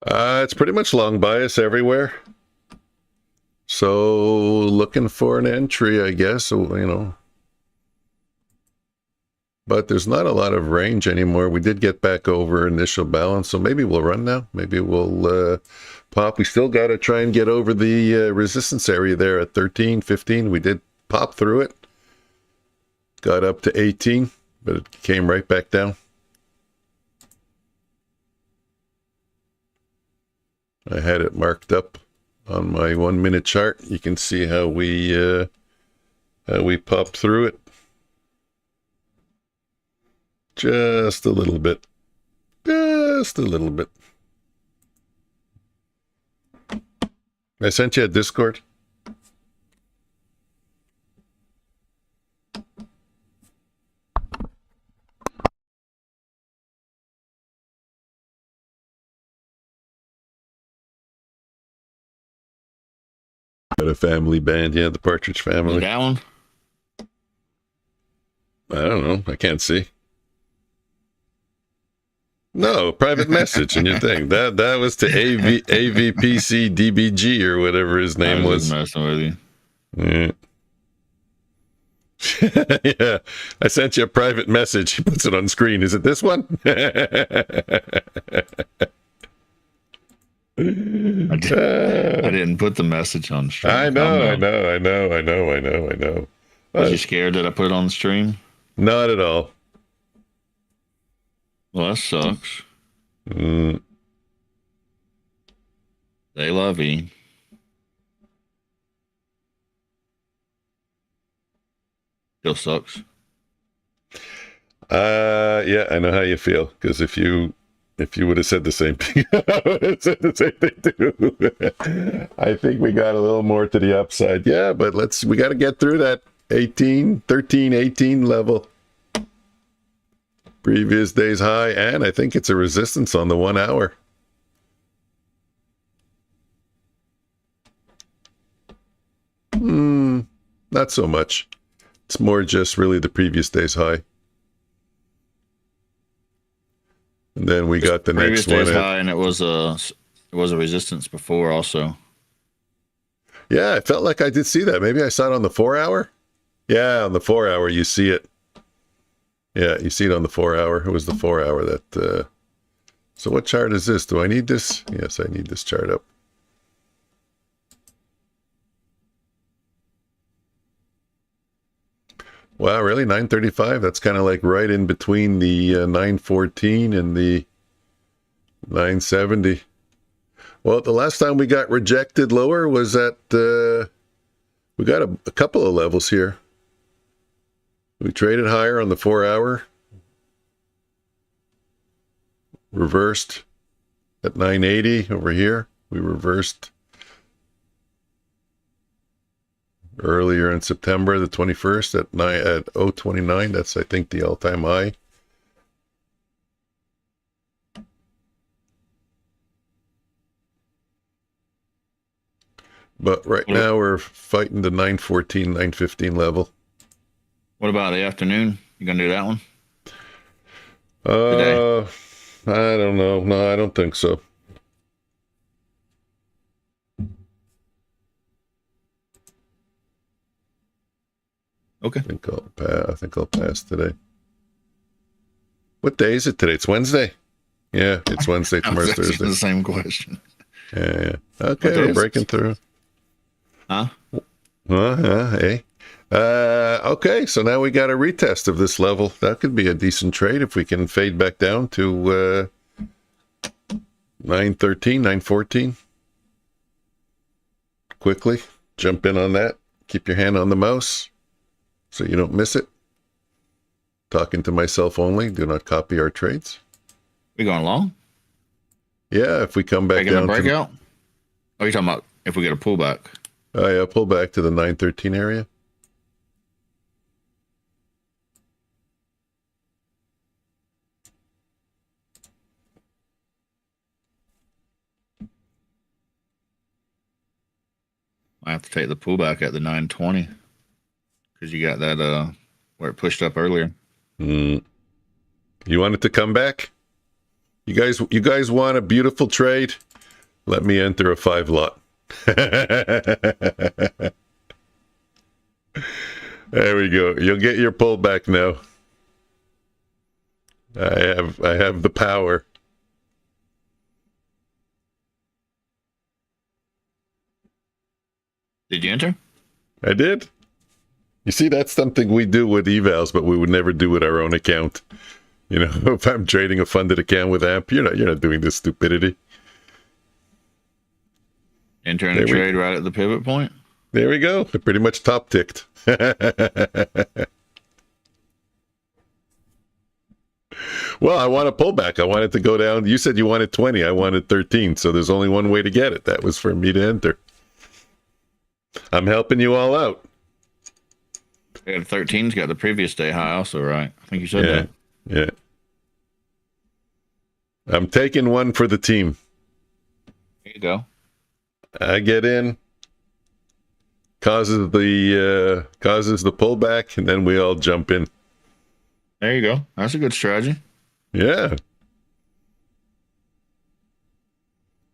It's pretty much long bias everywhere. So looking for an entry, I guess, so, But there's not a lot of range anymore. We did get back over initial balance, so maybe we'll run now. Maybe we'll pop. We still got to try and get over the resistance area there at 13, 15. We did pop through it. Got up to 18, but it came right back down. I had it marked up on my 1 minute chart. You can see how we popped through it. Just a little bit. Just a little bit. I sent you a Discord. Got a family band, yeah, the Partridge Family. That one? I don't know. I can't see. No, private message in your thing. That was to AVPC DBG or whatever his name was. I was messing with you. Yeah. Yeah. I sent you a private message. He puts it on screen. Is it this one? I didn't put the message on stream. I know. Was you scared that I put it on the stream? Not at all. Well, that sucks. They love you. Still sucks. Yeah, I know how you feel, because if you would have said the same thing, I would have said the same thing too. I think we got a little more to the upside. Yeah, but we got to get through that 18, 13, 18 level. Previous day's high, and I think it's a resistance on the 1 hour. Not so much. It's more just really the previous day's high. And then we got the next one. Previous day's high, and it was a resistance before also. Yeah, I felt like I did see that. Maybe I saw it on the 4 hour. Yeah, on the 4 hour you see it. Yeah, you see it on the 4 hour. It was the 4 hour that. So what chart is this? Do I need this? Yes, I need this chart up. Wow, really? 935? That's kind of like right in between the 914 and the 970. Well, the last time we got rejected lower was at, we got a couple of levels here. We traded higher on the 4 hour. Reversed at 980 over here. We reversed earlier in September, the 21st at 029. That's, I think, the all-time high. But right now we're fighting the 914, 915 level. What about the afternoon? You gonna do that one? Today? I don't know. No, I don't think so. Okay. I think I'll pass today. What day is it today? It's Wednesday. Yeah, it's Wednesday. Tomorrow's Thursday. The same question. Yeah. Okay, we're breaking through. Huh? Hey. Okay, so now we got a retest of this level. That could be a decent trade if we can fade back down to 913, 914. Quickly jump in on that. Keep your hand on the mouse so you don't miss it. Talking to myself only. Do not copy our trades. We going long? Yeah, if we come back down to breakout. Oh, you're talking about if we get a pullback? Oh yeah, pull back to the 913 area. I have to take the pullback at the 920 because you got that where it pushed up earlier. You want it to come back? You guys want a beautiful trade? Let me enter a 5 lot. There we go. You'll get your pullback now. I have the power. Did you enter? I did. You see, that's something we do with evals, but we would never do with our own account. You know, if I'm trading a funded account with AMP, you're not doing this stupidity. Entering a trade right at the pivot point? There we go. They're pretty much top ticked. Well, I want a pullback. I want it to go down. You said you wanted 20. I wanted 13. So there's only one way to get it. That was for me to enter. I'm helping you all out. Yeah, 13's got the previous day high also, right? I think you said that. Yeah. I'm taking one for the team. There you go. I get in, causes the pullback, and then we all jump in. There you go. That's a good strategy. Yeah.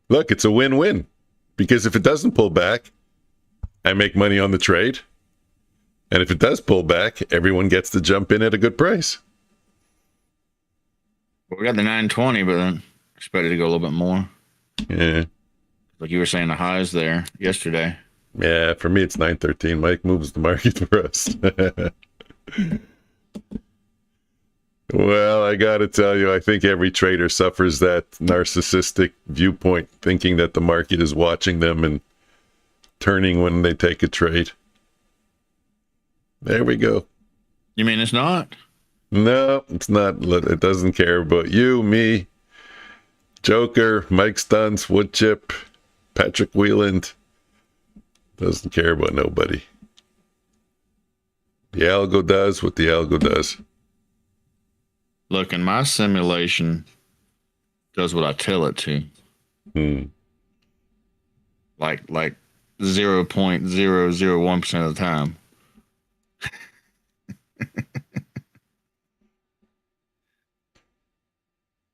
Look, it's a win-win. Because if it doesn't pull back, I make money on the trade. And if it does pull back, everyone gets to jump in at a good price. Well, we got the 920, but then expected to go a little bit more. Yeah. Like you were saying, the highs there yesterday. Yeah, for me, it's 913. Mike moves the market for us. Well, I got to tell you, I think every trader suffers that narcissistic viewpoint, thinking that the market is watching them and turning when they take a trade. There we go. You mean it's not? No, it's not. It doesn't care about you, me, Joker, Mike Stunts, Woodchip, Patrick Wheeland. Doesn't care about nobody. The algo does what the algo does. Look, in my simulation, does what I tell it to. Like 0.001% of the time.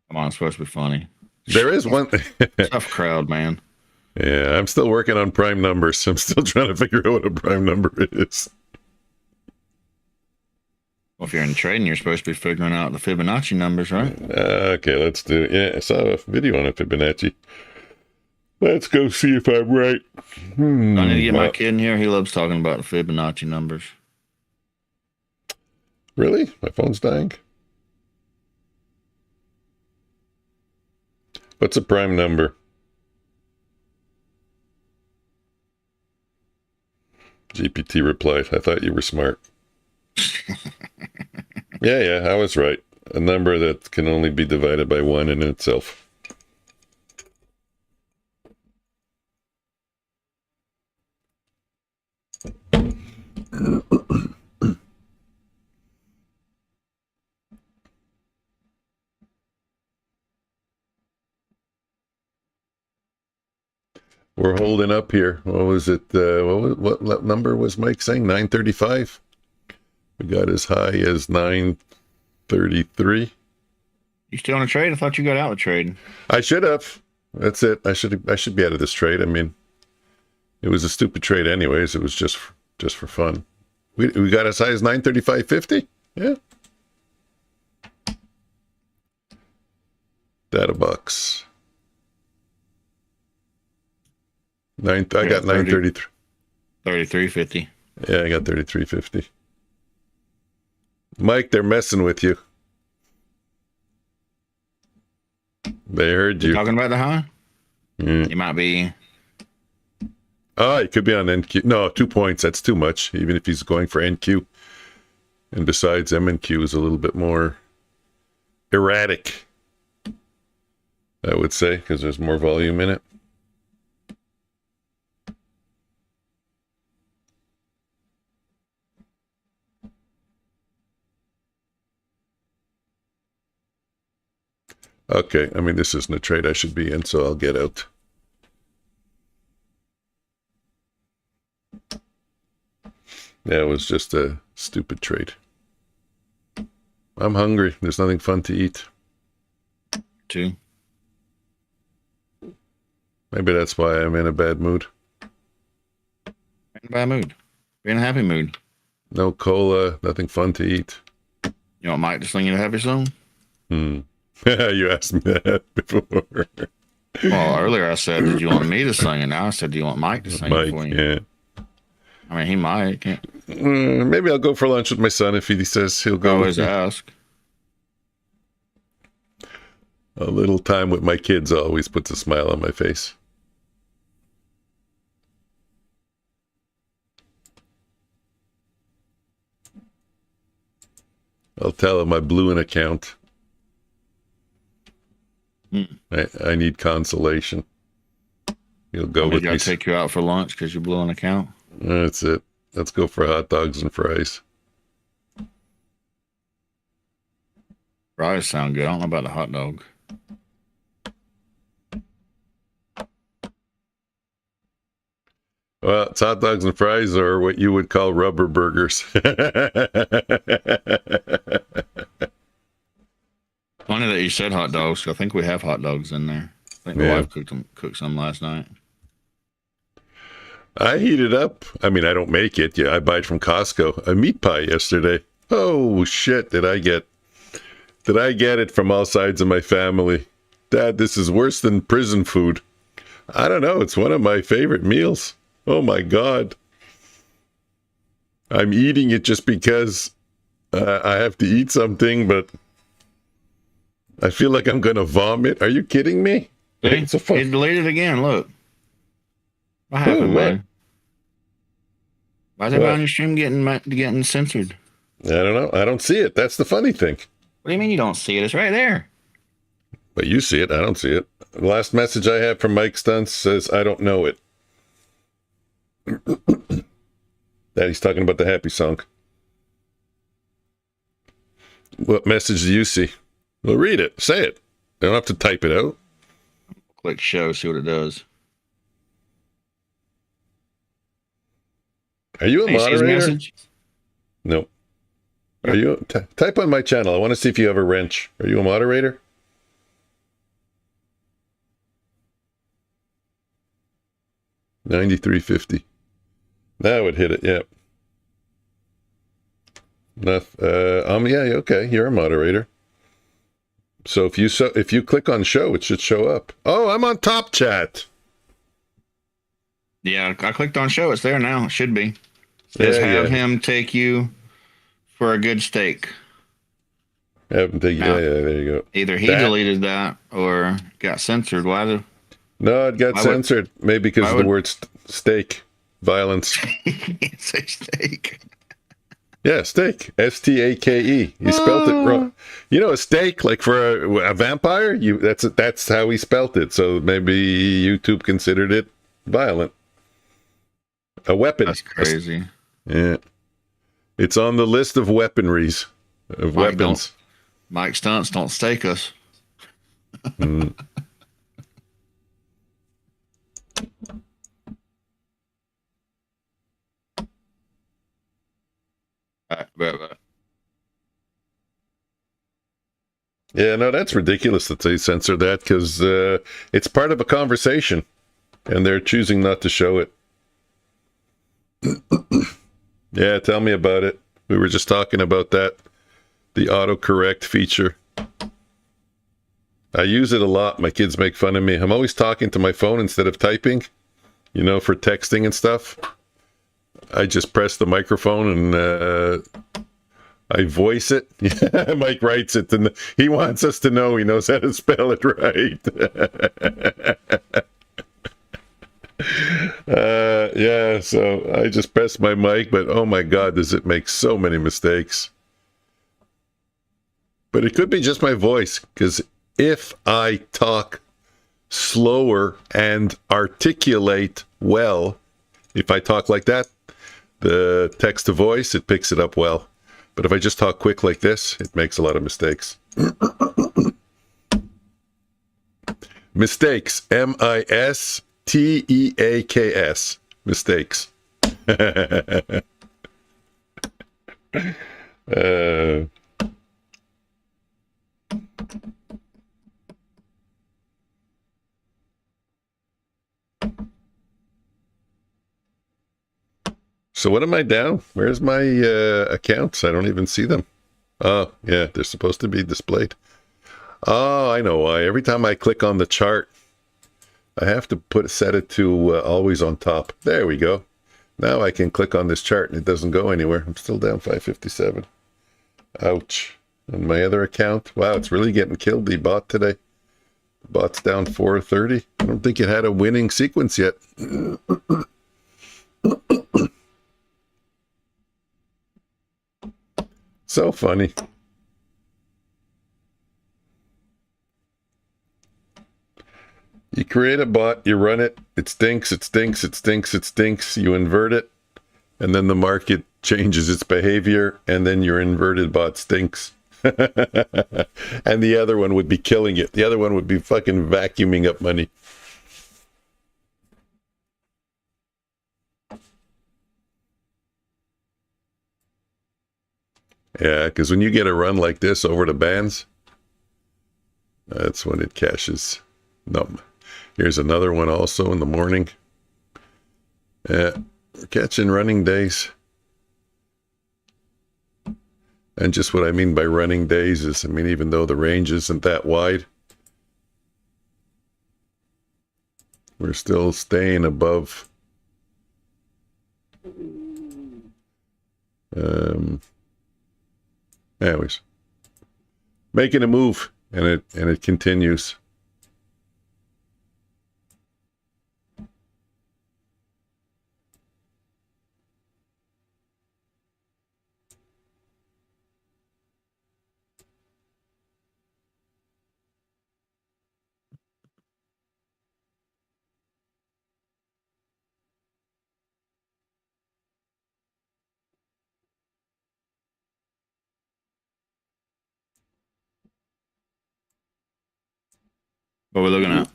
Come on, it's supposed to be funny. There is one. Tough crowd, man. Yeah, I'm still working on prime numbers. I'm still trying to figure out what a prime number is. Well, if you're in trading, you're supposed to be figuring out the Fibonacci numbers, right? Okay, let's do it. Yeah, I saw a video on a Fibonacci. Let's go see if I'm right. I need to get my kid in here. He loves talking about the Fibonacci numbers. Really? My phone's dying? What's a prime number? GPT replied, I thought you were smart. Yeah, I was right. A number that can only be divided by 1 in itself. We're holding up here. What was it? What number was Mike saying? 935? We got as high as 933. You still on a trade? I thought you got out of trading. I should have. That's it. I should be out of this trade. I mean, it was a stupid trade anyways. It was just for fun. We got as high as 935.50? Yeah. Data bucks. I got 933. 33.50. Yeah, I got 33.50. Mike, they're messing with you. They heard you. Talking about the high? You might be. Oh, it could be on NQ. No, 2 points. That's too much, even if he's going for NQ. And besides, MNQ is a little bit more erratic, I would say, because there's more volume in it. Okay, I mean, this isn't a trade I should be in, so I'll get out. That was just a stupid trade. I'm hungry. There's nothing fun to eat. 2. Maybe that's why I'm in a bad mood. In a bad mood. You're in a happy mood. No cola, nothing fun to eat. You want Mike to sing you a happy song? You asked me that before. Well, earlier I said, did you want me to sing? And now I said, do you want Mike to sing it for you? Yeah. I mean, he might. Can't. Maybe I'll go for lunch with my son if he says he'll go. Always ask. A little time with my kids always puts a smile on my face. I'll tell him my Bulenox account. I need consolation. He'll go with me. I'll take you out for lunch because you blew an account. That's it. Let's go for hot dogs and fries. Fries sound good. I don't know about the hot dog. Well, it's hot dogs and fries or what you would call rubber burgers. Funny that you said hot dogs. I think we have hot dogs in there. I think my wife cooked some last night. I heat it up. I mean, I don't make it. Yeah, I buy it from Costco. A meat pie yesterday. Oh shit! Did I get it from all sides of my family? Dad, this is worse than prison food. I don't know. It's one of my favorite meals. Oh my God! I'm eating it just because I have to eat something, but I feel like I'm gonna vomit. Are you kidding me? Hey, it deleted again. Look. What happened, man? Why is everybody on your stream getting censored? I don't know. I don't see it. That's the funny thing. What do you mean you don't see it? It's right there. But you see it. I don't see it. The last message I have from Mike Stunts says, I don't know it. That he's talking about the happy song. What message do you see? Well, read it. Say it. You don't have to type it out. Click show, see what it does. Are you a Hey, you see his moderator? message? No. Are you? Type on my channel. I want to see if you have a wrench. Are you a moderator? $93.50. That would hit it. Yep. Yeah. Okay. You're a moderator. So if you click on show, it should show up. Oh, I'm on top chat. Yeah, I clicked on show. It's there now. It should be. It says have him take you for a good steak. Yeah, there you go. Either he deleted that or got censored. No, it got censored. Maybe because of the word steak. Violence. Say steak. Yeah, steak. S-T-A-K-E. You spelt it wrong. You know, a steak, like for a vampire, that's how he spelt it. So maybe YouTube considered it violent. A weapon. That's crazy. Yeah. It's on the list of weaponries, of weapons. Mike Stunts don't stake us. Mm. Yeah, no, that's ridiculous that they censor that because it's part of a conversation and they're choosing not to show it. Yeah, tell me about it. We were just talking about that, the autocorrect feature. I use it a lot. My kids make fun of me. I'm always talking to my phone instead of typing, for texting and stuff. I just press the microphone and I voice it. Mike writes it, and he wants us to know he knows how to spell it right. Yeah, so I just press my mic, but oh my God, does it make so many mistakes. But it could be just my voice, because if I talk slower and articulate well, if I talk like that, the text to voice, it picks it up well. But if I just talk quick like this, it makes a lot of mistakes. Mistakes. M-I-S-T-E-A-K-S. Mistakes. So what am I down? Where's my accounts? I don't even see them. Oh, yeah, they're supposed to be displayed. Oh, I know why. Every time I click on the chart, I have to set it to always on top. There we go. Now I can click on this chart and it doesn't go anywhere. I'm still down 557. Ouch. And my other account, wow, it's really getting killed, the bot today. The bot's down 430. I don't think it had a winning sequence yet. So funny. You create a bot, you run it, it stinks, it stinks, it stinks, it stinks. You invert it, and then the market changes its behavior, and then your inverted bot stinks. And the other one would be killing it. The other one would be fucking vacuuming up money. Yeah, because when you get a run like this over the bands, that's when it cashes. Numb. Here's another one also in the morning. Yeah, we're catching running days. And just what I mean by running days is, even though the range isn't that wide, we're still staying above. Anyways, making a move, and it continues. What we're looking at?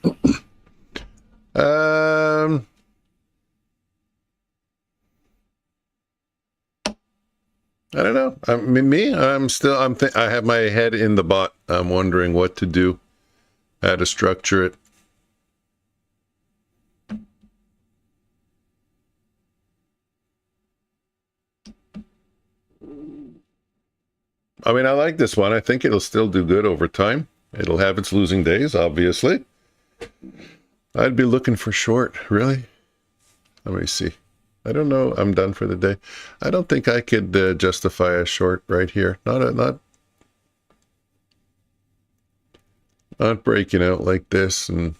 I don't know. I mean, I have my head in the bot. I'm wondering what to do, how to structure it. I mean, I like this one. I think it'll still do good over time. It'll have its losing days, obviously. I'd be looking for short, really. Let me see. I don't know. I'm done for the day. I don't think I could justify a short right here. Not breaking out like this. And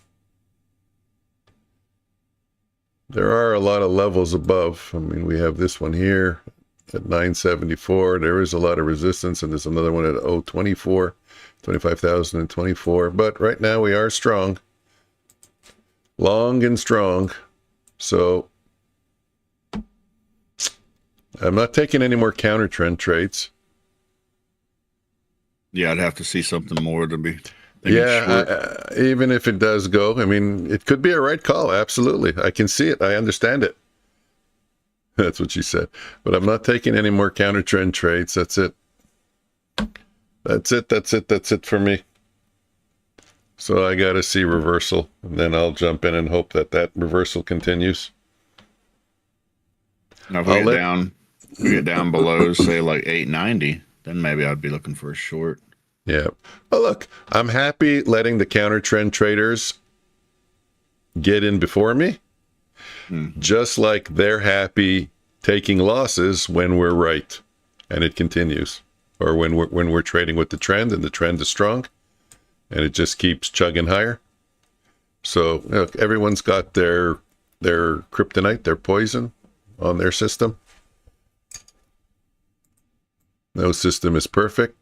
there are a lot of levels above. I mean, we have this one here at 974. There is a lot of resistance, and there's another one at 024, 25,024. But right now we are strong, long and strong. So I'm not taking any more counter trend trades. Yeah, I'd have to see something more to be. Even if it does go, I mean, it could be a right call. Absolutely. I can see it. I understand it. That's what she said. But I'm not taking any more counter trend trades. That's it. That's it for me. So I got to see reversal, and then I'll jump in and hope that reversal continues. Now, if we get down below, say like 890, then maybe I'd be looking for a short. Yeah. Well, look, I'm happy letting the counter trend traders get in before me, just like they're happy taking losses when we're right and it continues, or when we're trading with the trend and the trend is strong and it just keeps chugging higher. So, look, everyone's got their kryptonite, their poison on their system. No system is perfect.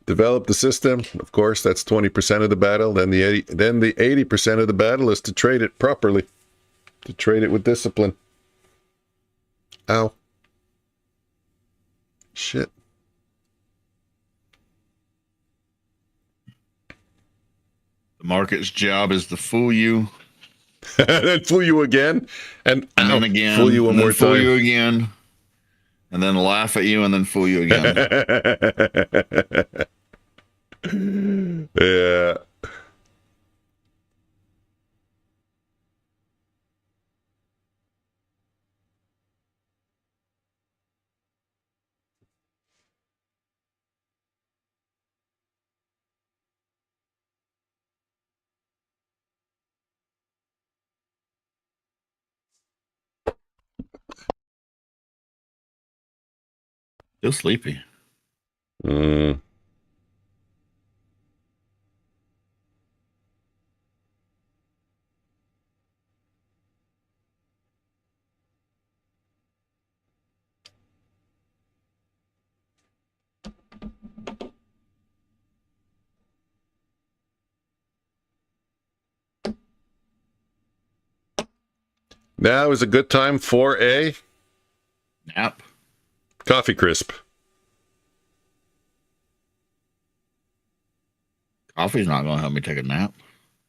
Develop the system. Of course, that's 20% of the battle. Then the 80% of the battle is to trade it properly, to trade it with discipline. Ow. Shit. The market's job is to fool you. Then fool you again. And then again. Fool you one more time. Fool you again. And then laugh at you and then fool you again. Yeah. Still sleepy. Now is a good time for a nap. Coffee crisp. Coffee's not going to help me take a nap.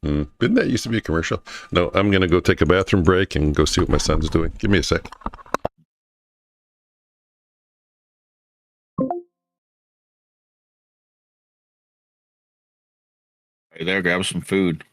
Didn't that used to be a commercial? No, I'm going to go take a bathroom break and go see what my son's doing. Give me a sec. Hey there, grab some food.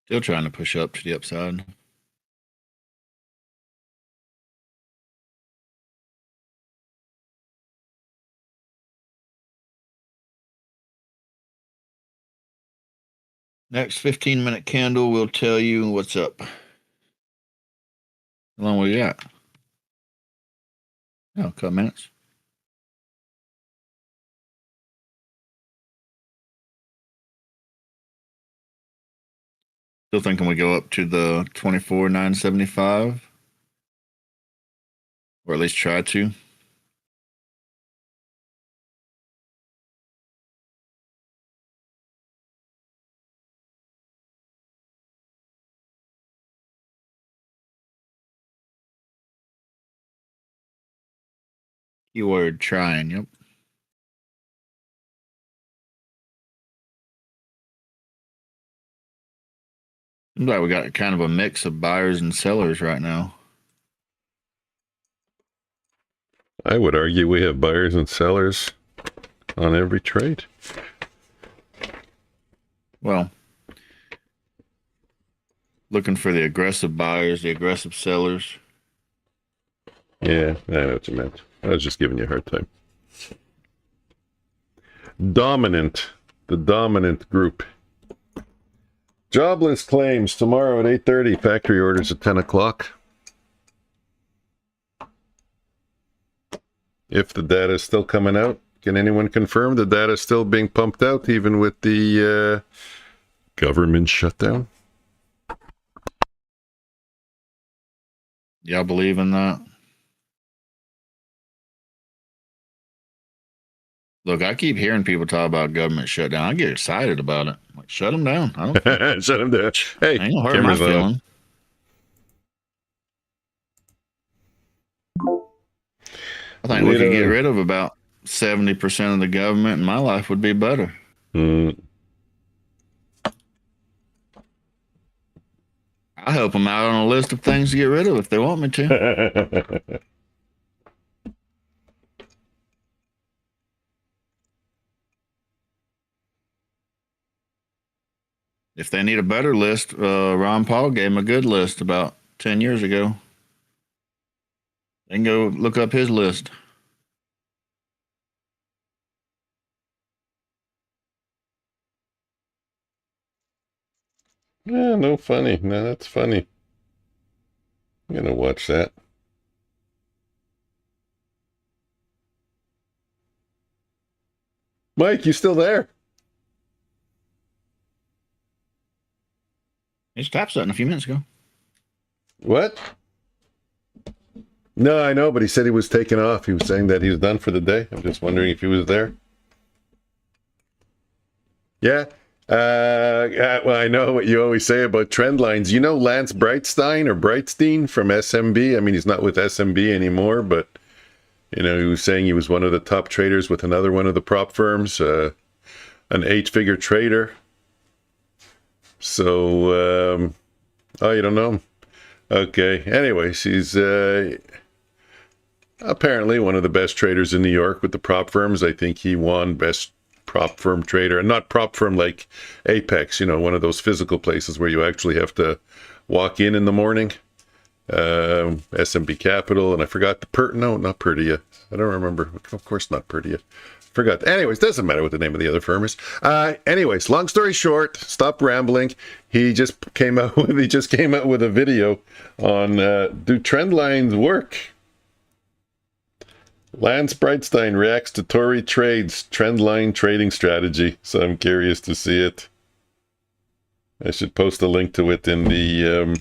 Still trying to push up to the upside. Next 15-minute candle will tell you what's up. How long we got? Oh, a couple minutes. Still thinking we go up to the 24,975, or at least try to. Keyword trying, yep. Seems like we got kind of a mix of buyers and sellers right now. I would argue we have buyers and sellers on every trade. Well, looking for the aggressive buyers, the aggressive sellers. Yeah, I know what you meant. I was just giving you a hard time. Dominant. The dominant group. Jobless claims tomorrow at 8:30. Factory orders at 10 o'clock. If the data is still coming out, can anyone confirm the data is still being pumped out even with the government shutdown? Y'all believe in that? Look, I keep hearing people talk about government shutdown. I get excited about it. Like, shut them down. I don't care. Shut him down. Hey, Ain't gonna hurt my cameras on. feeling. I think we could get rid of about 70% of the government, and my life would be better. Mm. I'll help them out on a list of things to get rid of if they want me to. If they need a better list, Ron Paul gave them a good list about 10 years ago. They can go look up his list. Yeah, no funny. No, that's funny. I'm gonna watch that. Mike, you still there? He just tapped something a few minutes ago. What? No, I know, but he said he was taking off. He was saying that he was done for the day. I'm just wondering if he was there. Yeah. Well, I know what you always say about trend lines. You know Lance Breitstein from SMB? I mean, he's not with SMB anymore, but, you know, he was saying he was one of the top traders with another one of the prop firms, an 8-figure trader. So, oh, you don't know him? Okay. Anyways, he's apparently one of the best traders in New York with the prop firms. I think he won best prop firm trader, and not prop firm like Apex, you know, one of those physical places where you actually have to walk in the morning. SMB Capital, and I forgot not Perdia. I don't remember. Of course not Perdia. Forgot. Anyways, doesn't matter what the name of the other firm is. Anyways, long story short, stop rambling. He just came out with a video on do trend lines work? Lance Breitstein reacts to Tory trades trend line trading strategy. So I'm curious to see it. I should post a link to it in the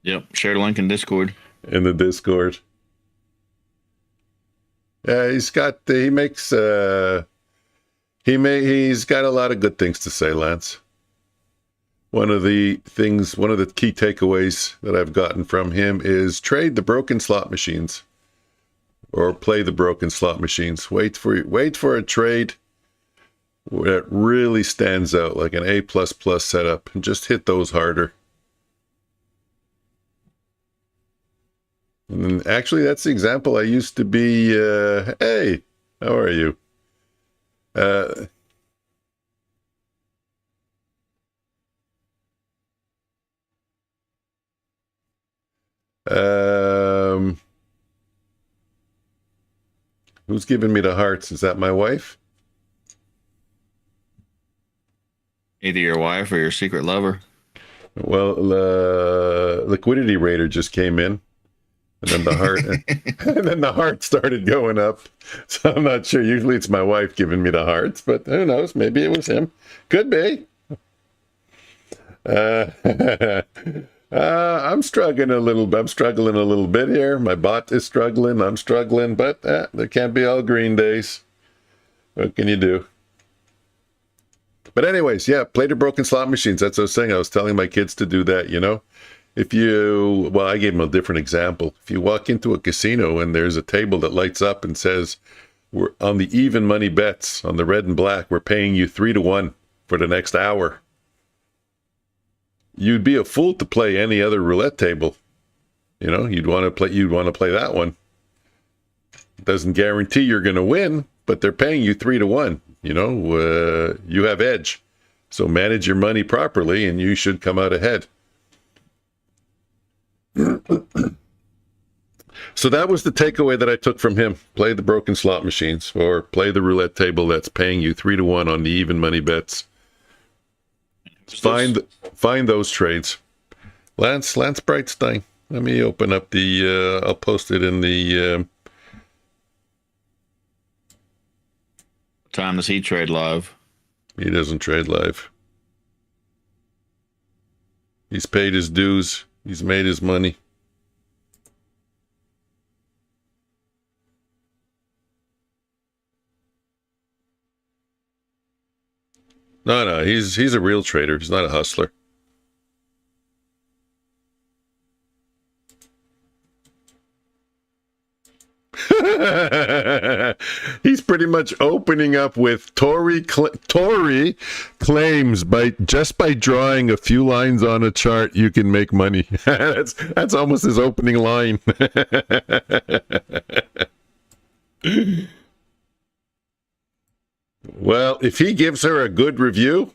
Yep, share the link in Discord. In the Discord. Yeah, he's got a lot of good things to say, Lance. One of the key takeaways that I've gotten from him is trade the broken slot machines, or play the broken slot machines. Wait for a trade that really stands out, like an A++ setup, and just hit those harder. And actually, that's the example I used to be. Hey, how are you? Who's giving me the hearts? Is that my wife? Either your wife or your secret lover. Well, Liquidity Raider just came in, and then the heart, and then the heart started going up. So I'm not sure. Usually it's my wife giving me the hearts, but who knows? Maybe it was him. Could be. I'm struggling a little. I'm struggling a little bit here. My bot is struggling. I'm struggling, but there can't be all green days. What can you do? But anyways, yeah, play the broken slot machines. That's what I was saying. I was telling my kids to do that, you know. If you, well, I gave them a different example. If you walk into a casino and there's a table that lights up and says, we're on the even money bets, on the red and black, we're paying you 3-1 for the next hour. You'd be a fool to play any other roulette table. You know, you'd want to play that one. Doesn't guarantee you're going to win, but they're paying you 3-1. You know, you have edge. So manage your money properly and you should come out ahead. So that was the takeaway that I took from him. Play the broken slot machines or play the roulette table that's paying you 3-1 on the even money bets. Find those trades. Lance Brightstein. Let me open up the, I'll post it in the... Time does he trade live? He doesn't trade live. He's paid his dues. He's made his money. No, he's a real trader. He's not a hustler. He's pretty much opening up with Tory claims by drawing a few lines on a chart you can make money. That's almost his opening line. Well, if he gives her a good review,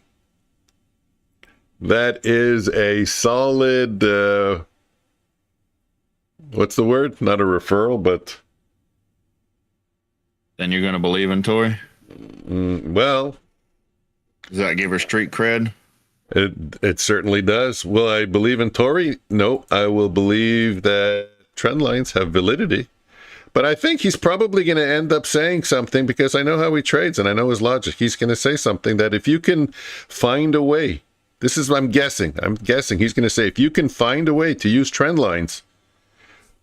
that is a solid what's the word? Not a referral, but then you're going to believe in Tory? Well, does that give her street cred? It certainly does. Will I believe in Tory? No, I will believe that trend lines have validity. But I think he's probably going to end up saying something because I know how he trades and I know his logic. He's going to say something that if you can find a way, this is what I'm guessing he's going to say, if you can find a way to use trend lines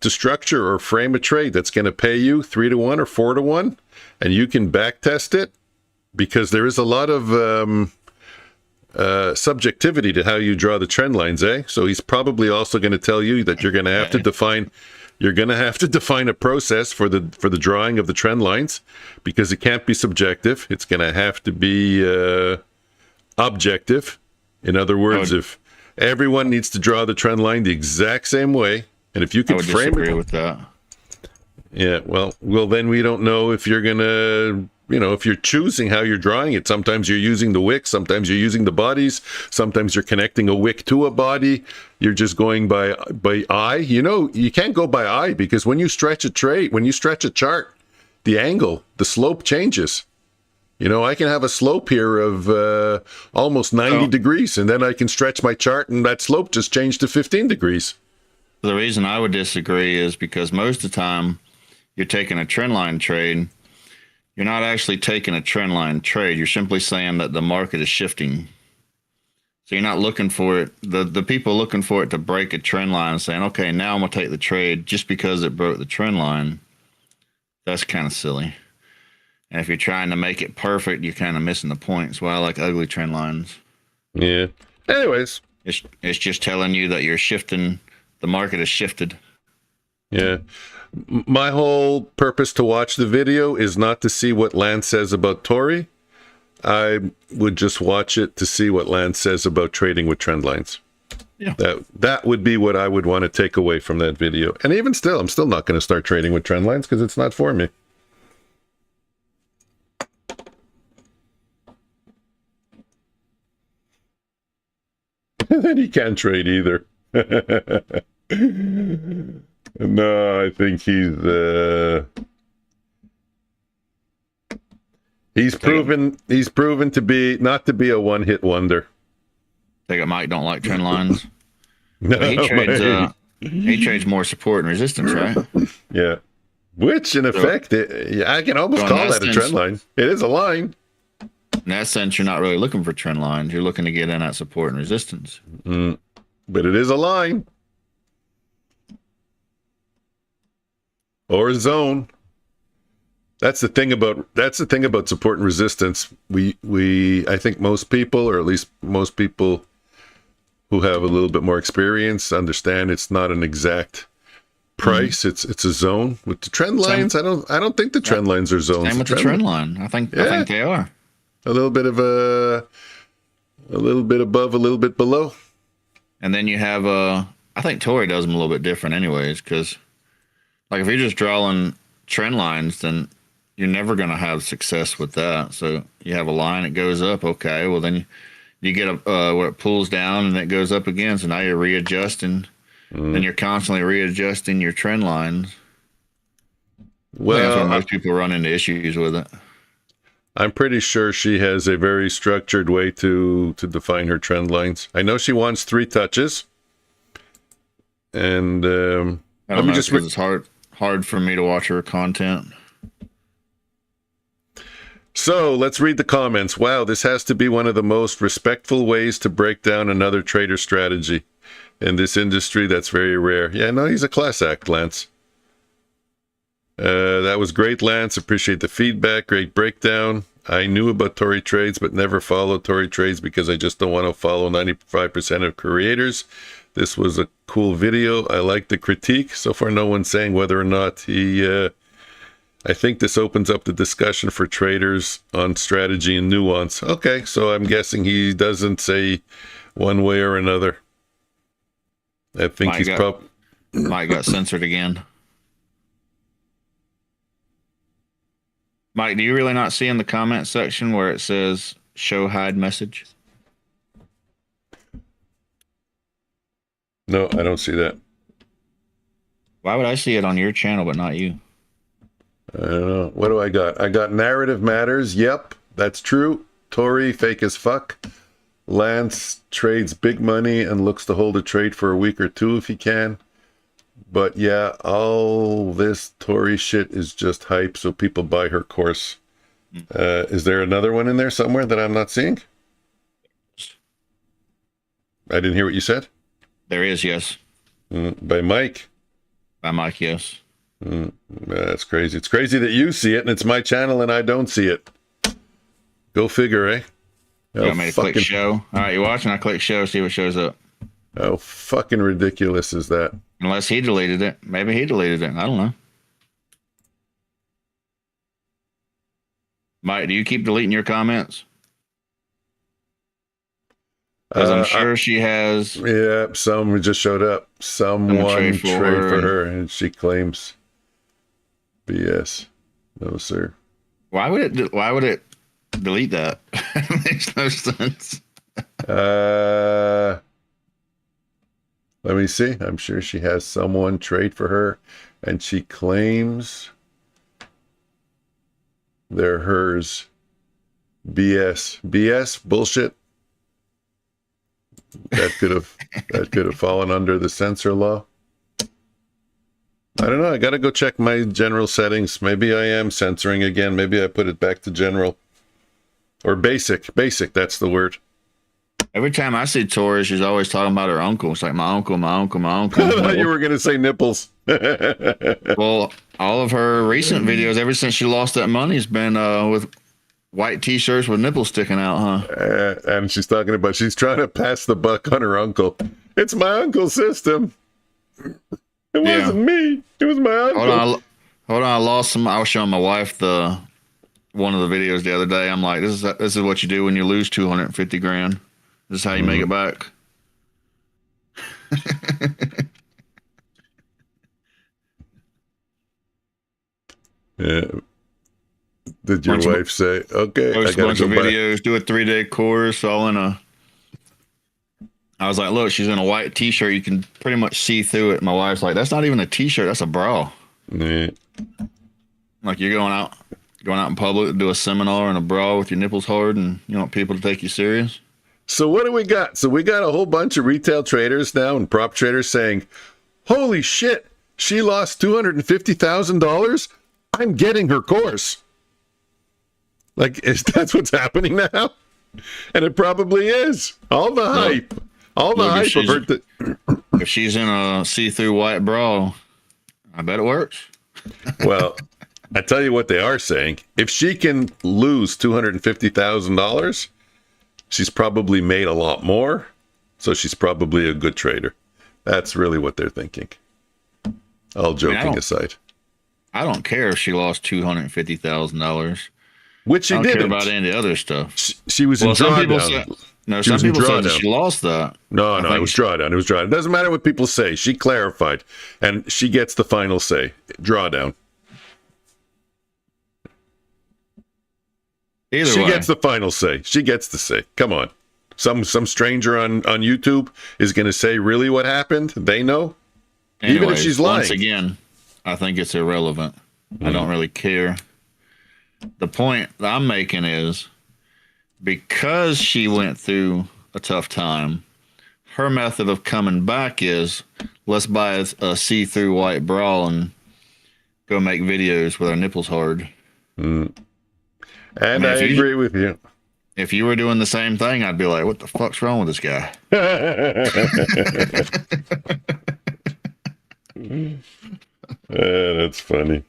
to structure or frame a trade that's going to pay you 3-1 or 4-1, and you can back test it, because there is a lot of subjectivity to how you draw the trend lines, eh? So he's probably also going to tell you that you're going to have to define a process for the drawing of the trend lines, because it can't be subjective. It's going to have to be objective. In other words, if everyone needs to draw the trend line the exact same way, and if you can frame it with that. Yeah, well, then we don't know if you're going to, if you're choosing how you're drawing it. Sometimes you're using the wick, sometimes you're using the bodies, sometimes you're connecting a wick to a body. You're just going by eye. You can't go by eye, because when you stretch a chart, the angle, the slope changes. I can have a slope here of almost 90 degrees, and then I can stretch my chart and that slope just changed to 15 degrees. The reason I would disagree is because most of the time you're taking a trend line trade. You're not actually taking a trend line trade. You're simply saying that the market is shifting. So you're not looking for it. The people looking for it to break a trend line and saying, okay, now I'm going to take the trade just because it broke the trend line. That's kind of silly. And if you're trying to make it perfect, you're kind of missing the point. That's why I like ugly trend lines. Yeah. Anyways. It's just telling you that you're shifting. The market has shifted. Yeah. My whole purpose to watch the video is not to see what Lance says about Tory. I would just watch it to see what Lance says about trading with trend lines. Yeah. That would be what I would want to take away from that video. And even still, I'm still not going to start trading with trend lines because it's not for me. Then he can't trade either. No, I think he's proven to be not to be a one-hit wonder. Take it Mike don't like trend lines. No, But way. he trades more support and resistance, right? Yeah. Which, in effect, I can almost So in call that that a sense- trend line. It is a line. In that sense, you're not really looking for trend lines. You're looking to get in at support and resistance. But it is a line. Or a zone. That's the thing about support and resistance. I think most people, or at least most people who have a little bit more experience, understand it's not an exact price. It's a zone. With the trend lines, I don't think the trend lines are zones. Same with the trend line. I think they are. A little bit above, a little bit below. And then you have I think Tori does them a little bit different anyways, because like if you're just drawing trend lines, then you're never going to have success with that. So you have a line, it goes up. Okay, well then you get where it pulls down and it goes up again. So now you're readjusting. Then you're constantly readjusting your trend lines. Well, that's where most people run into issues with it. I'm pretty sure she has a very structured way to define her trend lines. I know she wants 3 touches. And I don't know, just it's hard for me to watch her content. So let's read the comments. Wow, this has to be one of the most respectful ways to break down another trader strategy. In this industry, that's very rare. Yeah, no, he's a class act, Lance. That was great, Lance. Appreciate the feedback. Great breakdown. I knew about Tory trades, but never followed Tory trades because I just don't want to follow 95% of creators. This was a cool video. I like the critique. So far, no one's saying whether or not he... I think this opens up the discussion for traders on strategy and nuance. Okay, so I'm guessing he doesn't say one way or another. I think Mike got censored again. Mike, do you really not see in the comment section where it says show hide message? No, I don't see that. Why would I see it on your channel but not you? I don't know. What do I got? I got narrative matters. Yep, that's true. Tory, fake as fuck. Lance trades big money and looks to hold a trade for a week or 2 if he can. But yeah, all this Tory shit is just hype, so people buy her course. Is there another one in there somewhere that I'm not seeing? I didn't hear what you said. There is, yes. By Mike. By Mike, yes. That's crazy. It's crazy that you see it and it's my channel and I don't see it. Go figure, eh? You want me to click show? All right, you watching? I click show, see what shows up. How fucking ridiculous is that? Unless he deleted it. Maybe he deleted it. I don't know. Mike, do you keep deleting your comments? Because I'm sure she has. Yeah, some just showed up. Someone trade for her, and she claims BS. No, sir. Why would it delete that? It makes no sense. Let me see. I'm sure she has someone trade for her, and she claims they're hers. BS. BS? Bullshit. That could have fallen under the censor law. I don't know. I gotta go check my general settings. Maybe I am censoring again. Maybe I put it back to general. Or basic. Basic, that's the word. Every time I see Tori, she's always talking about her uncle. It's like, my uncle, my uncle, my uncle. I thought you were going to say nipples. Well, all of her recent videos, ever since she lost that money, has been with white T-shirts with nipples sticking out, huh? And she's talking about, she's trying to pass the buck on her uncle. It's my uncle's system. It wasn't me. It was my uncle. Hold on. I lost some. I was showing my wife one of the videos the other day. I'm like, this is what you do when you lose 250 grand. This is how you make it back. Yeah. Did your wife say, okay, post I got a bunch of videos, do a 3-day course, all in a I was like, look, she's in a white t-shirt. You can pretty much see through it. My wife's like, that's not even a t-shirt. That's a bra. Yeah. Like you're going out in public to do a seminar in a bra with your nipples hard and you want people to take you serious. So what do we got? So we got a whole bunch of retail traders now and prop traders saying, holy shit, she lost $250,000. I'm getting her course. Like, that's what's happening now? And it probably is. All the hype. All the hype of her. If she's in a see-through white bra, I bet it works. Well, I tell you what they are saying. If she can lose $250,000, she's probably made a lot more. So she's probably a good trader. That's really what they're thinking. All joking aside. I don't care if she lost $250,000. Which she didn't. I don't care about any of the other stuff. She was in drawdown. Some people said that she lost that. No, it was drawdown. It was drawdown. It doesn't matter what people say. She clarified, and she gets the final say. Drawdown. She gets the final say. She gets the say. Come on. Some stranger on YouTube is going to say really what happened. They know. Anyways, even if she's lying. Once again, I think it's irrelevant. I don't really care. The point that I'm making is because she went through a tough time, her method of coming back is let's buy a see-through white bra and go make videos with our nipples hard. And I agree with you. If you were doing the same thing, I'd be like, what the fuck's wrong with this guy? That's funny.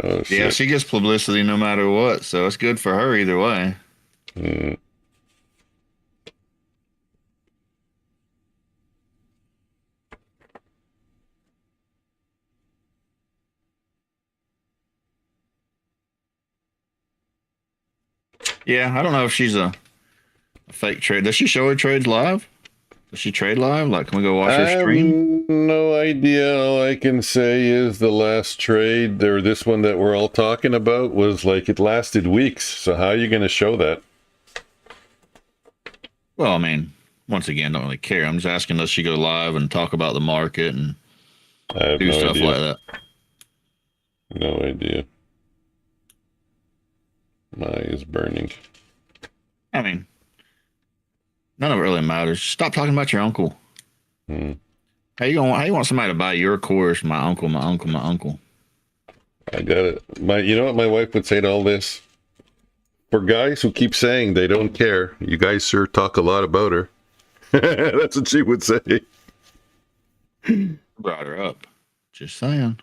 Oh, shit. Yeah, she gets publicity no matter what, so it's good for her either way. Yeah, I don't know if she's a fake trade. Does she show her trades live? Does she trade live? Like, can we go watch her stream? No idea. All I can say is the last trade, this one that we're all talking about, was like it lasted weeks. So how are you going to show that? Well, I mean, once again, don't really care. I'm just asking, does she go live and talk about the market and do stuff like that? No idea. My eye is burning. I mean, none of it really matters. Stop talking about your uncle. How you want somebody to buy your course? My uncle. I got it. You know what my wife would say to all this? For guys who keep saying they don't care, you guys sure talk a lot about her. That's what she would say. Brought her up. Just saying.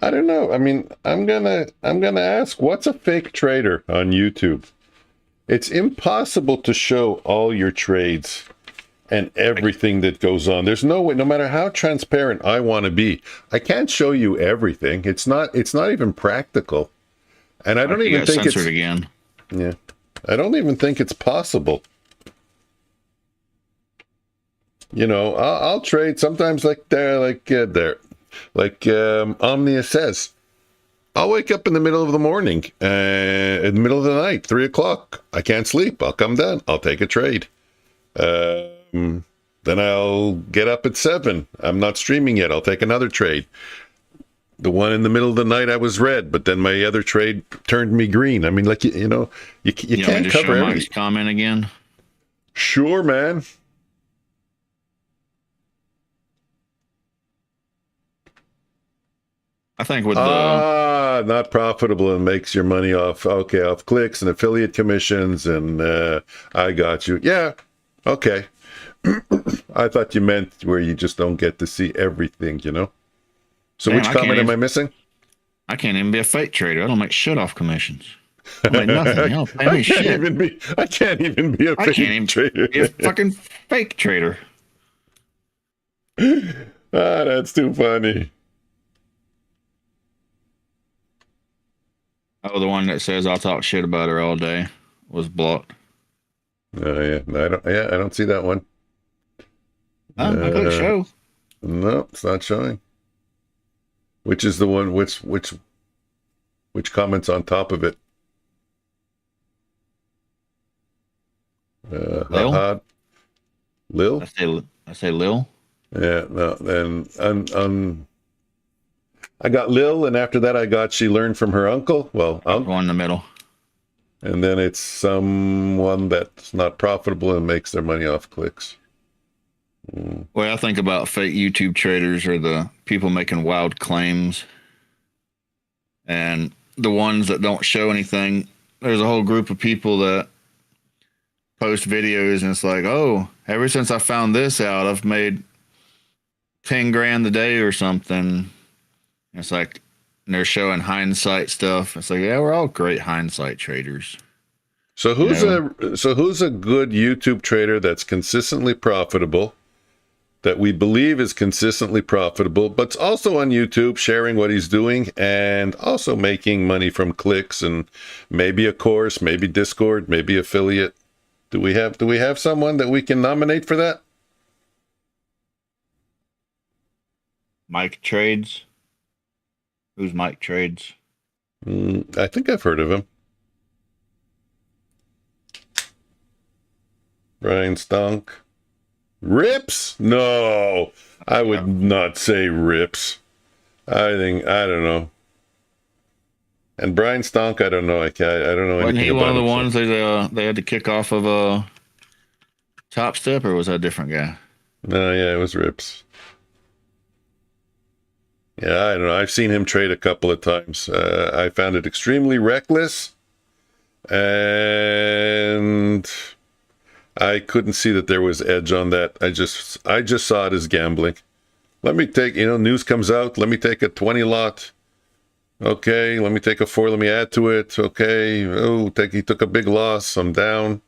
I don't know. I mean, I'm gonna ask, what's a fake trader on YouTube? It's impossible to show all your trades and everything that goes on. There's no way, no matter how transparent I want to be, I can't show you everything. It's not even practical. And I don't even think it's again. Yeah. I don't even think it's possible. You know, I'll trade sometimes like Omnius says, I'll wake up in the middle of the morning, in the middle of the night, 3 o'clock. I can't sleep. I'll come down. I'll take a trade. Then I'll get up at 7. I'm not streaming yet. I'll take another trade. The one in the middle of the night, I was red, but then my other trade turned me green. I mean, like, you can't cover everything. Comment again? Sure, man. I think with not profitable and makes your money off clicks and affiliate commissions, and I got you. Yeah, okay. I thought you meant where you just don't get to see everything, you know? So which comment am I missing? I can't even be a fake trader. I don't make shit off commissions. I make nothing. You don't pay me shit. I can't even be a fake trader. Be a fucking fake trader. That's too funny. Oh, the one that says I'll talk shit about her all day was blocked. Oh yeah, I don't see that one. I click show. No, it's not showing. Which is the one? Which comments on top of it? Lil? Lil? I say Lil. Yeah, no. Then I got Lil, and after that I got she learned from her uncle. Well, One in the middle. and then it's someone that's not profitable and makes their money off clicks. Well, I think about fake YouTube traders or the people making wild claims, and the ones that don't show anything. There's a whole group of people that post videos, and it's like, oh, ever since I found this out, I've made 10 grand a day or something. And it's like, and they're showing hindsight stuff. It's like, yeah, we're all great hindsight traders. So who's a good YouTube trader that's consistently profitable, that we believe is consistently profitable, but's also on YouTube sharing what he's doing and also making money from clicks and maybe a course, maybe Discord, maybe affiliate? Do we have someone that we can nominate for that? Mike Trades. Who's Mike Trades? I think I've heard of him. Brian Stunk. Rips? No, I would not say Rips. I don't know. And Brian Stunk, I don't know. I don't know anything about him. Wasn't he one of the ones they had to kick off of a Top Step, or was that a different guy? No, yeah, it was Rips. Yeah, I don't know. I've seen him trade a couple of times. I found it extremely reckless, and I couldn't see that there was edge on that. I just saw it as gambling. Let me take, news comes out. Let me take a 20 lot. Okay, let me take a 4. Let me add to it. Okay. He took a big loss. I'm down.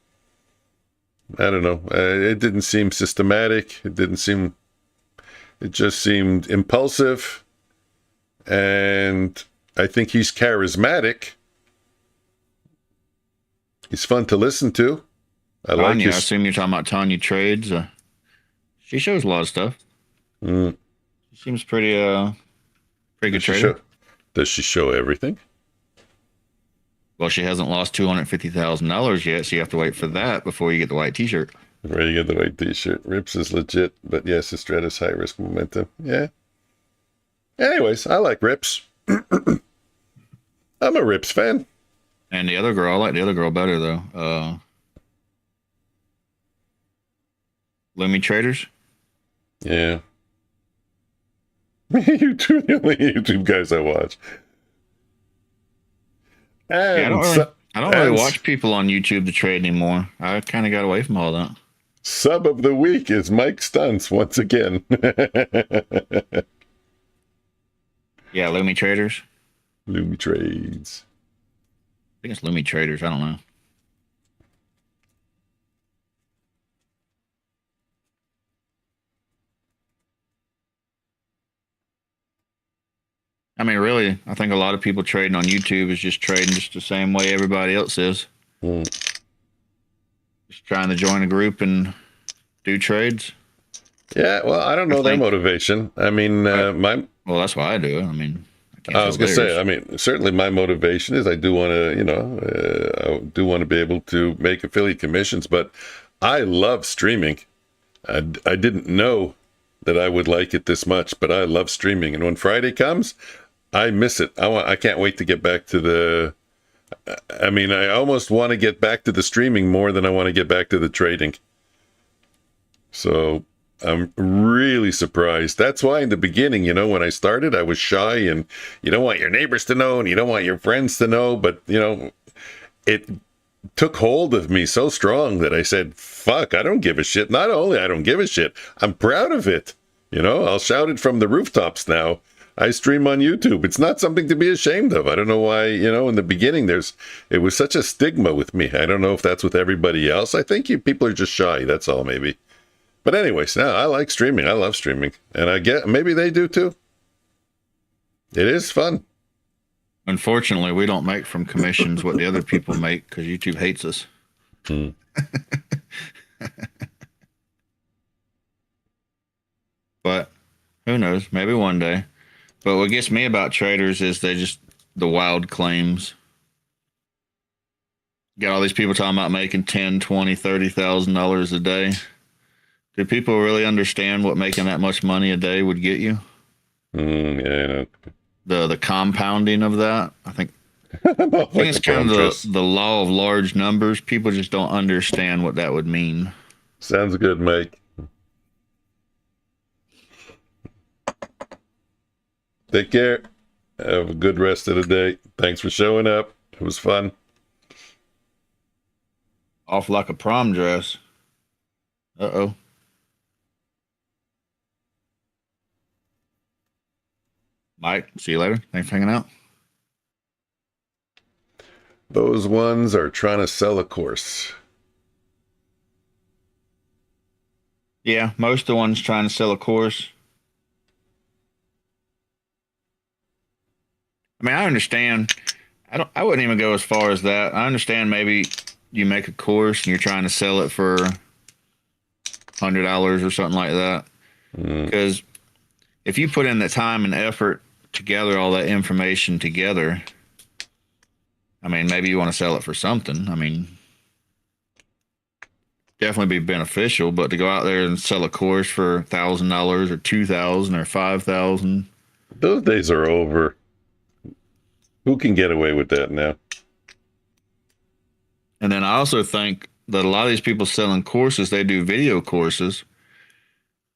I don't know. It didn't seem systematic. It just seemed impulsive. And I think he's charismatic. He's fun to listen to. I assume you're talking about Tanya Trades. She shows a lot of stuff. She seems pretty good trader. Does she show everything? Well, she hasn't lost $250,000 yet, so you have to wait for that before you get the white T-shirt. Before you get the white T-shirt. Rips is legit, but yes, Estrada's high risk momentum. Yeah. Anyways, I like Rips. I'm a Rips fan. And the other girl, I like the other girl better though. Lumi Traders. Yeah. You two, the only YouTube guys I watch. And I don't really watch people on YouTube to trade anymore. I kind of got away from all that. Sub of the week is Mike Stunts once again. Yeah, Lumi Traders. Lumi Trades. I think it's Lumi Traders. I don't know. I mean, really, I think a lot of people trading on YouTube is just trading just the same way everybody else is. Just trying to join a group and do trades. Yeah, well, I don't know their motivation. I mean, well, that's why I do it. I mean, I was going to say, I mean, certainly my motivation is I do want to, I do want to be able to make affiliate commissions, but I love streaming. I didn't know that I would like it this much, but I love streaming. And when Friday comes, I miss it. I can't wait to get back to I almost want to get back to the streaming more than I want to get back to the trading. So I'm really surprised. That's why in the beginning, when I started, I was shy, and you don't want your neighbors to know and you don't want your friends to know. But, it took hold of me so strong that I said, fuck, I don't give a shit. Not only I don't give a shit, I'm proud of it. I'll shout it from the rooftops now. I stream on YouTube. It's not something to be ashamed of. I don't know why, in the beginning, it was such a stigma with me. I don't know if that's with everybody else. I think people are just shy. That's all, maybe. But anyways, I like streaming. I love streaming. And I get, maybe they do too. It is fun. Unfortunately, we don't make from commissions what the other people make because YouTube hates us. but who knows? Maybe one day. But what gets me about traders is the wild claims. Got all these people talking about making $10,000, $20,000, $30,000 a day. Do people really understand what making that much money a day would get you? Yeah. The compounding of that, I think it's kind of the law of large numbers. People just don't understand what that would mean. Sounds good, Mike. Take care. Have a good rest of the day. Thanks for showing up. It was fun. Off like a prom dress. Uh-oh. Mike, see you later. Thanks for hanging out. Those ones are trying to sell a course. Yeah, most of the ones trying to sell a course. I mean, I understand. I wouldn't even go as far as that. I understand maybe you make a course and you're trying to sell it for $100 or something like that. Because if you put in the time and effort to gather all that information together, I mean, maybe you want to sell it for something. I mean, definitely be beneficial, but to go out there and sell a course for $1,000 or $2,000 or $5,000. Those days are over. Who can get away with that now? And then I also think that a lot of these people selling courses, they do video courses.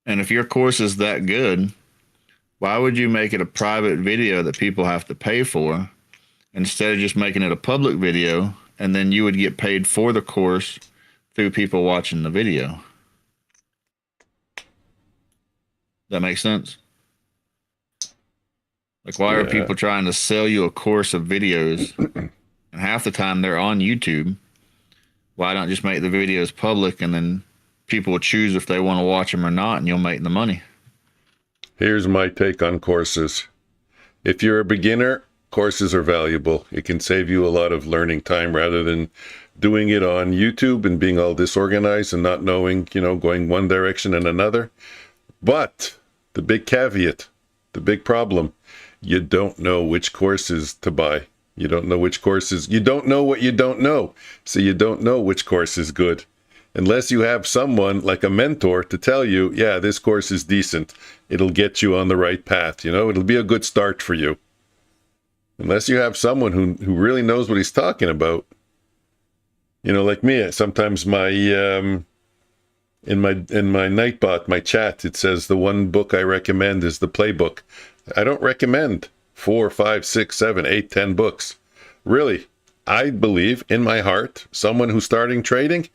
And if your course is that good, why would you make it a private video that people have to pay for instead of just making it a public video, and then you would get paid for the course through people watching the video? That makes sense? Like, why are people trying to sell you a course of videos and half the time they're on YouTube? Why don't just make the videos public and then people will choose if they want to watch them or not, and you'll make the money? Here's my take on courses. If you're a beginner, courses are valuable. It can save you a lot of learning time rather than doing it on YouTube and being all disorganized and not knowing, going one direction and another. But the big caveat, the big problem, you don't know which courses to buy. You don't know which courses. You don't know what you don't know. So you don't know which course is good. Unless you have someone like a mentor to tell you, yeah, this course is decent. It'll get you on the right path. It'll be a good start for you. Unless you have someone who really knows what he's talking about. Like me, sometimes my in my Nightbot, my chat, it says the one book I recommend is the playbook. I don't recommend 4, 5, 6, 7, 8, 10 books. Really, I believe in my heart, someone who's starting trading,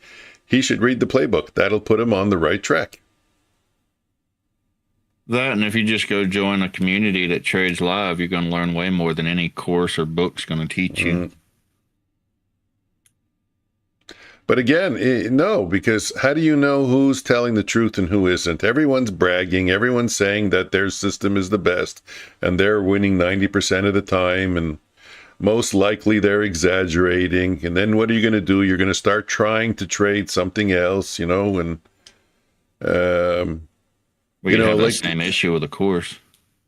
he should read the playbook. That'll put him on the right track. That, and if you just go join a community that trades live, you're going to learn way more than any course or book's going to teach you. But again, no, because how do you know who's telling the truth and who isn't? Everyone's bragging. Everyone's saying that their system is the best and they're winning 90% of the time, and most likely they're exaggerating. And then what are you going to do? You're going to start trying to trade something else, and We have the same issue with the course.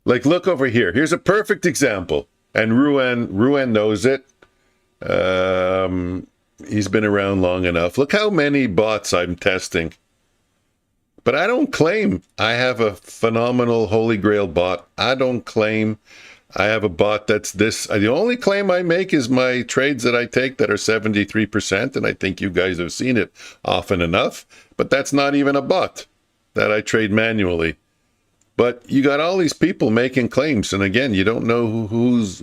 Like, look over here. Here's a perfect example. And Ruan knows it. He's been around long enough. Look how many bots I'm testing. But I don't claim I have a phenomenal Holy Grail bot. I don't claim I have a bot that's this. The only claim I make is my trades that I take that are 73%, and I think you guys have seen it often enough. But that's not even a bot that I trade manually. But you got all these people making claims, and again, you don't know who's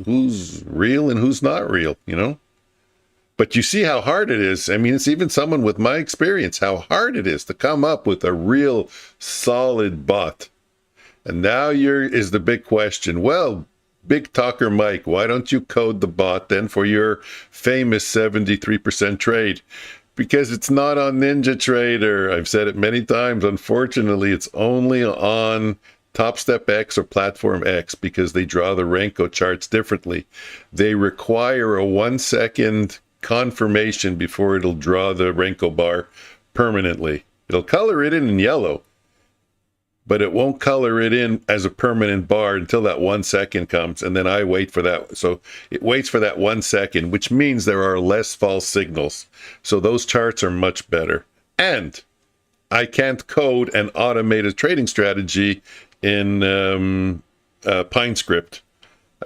real and who's not real, But you see how hard it is. I mean, it's even someone with my experience, how hard it is to come up with a real solid bot. And now is the big question. Well, Big Talker Mike, why don't you code the bot then for your famous 73% trade? Because it's not on NinjaTrader. I've said it many times. Unfortunately, it's only on Top Step X or Platform X because they draw the Renko charts differently. They require a 1 second confirmation before it'll draw the Renko bar permanently. It'll color it in yellow, but it won't color it in as a permanent bar until that 1 second comes, and then I wait for that. So it waits for that 1 second, which means there are less false signals. So those charts are much better. And I can't code and automate a trading strategy in PineScript.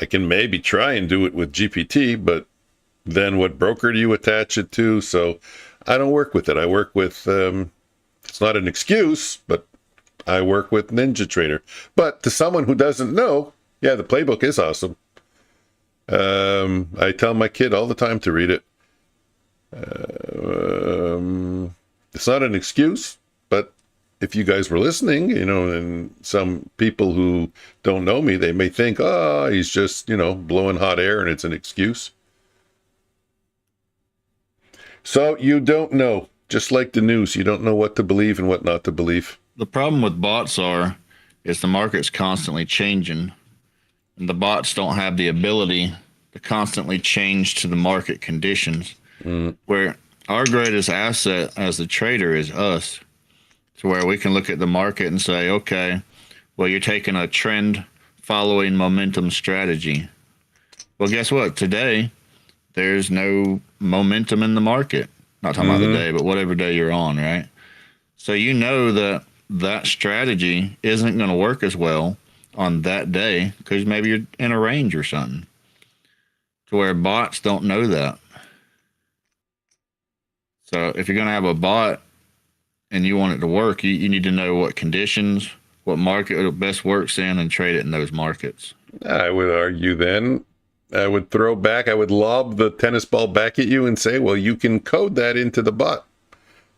I can maybe try and do it with GPT, but then what broker do you attach it to? So I don't work with it. I work with, it's not an excuse, but I work with NinjaTrader. But to someone who doesn't know, yeah, the playbook is awesome. I tell my kid all the time to read it. It's not an excuse, but if you guys were listening, and some people who don't know me, they may think, oh, he's just, blowing hot air and it's an excuse. So you don't know, just like the news, you don't know what to believe and what not to believe. The problem with bots is the market's constantly changing, and the bots don't have the ability to constantly change to the market conditions, where our greatest asset as the trader is us, to where we can look at the market and say, okay, well, you're taking a trend following momentum strategy. Well, guess what? Today, there's no momentum in the market. Not talking about the day, but whatever day you're on, right? So you know that strategy isn't going to work as well on that day because maybe you're in a range or something, to where bots don't know that. So if you're going to have a bot and you want it to work, you need to know what conditions, what market it best works in, and trade it in those markets. I would argue then, I would lob the tennis ball back at you and say, well, you can code that into the bot.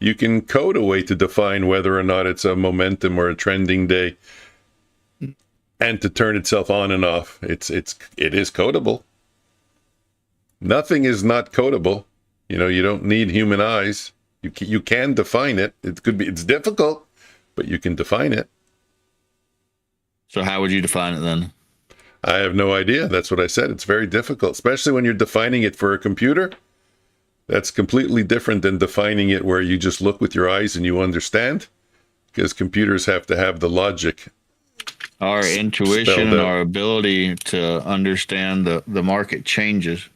You can code a way to define whether or not it's a momentum or a trending day and to turn itself on and off. It is codable. Nothing is not codable. You don't need human eyes. You can define it. It's difficult, but you can define it. So how would you define it then? I have no idea. That's what I said. It's very difficult, especially when you're defining it for a computer. That's completely different than defining it where you just look with your eyes and you understand, because computers have to have the logic. Our intuition and our ability to understand the market changes,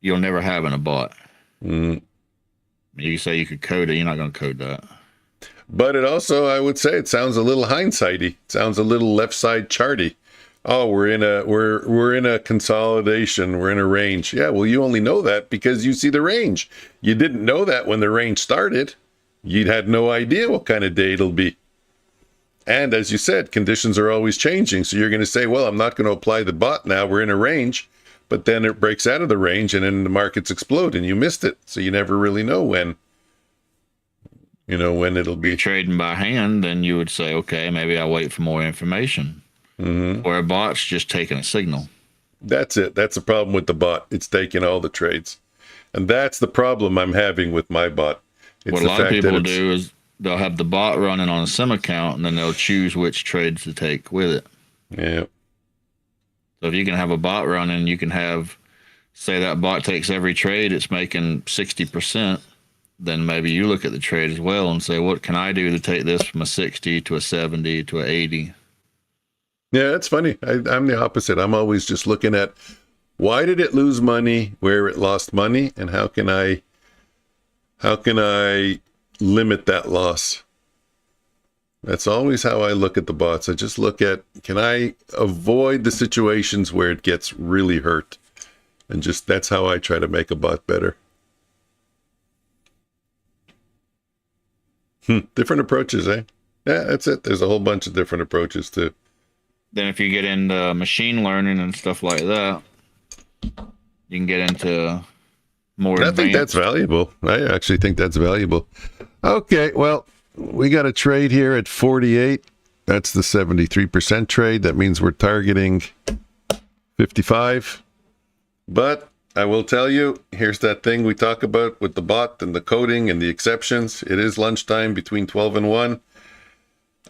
you'll never have in a bot. You say you could code it, you're not going to code that. But it also, I would say, it sounds a little hindsighty. It sounds a little left side charty. Oh, we're in a consolidation. We're in a range. Yeah, well, you only know that because you see the range. You didn't know that when the range started. You had no idea what kind of day it'll be. And as you said, conditions are always changing. So you're going to say, well, I'm not going to apply the bot now. We're in a range. But then it breaks out of the range and then the markets explode and you missed it. So you never really know when it'll be. If you're trading by hand, then you would say, okay, maybe I'll wait for more information. Or a bot's just taking a signal. That's it. That's the problem with the bot. It's taking all the trades. And that's the problem I'm having with my bot. What a lot of people do is they'll have the bot running on a sim account and then they'll choose which trades to take with it. Yeah. So if you can have a bot running, you can have, say that bot takes every trade, it's making 60%. Then maybe you look at the trade as well and say, what can I do to take this from a 60 to a 70 to a 80? Yeah, that's funny. I'm the opposite. I'm always just looking at why did it lose money, where it lost money, and how can I limit that loss? That's always how I look at the bots. I just look at, can I avoid the situations where it gets really hurt? And just that's how I try to make a bot better. Different approaches, eh? Yeah, that's it. There's a whole bunch of different approaches too. Then if you get into machine learning and stuff like that, you can get into more advanced. I think that's valuable. I actually think that's valuable. Okay, well, we got a trade here at 48. That's the 73% trade. That means we're targeting 55. But I will tell you, here's that thing we talk about with the bot and the coding and the exceptions. It is lunchtime between 12 and 1.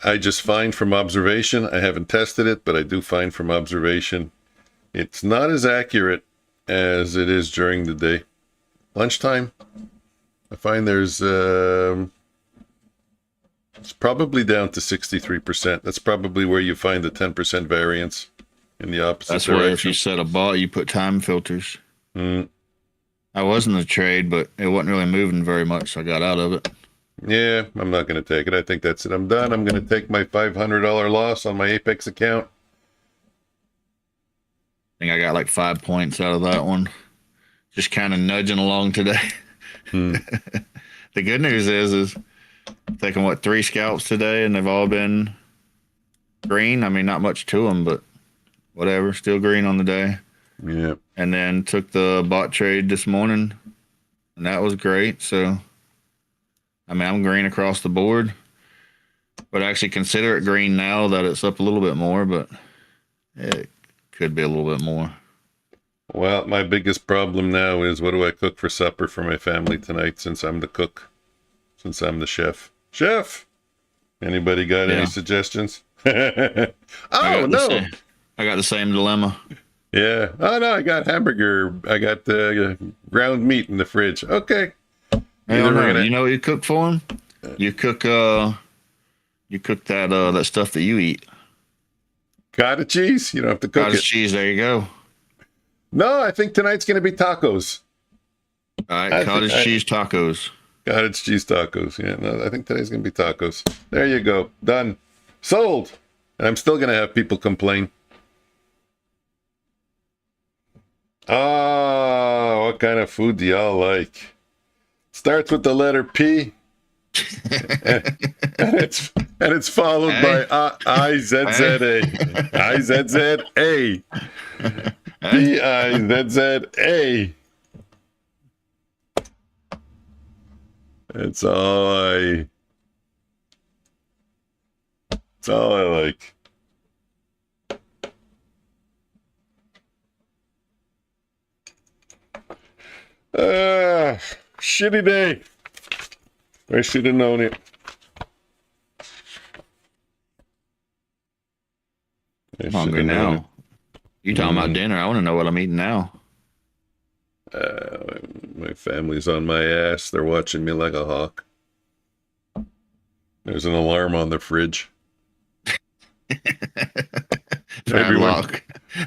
I just find from observation, I haven't tested it, but I do find from observation, it's not as accurate as it is during the day. Lunchtime, I find there's It's probably down to 63%. That's probably where you find the 10% variance in the opposite That's direction. where if you set a bot, you put time filters. Mm. I was in the trade, but it wasn't really moving very much, so I got out of it. Yeah, I'm not going to take it. I think that's it. I'm done. I'm going to take my $500 loss on my Apex account. I think I got like 5 points out of that one. Just kind of nudging along today. The good news is taking, 3 scalps today, and they've all been green. I mean, not much to them, but whatever. Still green on the day. Yeah. And then took the bot trade this morning, and that was great. So, I mean, I'm green across the board. But I actually consider it green now that it's up a little bit more, but it could be a little bit more. Well, my biggest problem now is what do I cook for supper for my family tonight since I'm the cook, since I'm the chef. Chef! Anybody got any suggestions? Oh, no! I got the same dilemma. Yeah. Oh, no, I got hamburger. I got ground meat in the fridge. Okay. You know what you cook for them? You cook that that stuff that you eat. Cottage cheese? You don't have to cook Cottage cheese, there you go. No, I think tonight's going to be tacos. All right, cottage cheese tacos. Cottage cheese tacos. Yeah, no, I think today's going to be tacos. There you go. Done. Sold. And I'm still going to have people complain. Oh, what kind of food do y'all like? Starts with the letter P. and it's followed by I-Z-Z-A. I-Z-Z-A. P-I-Z-Z-A. It's all I like. Shitty day. I should have known it. I'm hungry now. You talking about dinner? I want to know what I'm eating now. My family's on my ass. They're watching me like a hawk. There's an alarm on the fridge. Everyone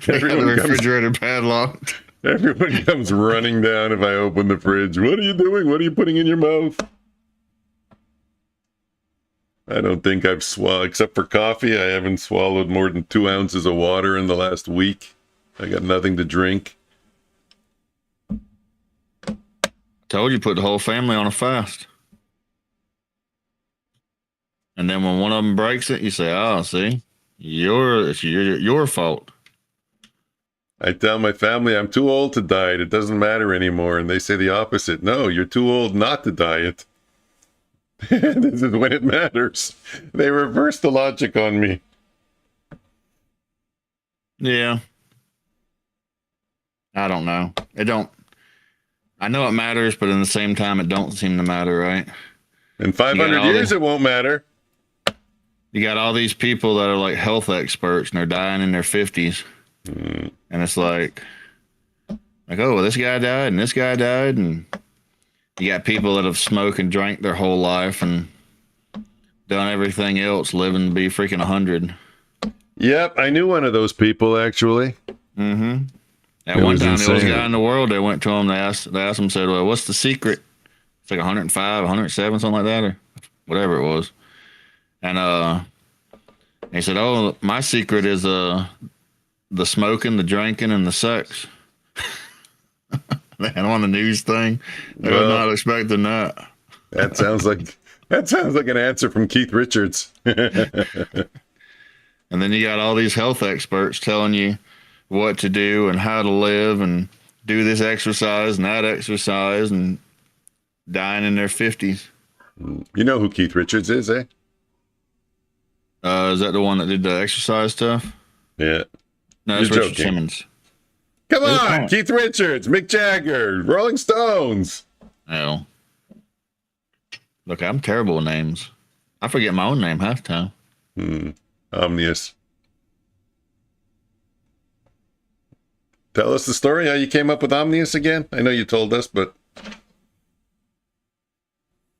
the refrigerator padlocked. Everyone comes running down if I open the fridge. What are you doing? What are you putting in your mouth? I don't think I've swallowed, except for coffee, I haven't swallowed more than 2 ounces of water in the last week. I got nothing to drink. Told you, put the whole family on a fast. And then when one of them breaks it, you say, "Oh, see, it's your fault." I tell my family I'm too old to diet. It doesn't matter anymore. And they say the opposite. No, you're too old not to diet. This is when it matters. They reverse the logic on me. Yeah. I don't know. I know it matters, but in the same time, it don't seem to matter, right? In 500 years, it won't matter. You got all these people that are like health experts, and they're dying in their 50s. And it's like, oh, well, this guy died, and this guy died, and you got people that have smoked and drank their whole life and done everything else, living to be freaking 100. Yep, I knew one of those people, actually. Mm-hmm. At one time, there was a guy in the world, they went to him, they asked him, said, well, what's the secret? It's like 105, 107, something like that, or whatever it was. And he said, oh, my secret is the smoking, the drinking, and the sex. And on the news thing, they were not expecting that. That sounds like an answer from Keith Richards. And then you got all these health experts telling you what to do and how to live and do this exercise and that exercise and dying in their 50s. You know who Keith Richards is, eh? Is that the one that did the exercise stuff? Yeah. No, it's Richard Simmons. Come on, Keith Richards, Mick Jagger, Rolling Stones. Oh. Look, I'm terrible with names. I forget my own name half the time. Omnius. Tell us the story, how you came up with Omnius again. I know you told us, but...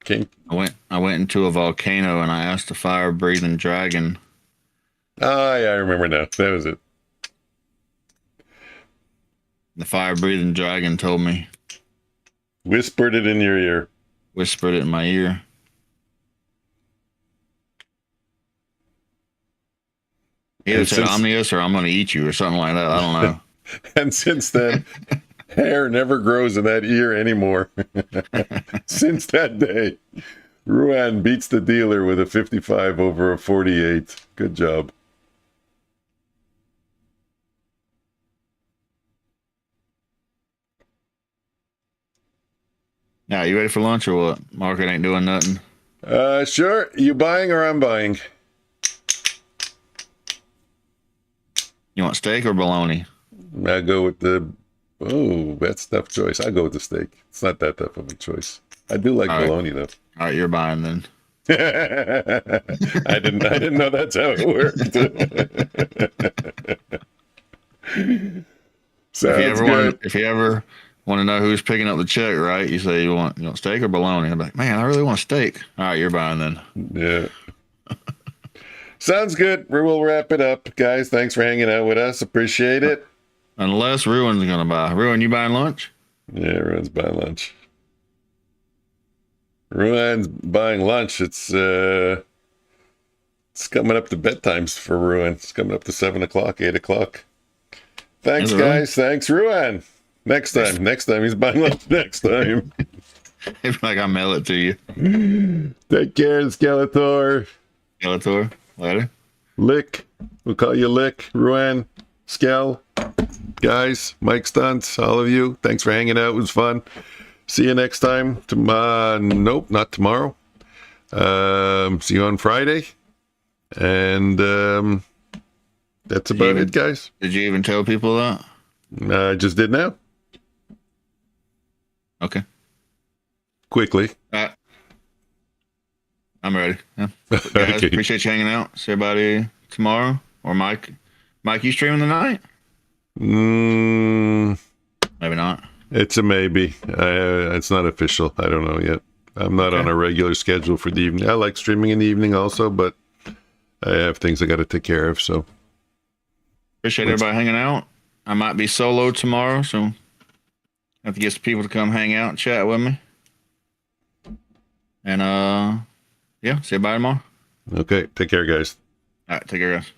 I went into a volcano and I asked the fire-breathing dragon. Oh, yeah, I remember now. That was it. The fire-breathing dragon told me. Whispered it in your ear. Whispered it in my ear. He either said Omnius or I'm going to eat you or something like that. I don't know. And since then, hair never grows in that ear anymore. Since that day, Ruan beats the dealer with a 55 over a 48. Good job. Now, you ready for lunch or what? Market ain't doing nothing. Sure. You buying or I'm buying? You want steak or bologna? I go with the... Oh, that's a tough choice. I go with the steak. It's not that tough of a choice. I do like bologna, though. All right, you're buying then. I didn't know that's how it worked. Sounds good. If you ever want to know who's picking up the check, right? You say you want steak or bologna. I'm like, man, I really want steak. All right, you're buying then. Yeah. Sounds good. We'll wrap it up, guys. Thanks for hanging out with us. Appreciate it. Unless Ruin's gonna buy. Ruin, you buying lunch? Yeah, Ruin's buying lunch. Ruin's buying lunch. It's coming up to bedtimes for Ruin. It's coming up to 7 o'clock, 8 o'clock. Thanks, guys. Thanks, Ruin. Next time he's buying lunch. Next time. It's like I mail it to you. Take care, Skeletor. Skeletor. Later. Lick. We'll call you Lick. Ruin. Skel. Guys, Mike Stunts, all of you. Thanks for hanging out. It was fun. See you next time. Nope, not tomorrow. See you on Friday. And that's about it, guys. Did you even tell people that? I just did now. Okay. Quickly. I'm ready. Yeah. Guys, Okay. Appreciate you hanging out. See everybody tomorrow. Or Mike. Mike, you streaming tonight? Maybe not. It's a maybe. It's not official. I don't know yet. I'm not on a regular schedule for the evening. I like streaming in the evening also, but I have things I got to take care of. So appreciate everybody hanging out. I might be solo tomorrow, so I have to get some people to come hang out and chat with me. And yeah, see you bye tomorrow. Okay, take care, guys. All right, take care, guys.